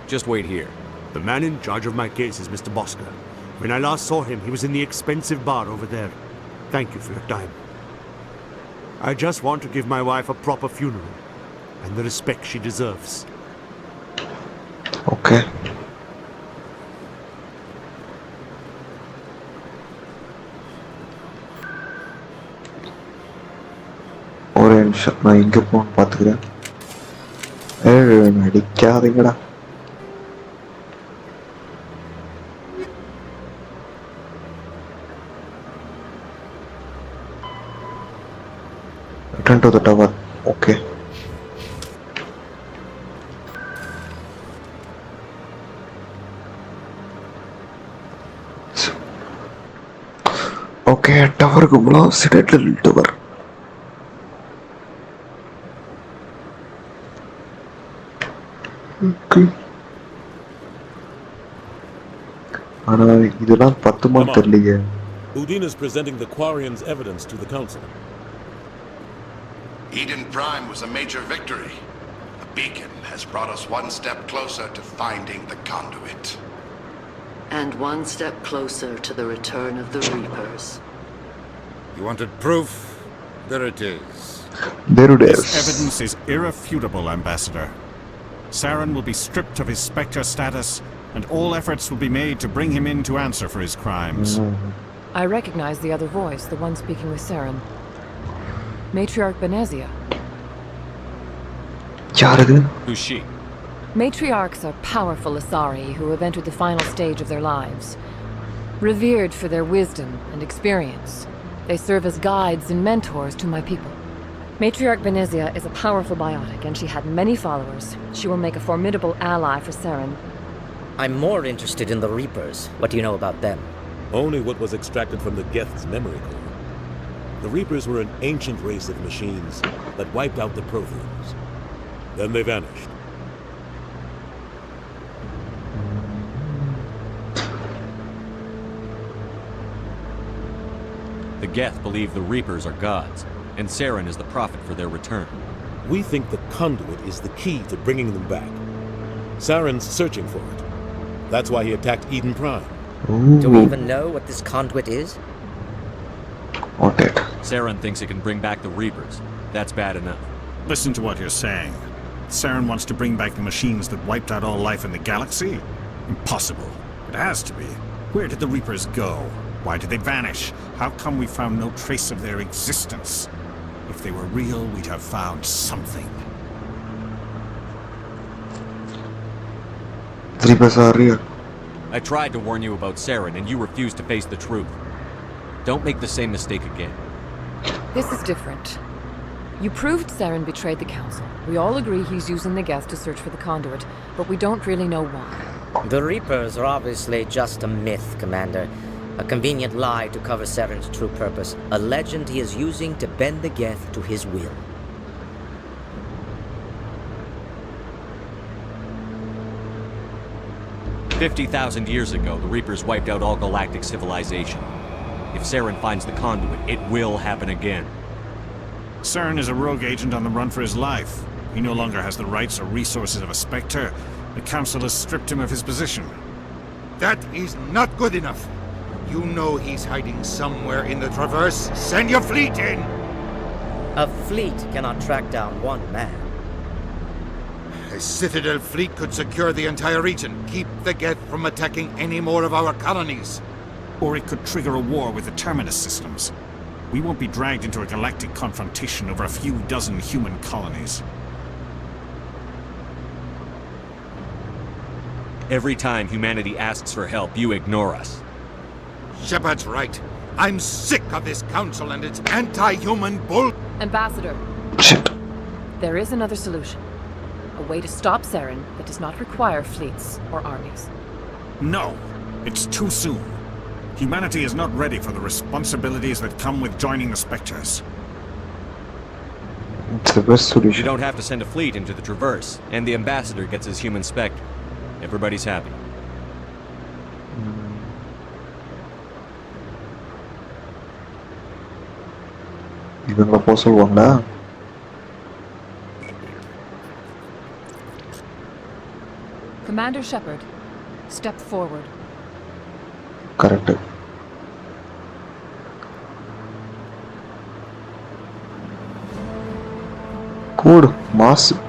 Just wait here. The man in charge of my case is Mr. Bosker. When I last saw him, he was in the expensive bar over there. Thank you for your time. I just want to give my wife a proper funeral and the respect she deserves. Okay. ஒரு நிமிஷம் நான் எங்க போன்னு பாத்துக்கிறேன். அடிக்காதீங்கடா. Return to the tower. Okay. Okay, tower கும்பலா Citadel tower. Okay. ஆனா இதெல்லாம் பத்துமான்னு தெரியலையே. Udine is presenting the Quarian's evidence to the Council. Eden Prime was a major victory. A beacon has brought us one step closer to finding the conduit. And one step closer to the return of the Reapers. You wanted proof? There it is. There it is. This evidence is irrefutable, Ambassador. Saren will be stripped of his Spectre status, and all efforts will be made to bring him in to answer for his crimes. I recognize the other voice, the one speaking with Saren. Matriarch Benezia. Who's she? Matriarchs are powerful Asari who have entered the final stage of their lives. Revered for their wisdom and experience, they serve as guides and mentors to my people. Matriarch Benezia is a powerful biotic, and she had many followers. She will make a formidable ally for Saren. I'm more interested in the Reapers. What do you know about them? Only what was extracted from the Geth's memory core. The Reapers were an ancient race of machines that wiped out the Protheans. Then they vanished. The Geth believe the Reapers are gods, and Saren is the prophet for their return. We think the conduit is the key to bringing them back. Saren's searching for it. That's why he attacked Eden Prime. Do we even know what this conduit is? Okay. Saren thinks it can bring back the Reapers. That's bad enough. Listen to what you're saying. Saren wants to bring back the machines that wiped out all life in the galaxy? Impossible. It has to be. Where did the Reapers go? Why did they vanish? How come we found no trace of their existence? If they were real, we'd have found something. The Reapers are real. I tried to warn you about Saren, and you refused to face the truth. Don't make the same mistake again. This is different. You proved Saren betrayed the Council. We all agree he's using the Geth to search for the conduit, but we don't really know why. The Reapers are obviously just a myth, Commander. A convenient lie to cover Saren's true purpose. A legend he is using to bend the Geth to his will. "50,000 years ago, the Reapers wiped out all galactic civilization. If Saren finds the conduit, it will happen again." Saren is a rogue agent on the run for his life. He no longer has the rights or resources of a Spectre. The Council has stripped him of his position. That is not good enough. You know he's hiding somewhere in the Traverse. Send your fleet in! A fleet cannot track down one man. A Citadel fleet could secure the entire region, keep the Geth from attacking any more of our colonies. Or it could trigger a war with the Terminus systems. We won't be dragged into a galactic confrontation over a few dozen human colonies. Every time humanity asks for help, you ignore us. Shepard's right. I'm sick of this council and its anti-human bull... Ambassador. There is another solution. A way to stop Saren that does not require fleets or armies. No, it's too soon. Humanity is not ready for the responsibilities that come with joining the Spectres. It's the best solution. You don't have to send a fleet into the Traverse, and the Ambassador gets his human Spectre. Everybody's happy. Even proposal one. Commander Shepard, step forward. Correct. Good. Massive.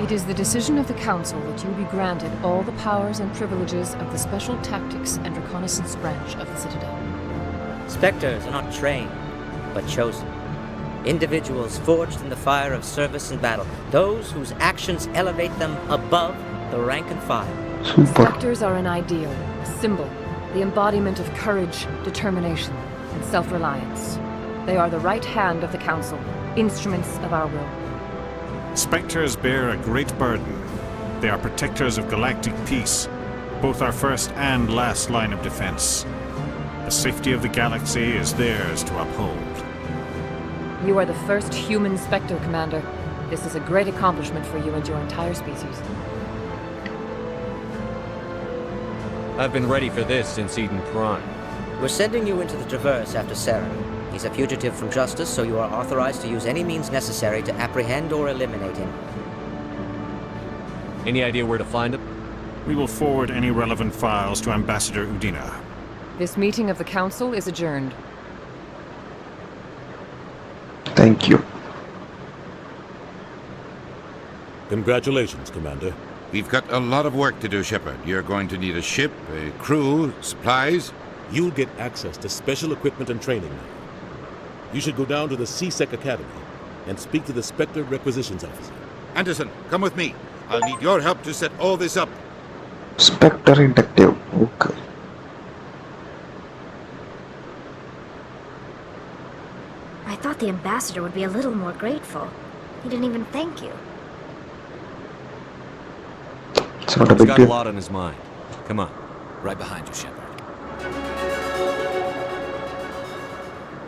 It is the decision of the Council that you be granted all the powers and privileges of the Special Tactics and Reconnaissance branch of the Citadel. Spectres are not trained, but chosen. Individuals forged in the fire of service and battle. Those whose actions elevate them above the rank and file. Spectres are an ideal, a symbol, the embodiment of courage, determination, and self-reliance. They are the right hand of the Council, instruments of our will. Spectres bear a great burden. They are protectors of galactic peace, both our first and last line of defense. The safety of the galaxy is theirs to uphold. You are the first human Spectre, Commander. This is a great accomplishment for you and your entire species. I've been ready for this since Eden Prime. We're sending you into the Traverse after Saren. He's a fugitive from justice, so you are authorized to use any means necessary to apprehend or eliminate him. Any idea where to find him? We will forward any relevant files to Ambassador Udina. This meeting of the Council is adjourned. Thank you. Congratulations, Commander. We've got a lot of work to do, Shepard. You're going to need a ship, a crew, supplies. You'll get access to special equipment and training now. You should go down to the CSEC Academy and speak to the Spectre Requisitions Officer. Anderson, come with me. I'll need your help to set all this up. Spectre Detective. Okay. I thought the ambassador would be a little more grateful. He didn't even thank you. It's not a He's big got deal. a lot on his mind. Come on. Right behind you, Shepard.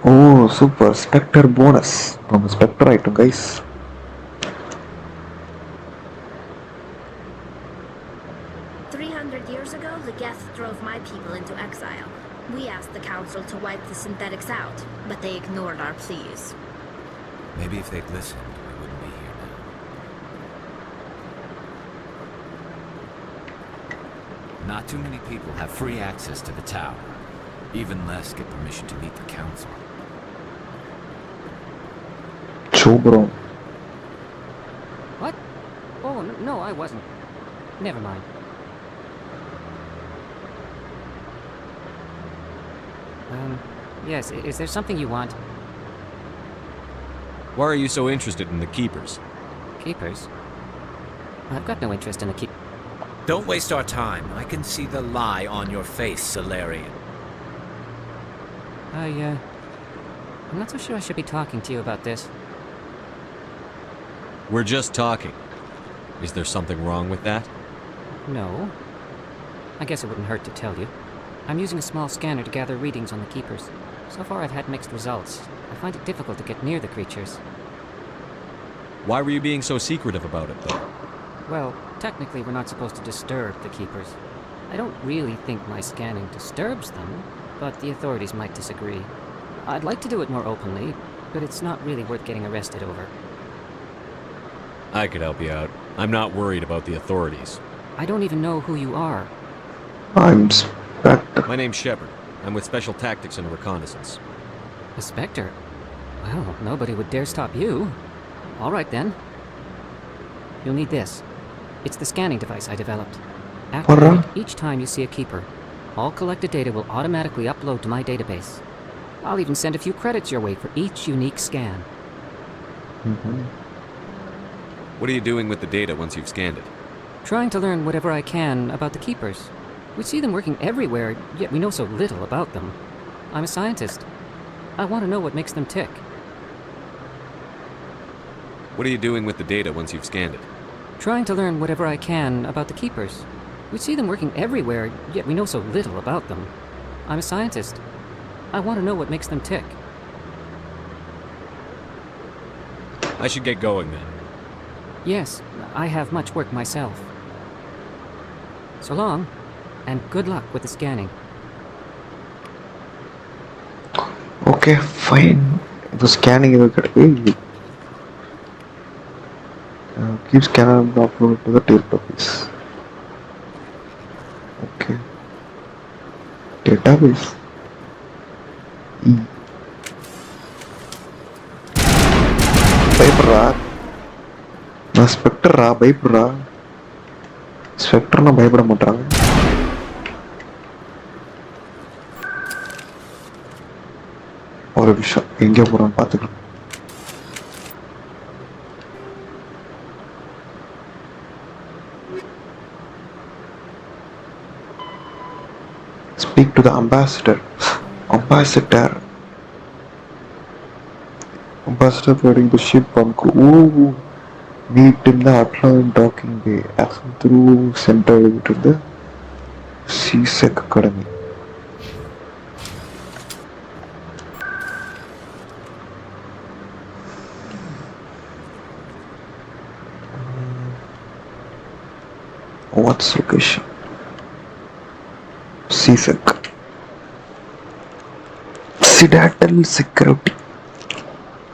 Oh, super Spectre bonus. நம்ம Spectre ஆயிட்டோம் guys. Years ago, the Geth drove my people into exile. We asked the Council to wipe the synthetics out, but they ignored our pleas. Maybe if they'd listened, we wouldn't be here now. Not too many people have free access to the tower. Even less get permission to meet the Council. Bro. What? Oh, no, I wasn't. Never mind. Yes, is there something you want? Why are you so interested in the Keepers? Keepers? I've got no interest in the Keepers. Don't waste our time. I can see the lie on your face, Solarian. I'm not so sure I should be talking to you about this. We're just talking. Is there something wrong with that? No. I guess it wouldn't hurt to tell you. I'm using a small scanner to gather readings on the Keepers. So far I've had mixed results. I find it difficult to get near the creatures. Why were you being so secretive about it, though? Well, technically we're not supposed to disturb the Keepers. I don't really think my scanning disturbs them, but the authorities might disagree. I'd like to do it more openly, but it's not really worth getting arrested over. I could help you out. I'm not worried about the authorities. I don't even know who you are. I'm Spectre. My name's Shepard. I'm with Special Tactics and Reconnaissance. A Spectre? Well, nobody would dare stop you. All right, then. You'll need this. It's the scanning device I developed. Activate it each time you see a Keeper. All collected data will automatically upload to my database. I'll even send a few credits your way for each unique scan. What are you doing with the data once you've scanned it? Trying to learn whatever I can about the Keepers. We see them working everywhere, yet we know so little about them. I'm a scientist. I want to know what makes them tick. What are you doing with the data once you've scanned it? Trying to learn whatever I can about the Keepers. We see them working everywhere, yet we know so little about them. I'm a scientist. I want to know what makes them tick. I should get going then. Yes, I have much work myself. So long, and good luck with the scanning. Okay, fine. The scanning is okay. Keep scanner and upload to the database. Okay. Database. பயப்படுறா நான் ஸ்பெக்டரா பயப்படுறா ஸ்பெக்டர்லாம் பயப்பட மாட்டாங்க ஒரு விஷயம் எங்கே போகிறோன்னு பார்த்துக்கலாம் Speak to the ambassador. Ambassador wearing the ship on crew. Ooh. Meet in the Atlantic docking bay. Access through center to the CSEC Academy. What's location? CSEC. Citadel Security.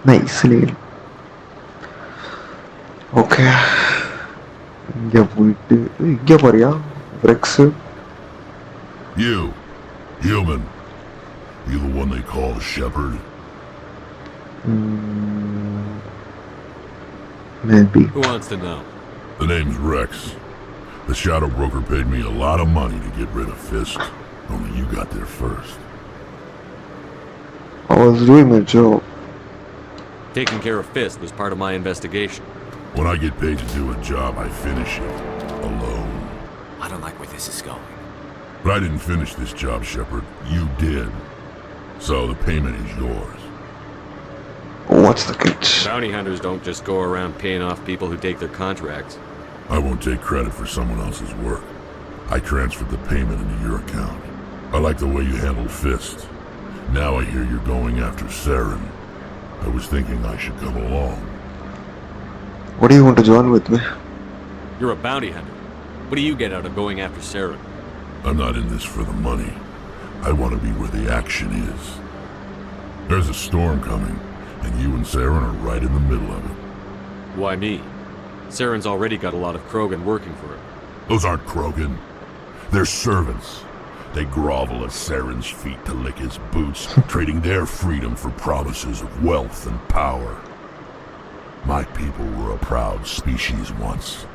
Nice name. Okay. இங்கே போயிட்டு இங்கே போறியா Rex? You, human. You the one they call Shepard? Maybe. Who wants to know? The name's Rex. The shadow broker paid me a lot of money to get rid of Fist. Only you got there first. I was doing my job. Taking care of Fist was part of my investigation. When I get paid to do a job, I finish it. Alone. I don't like where this is going. But I didn't finish this job, Shepard. You did. So the payment is yours. What's the catch? Bounty hunters don't just go around paying off people who take their contracts. I won't take credit for someone else's work. I transferred the payment into your account. I like the way you handled Fist. Now I hear you're going after Saren. I was thinking I should come along. What do you want to join with me? You're a bounty hunter. What do you get out of going after Saren? I'm not in this for the money. I want to be where the action is. There's a storm coming, and you and Saren are right in the middle of it. Why me? Saren's already got a lot of Krogan working for him. Those aren't Krogan. They're servants. They grovel at Saren's feet to lick his boots, trading their freedom for promises of wealth and power. My people were a proud species once.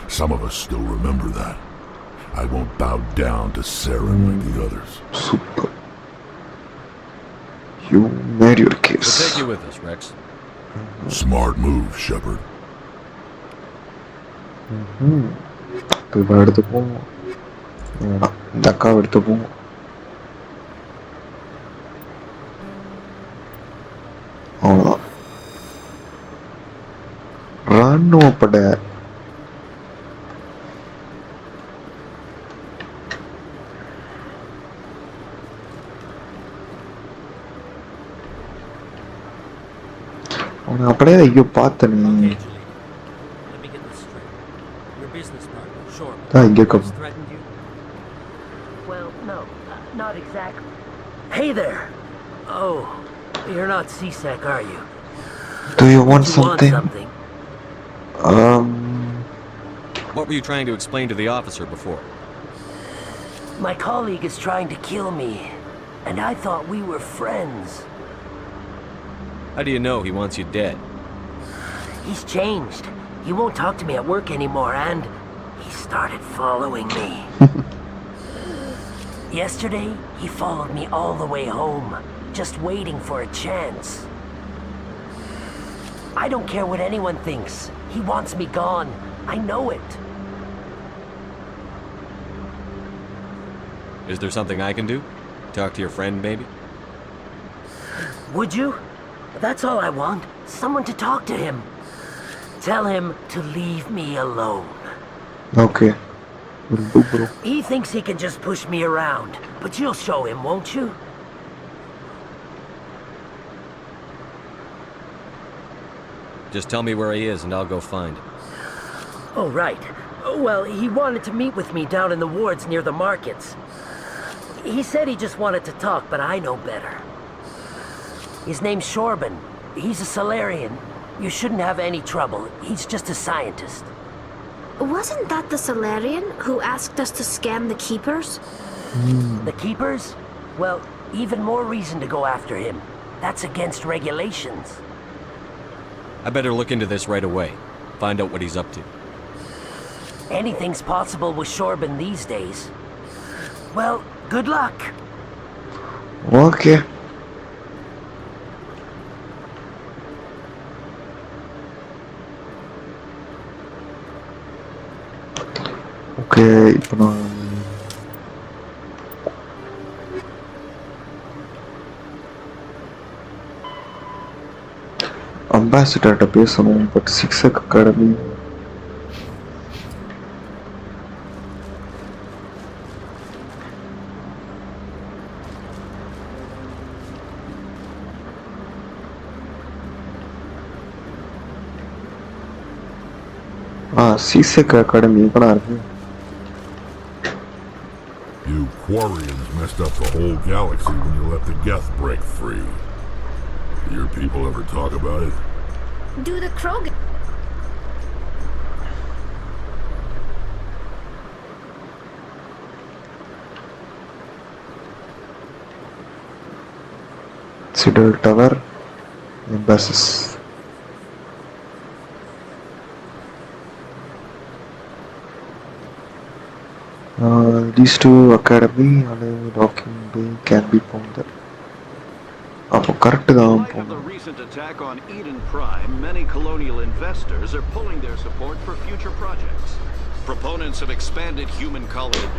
Some of us still remember that. I won't bow down to Saren like the others. Super. You made your case. We'll take you with us, Rex. Smart move, Shepard. இவ எடுத்துப்போம் வேணாம் இந்த அக்காவை எடுத்துப்போம் அவ்வளோதான் ராணுவ படை அவனை அப்படியே ஐயோ பார்த்தனே Well, no, not exactly. Hey there! Oh, you're not CSEC, are you? Do you want something? What were you trying to explain to the officer before? My colleague is trying to kill me, and I thought we were friends. How do you know he wants you dead? He's changed. He won't talk to me at work anymore, and he started following me. Yesterday, he followed me all the way home, just waiting for a chance. I don't care what anyone thinks. He wants me gone. I know it. Is there something I can do? Talk to your friend, maybe? Would you? That's all I want. Someone to talk to him. Tell him to leave me alone. Okay. Will do, bro. He thinks he can just push me around, but you'll show him, won't you? Just tell me where he is and I'll go find him. Oh, right. Well, he wanted to meet with me down in the wards near the markets. He said he just wanted to talk, but I know better. His name's Shorban. He's a Solarian. You shouldn't have any trouble. He's just a scientist. Wasn't that the Solarian who asked us to scan the Keepers? The Keepers? Well, even more reason to go after him. That's against regulations. I better look into this right away. Find out what he's up to. Anything's possible with Shorban these days. Well, good luck. Okay. Okay, இப்போ நான் அம்பாசிடர்கிட்ட பேசணும் but 6 academy CSEC Academy எங்கடா இருக்கு? You Quarians messed up the whole galaxy when you let the Geth break free. Do your people ever talk about it? Do the Krogan... Citadel Tower, Embassies. These two academy and docking bay can be found there. In light of the recent attack on Eden Prime, many colonial investors are pulling their support for future projects. Proponents of expanded human colony.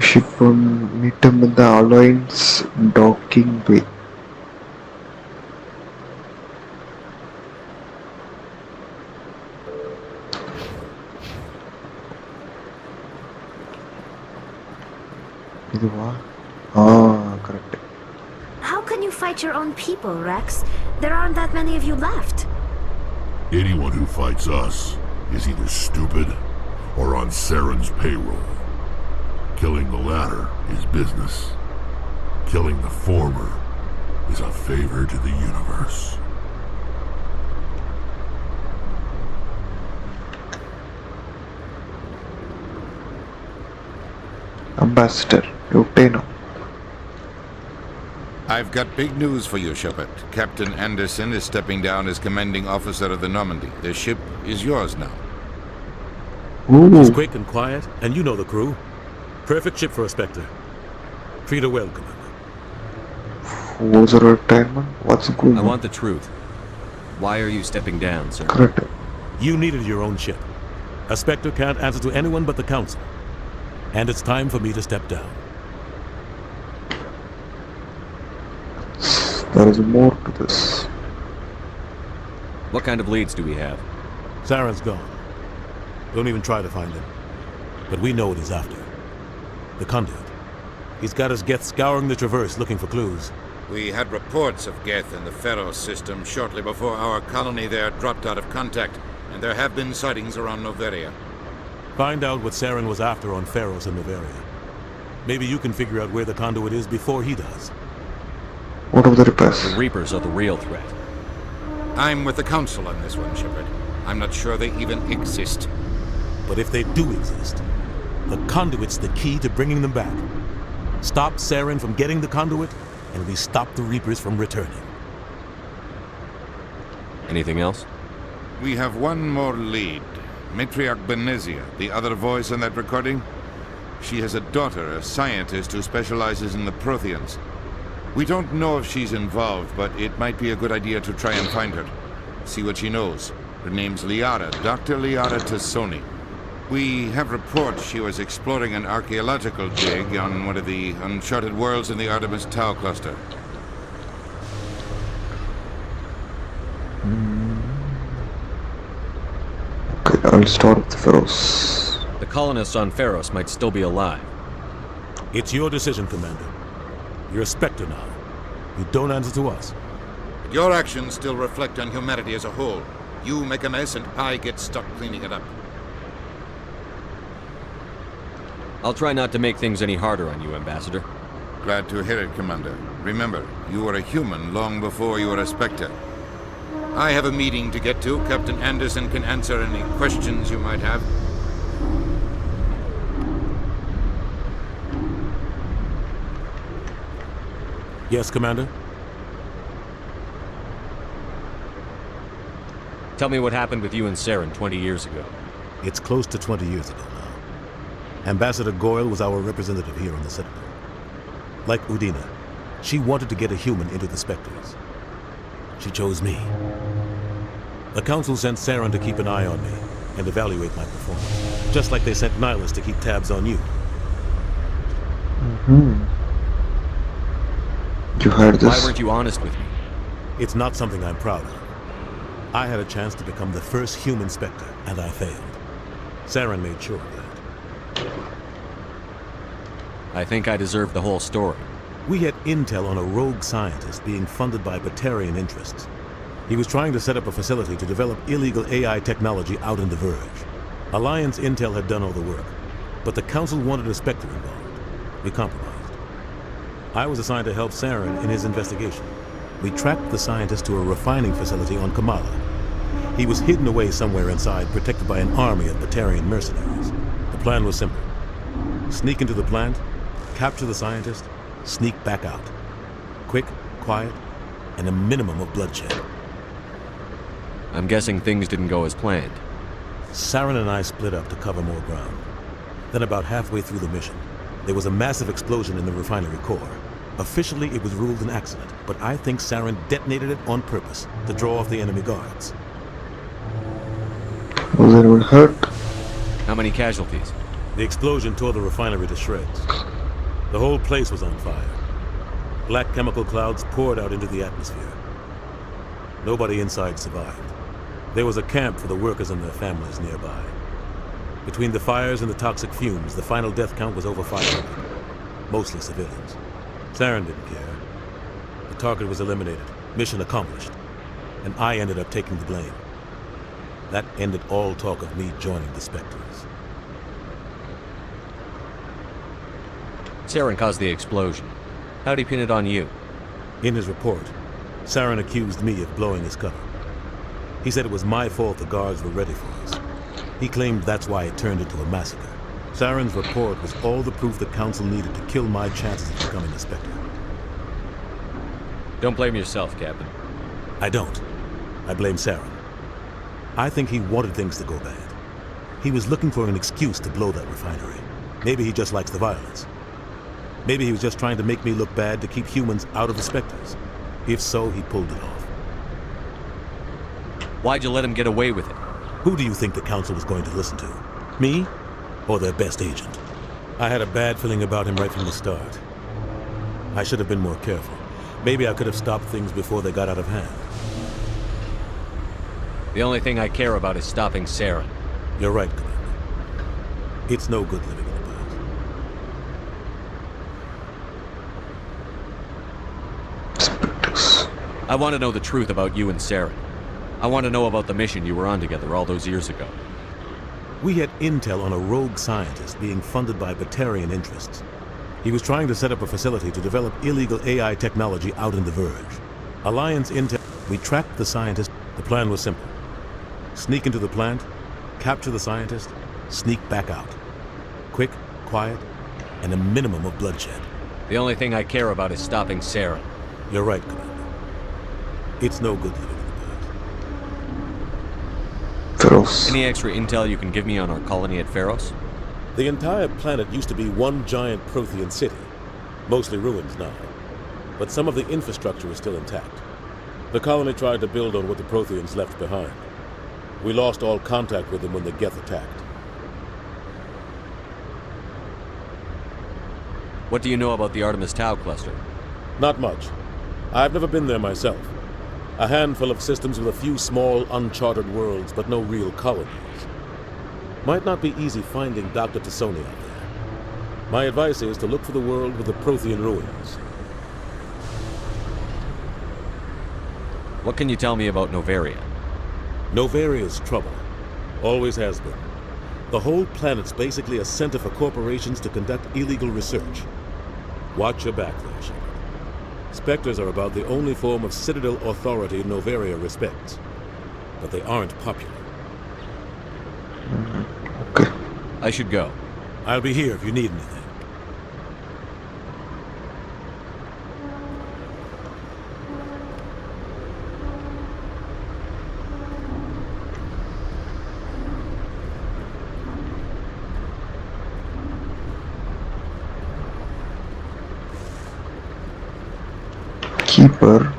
Ship meet him in the Alliance docking bay. Correct. How can you fight your own people, Rex? There aren't that many of you left. Anyone who fights us is either stupid or on Saren's payroll. Killing the latter is business. Killing the former is a favor to the universe. Ambassador, you pay now. I've got big news for you, Shepard. Captain Anderson is stepping down as commanding officer of the Normandy. The ship is yours now. She's quick and quiet, and you know the crew. Perfect ship for a Spectre. Treat her well, Commander. Was a retirement? What's good? I want the truth. Why are you stepping down, sir? Correct. You needed your own ship. A Spectre can't answer to anyone but the Council. And it's time for me to step down. There is more to this. What kind of leads do we have? Saren's gone. Don't even try to find him. But we know what he's after. The Conduit. He's got his Geth scouring the Traverse looking for clues. We had reports of Geth in the Pharos system shortly before our colony there dropped out of contact, and there have been sightings around Noveria. Find out what Saren was after on Pharos and Noveria. Maybe you can figure out where the Conduit is before he does. What of the Reapers? The Reapers are the real threat. I'm with the Council on this one, Shepard. I'm not sure they even exist. But if they do exist, the Conduit's the key to bringing them back. Stop Saren from getting the Conduit, and we stop the Reapers from returning. Anything else? We have one more lead. Matriarch Benezia, the other voice in that recording. She has a daughter, a scientist who specializes in the Protheans. We don't know if she's involved, but it might be a good idea to try and find her. See what she knows. Her name's Liara, Dr. Liara Tassoni. We have reports she was exploring an archaeological dig on one of the uncharted worlds in the Artemis Tau cluster. Okay, I'll start with the Pharos. The colonists on Pharos might still be alive. It's your decision, Commander. You're a Spectre now. You don't answer to us. But your actions still reflect on humanity as a whole. You make a mess and I get stuck cleaning it up. I'll try not to make things any harder on you, Ambassador. Glad to hear it, Commander. Remember, you were a human long before you were a Spectre. I have a meeting to get to. Captain Anderson can answer any questions you might have. Yes, Commander? Tell me what happened with you and Saren 20 years ago. It's close to 20 years ago now. Ambassador Goyle was our representative here on the Citadel. Like Udina, she wanted to get a human into the Spectres. She chose me. The Council sent Saren to keep an eye on me and evaluate my performance, just like they sent Nihilus to keep tabs on you. You heard this. Why weren't you honest with me? It's not something I'm proud of. I had a chance to become the first human Spectre, and I failed. Saren made sure of that. I think I deserve the whole story. We had intel on a rogue scientist being funded by Batarian interests. He was trying to set up a facility to develop illegal AI technology out in the Verge. Alliance intel had done all the work, but the Council wanted a Spectre involved. We compromised. I was assigned to help Saren in his investigation. We tracked the scientist to a refining facility on Kamala. He was hidden away somewhere inside, protected by an army of Batarian mercenaries. The plan was simple. Sneak into the plant, capture the scientist, sneak back out. Quick, quiet, and a minimum of bloodshed. I'm guessing things didn't go as planned. Saren and I split up to cover more ground. Then about halfway through the mission, there was a massive explosion in the refinery core. Officially, it was ruled an accident, but I think Saren detonated it on purpose to draw off the enemy guards. Was anyone hurt? How many casualties? The explosion tore the refinery to shreds. The whole place was on fire. Black chemical clouds poured out into the atmosphere. Nobody inside survived. There was a camp for the workers and their families nearby. Between the fires and the toxic fumes, the final death count was over 500. Mostly civilians. Saren didn't care. The target was eliminated. Mission accomplished. And I ended up taking the blame. That ended all talk of me joining the Spectres. Saren caused the explosion. How'd he pin it on you? In his report, Saren accused me of blowing his cover. He said it was my fault the guards were ready for us. He claimed that's why it turned into a massacre. Saren's report was all the proof the Council needed to kill my chances of becoming a Spectre. Don't blame yourself, Captain. I don't. I blame Saren. I think he wanted things to go bad. He was looking for an excuse to blow that refinery. Maybe he just likes the violence. Maybe he was just trying to make me look bad to keep humans out of the Spectres. If so, he pulled it off. Why'd you let him get away with it? Who do you think the Council was going to listen to? Me? Or their best agent? I had a bad feeling about him right from the start. I should have been more careful. Maybe I could have stopped things before they got out of hand. The only thing I care about is stopping Saren. You're right, Commander. It's no good living in the past. I want to know the truth about you and Saren. I want to know about the mission you were on together all those years ago. We had intel on a rogue scientist being funded by Batarian interests. He was trying to set up a facility to develop illegal AI technology out in the Verge. Alliance intel. We tracked the scientist. The plan was simple. Sneak into the plant, capture the scientist, sneak back out. Quick, quiet, and a minimum of bloodshed. The only thing I care about is stopping Saren. You're right, Commander. It's no good living. Feros. Any extra intel you can give me on our colony at Feros? The entire planet used to be one giant Prothean city. Mostly ruins now. But some of the infrastructure is still intact. The colony tried to build on what the Protheans left behind. We lost all contact with them when the Geth attacked. What do you know about the Artemis Tau cluster? Not much. I've never been there myself. A handful of systems with a few small, uncharted worlds, but no real colonies. Might not be easy finding Dr. Tassoni out there. My advice is to look for the world with the Prothean ruins. What can you tell me about Novaria? Novaria's trouble. Always has been. The whole planet's basically a center for corporations to conduct illegal research. Watch your back there, Shepard. Spectres are about the only form of Citadel authority Novaria respects. But they aren't popular. Okay. I should go. I'll be here if you need anything. Keeper.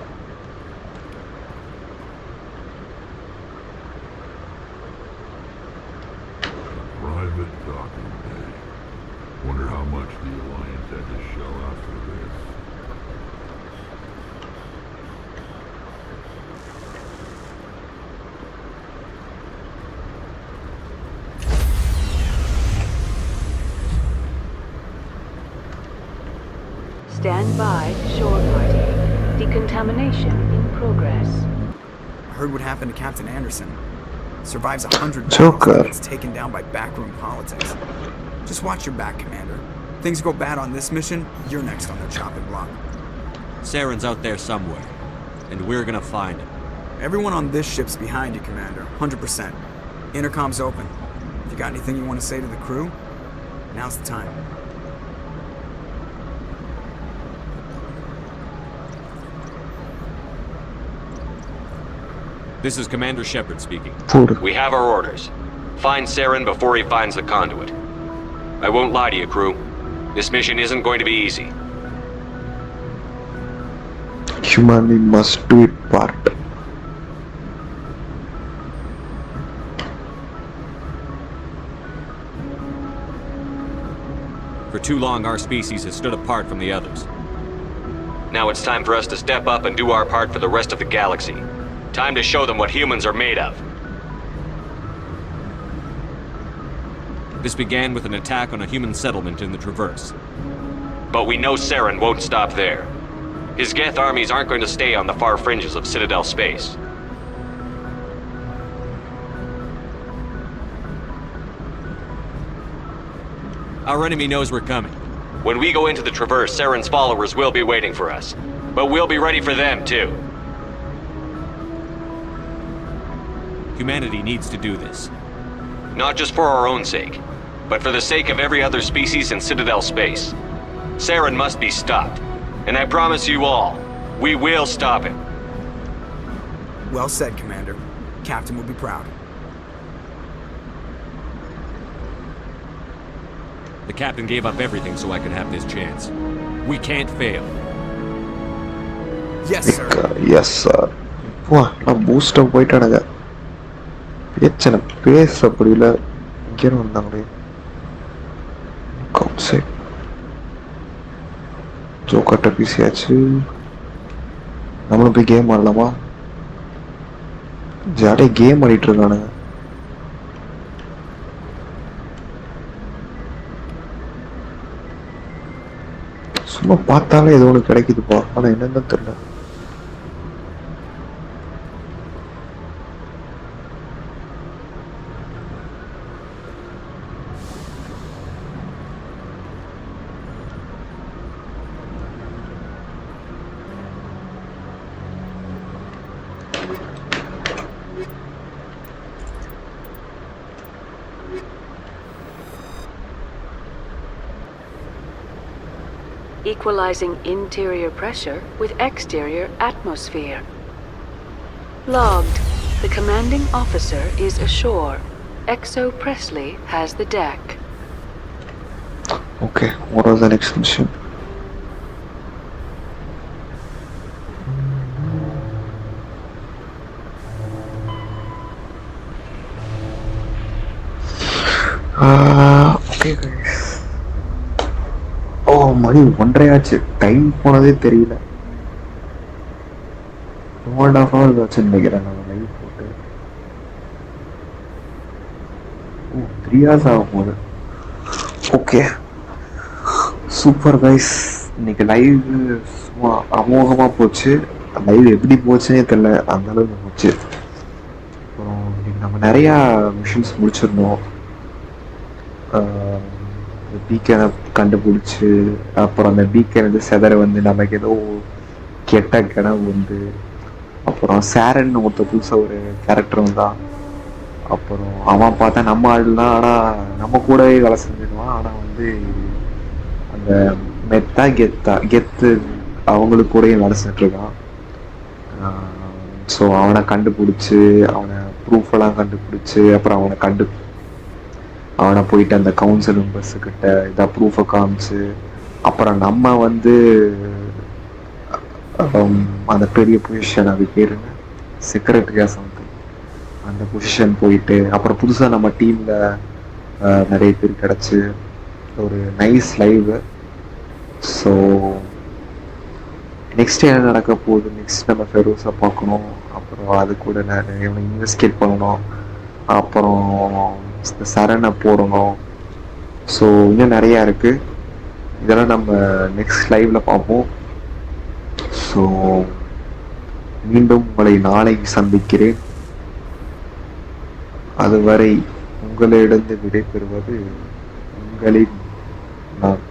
Private docking bay. Wonder how much the Alliance had to shell out for this. Stand by, shore party. Decontamination in progress. I heard what happened to Captain Anderson. Survives 100 Joker. battles and gets taken down by backroom politics. Just watch your back, Commander. Things go bad on this mission, you're next on the chopping block. Saren's out there somewhere, and we're gonna find him. Everyone on this ship's behind you, Commander. 100%. Intercom's open. If you got anything you want to say to the crew, now's the time. This is Commander Shepard speaking. We have our orders. Find Saren before he finds the conduit. I won't lie to you, crew. This mission isn't going to be easy. Humanity must do its part. For too long, our species has stood apart from the others. Now it's time for us to step up and do our part for the rest of the galaxy. Time to show them what humans are made of. This began with an attack on a human settlement in the Traverse. But we know Saren won't stop there. His Geth armies aren't going to stay on the far fringes of Citadel space. Our enemy knows we're coming. When we go into the Traverse, Saren's followers will be waiting for us. But we'll be ready for them, too. Humanity needs to do this. Not just for our own sake, but for the sake of every other species in Citadel space. Saren must be stopped. And I promise you all, we will stop him. Well said, Commander. Captain will be proud. The captain gave up everything so I could have this chance. We can't fail. Yes, sir. Yes, sir. Wow, நான் boost up போயிட்டானுங்க. பேச புரியல. இங்கே வந்தாங்களே. கவுன்சே. ஜோக்கட்ட பிசியாச்சு. நம்மளும் போய் game ஆடலாமா? ஜாலியாக game ஆடிட்டு இருக்கானுங்க. சும்மா பார்த்தாலே ஏதோ ஒன்று கிடைக்குதுப்பா, ஆனால் என்னன்னு தெரியல. Equalizing interior pressure with exterior atmosphere. Logged. The commanding officer is ashore. Exo Presley has the deck. Okay, what was the next mission? Okay guys. மணி 1:30 ஆச்சு. டைம் போனதே தெரியல. 2.5 hours ஆச்சு நினைக்கிறேன் நம்ம லைவ் போட்டு. 3 hours ஆகும் போது. Okay, super guys. இன்னைக்கு லைவ் சும்மா அமோகமாக போச்சு. லைவ் எப்படி போச்சுன்னே தெரியல, அந்த அளவுக்கு போச்சு. அப்புறம் இன்னைக்கு நம்ம நிறையா மிஷன்ஸ் முடிச்சிருந்தோம். பீக்கனை கண்டுபிடிச்சி, அப்புறம் அந்த பீக்கன் செதற வந்து நமக்கு ஏதோ கெட்ட கனவு வந்து, அப்புறம் சேரன் ஒருத்த புதுசாக ஒரு கேரக்டர் வந்தான். அப்புறம் அவன் பார்த்தா நம்ம ஆள் தான், ஆனால் நம்ம கூடவே வேலை செஞ்சிடுவான். ஆனால் வந்து அந்த மெத்தா கெத்து அவங்களுக்கு கூடயும் வேலை செஞ்சுட்ருக்கான். ஸோ அவனை கண்டுபிடிச்சி, அவனை ப்ரூஃபெல்லாம் கண்டுபிடிச்சி, அப்புறம் அவனை போயிட்டு அந்த கவுன்சில் மெம்பர்ஸுக்கிட்ட இதாக ப்ரூஃபை காமிச்சு, அப்புறம் நம்ம வந்து அந்த பெரிய பொசிஷன், அது பேருங்க செக்ரட்டரியா சம்திங், அந்த பொசிஷன் போயிட்டு, அப்புறம் புதுசாக நம்ம டீமில் நிறைய பேர் கிடச்சி ஒரு நைஸ் லைவ். ஸோ நெக்ஸ்ட் என்ன நடக்க போகுது, நெக்ஸ்ட் நம்ம ஃபெரோஸை பார்க்கணும். அப்புறம் அது கூட நிறைய இன்வெஸ்டிகேட் பண்ணணும். அப்புறம் இந்த சரணை போடணும். ஸோ இன்னும் நிறையா இருக்குது. இதெல்லாம் நம்ம நெக்ஸ்ட் லைவில் பார்ப்போம். ஸோ மீண்டும் உங்களை நாளைக்கு சந்திக்கிறேன். அதுவரை உங்களிடம் விடைபெறுவது உங்களின் நான்.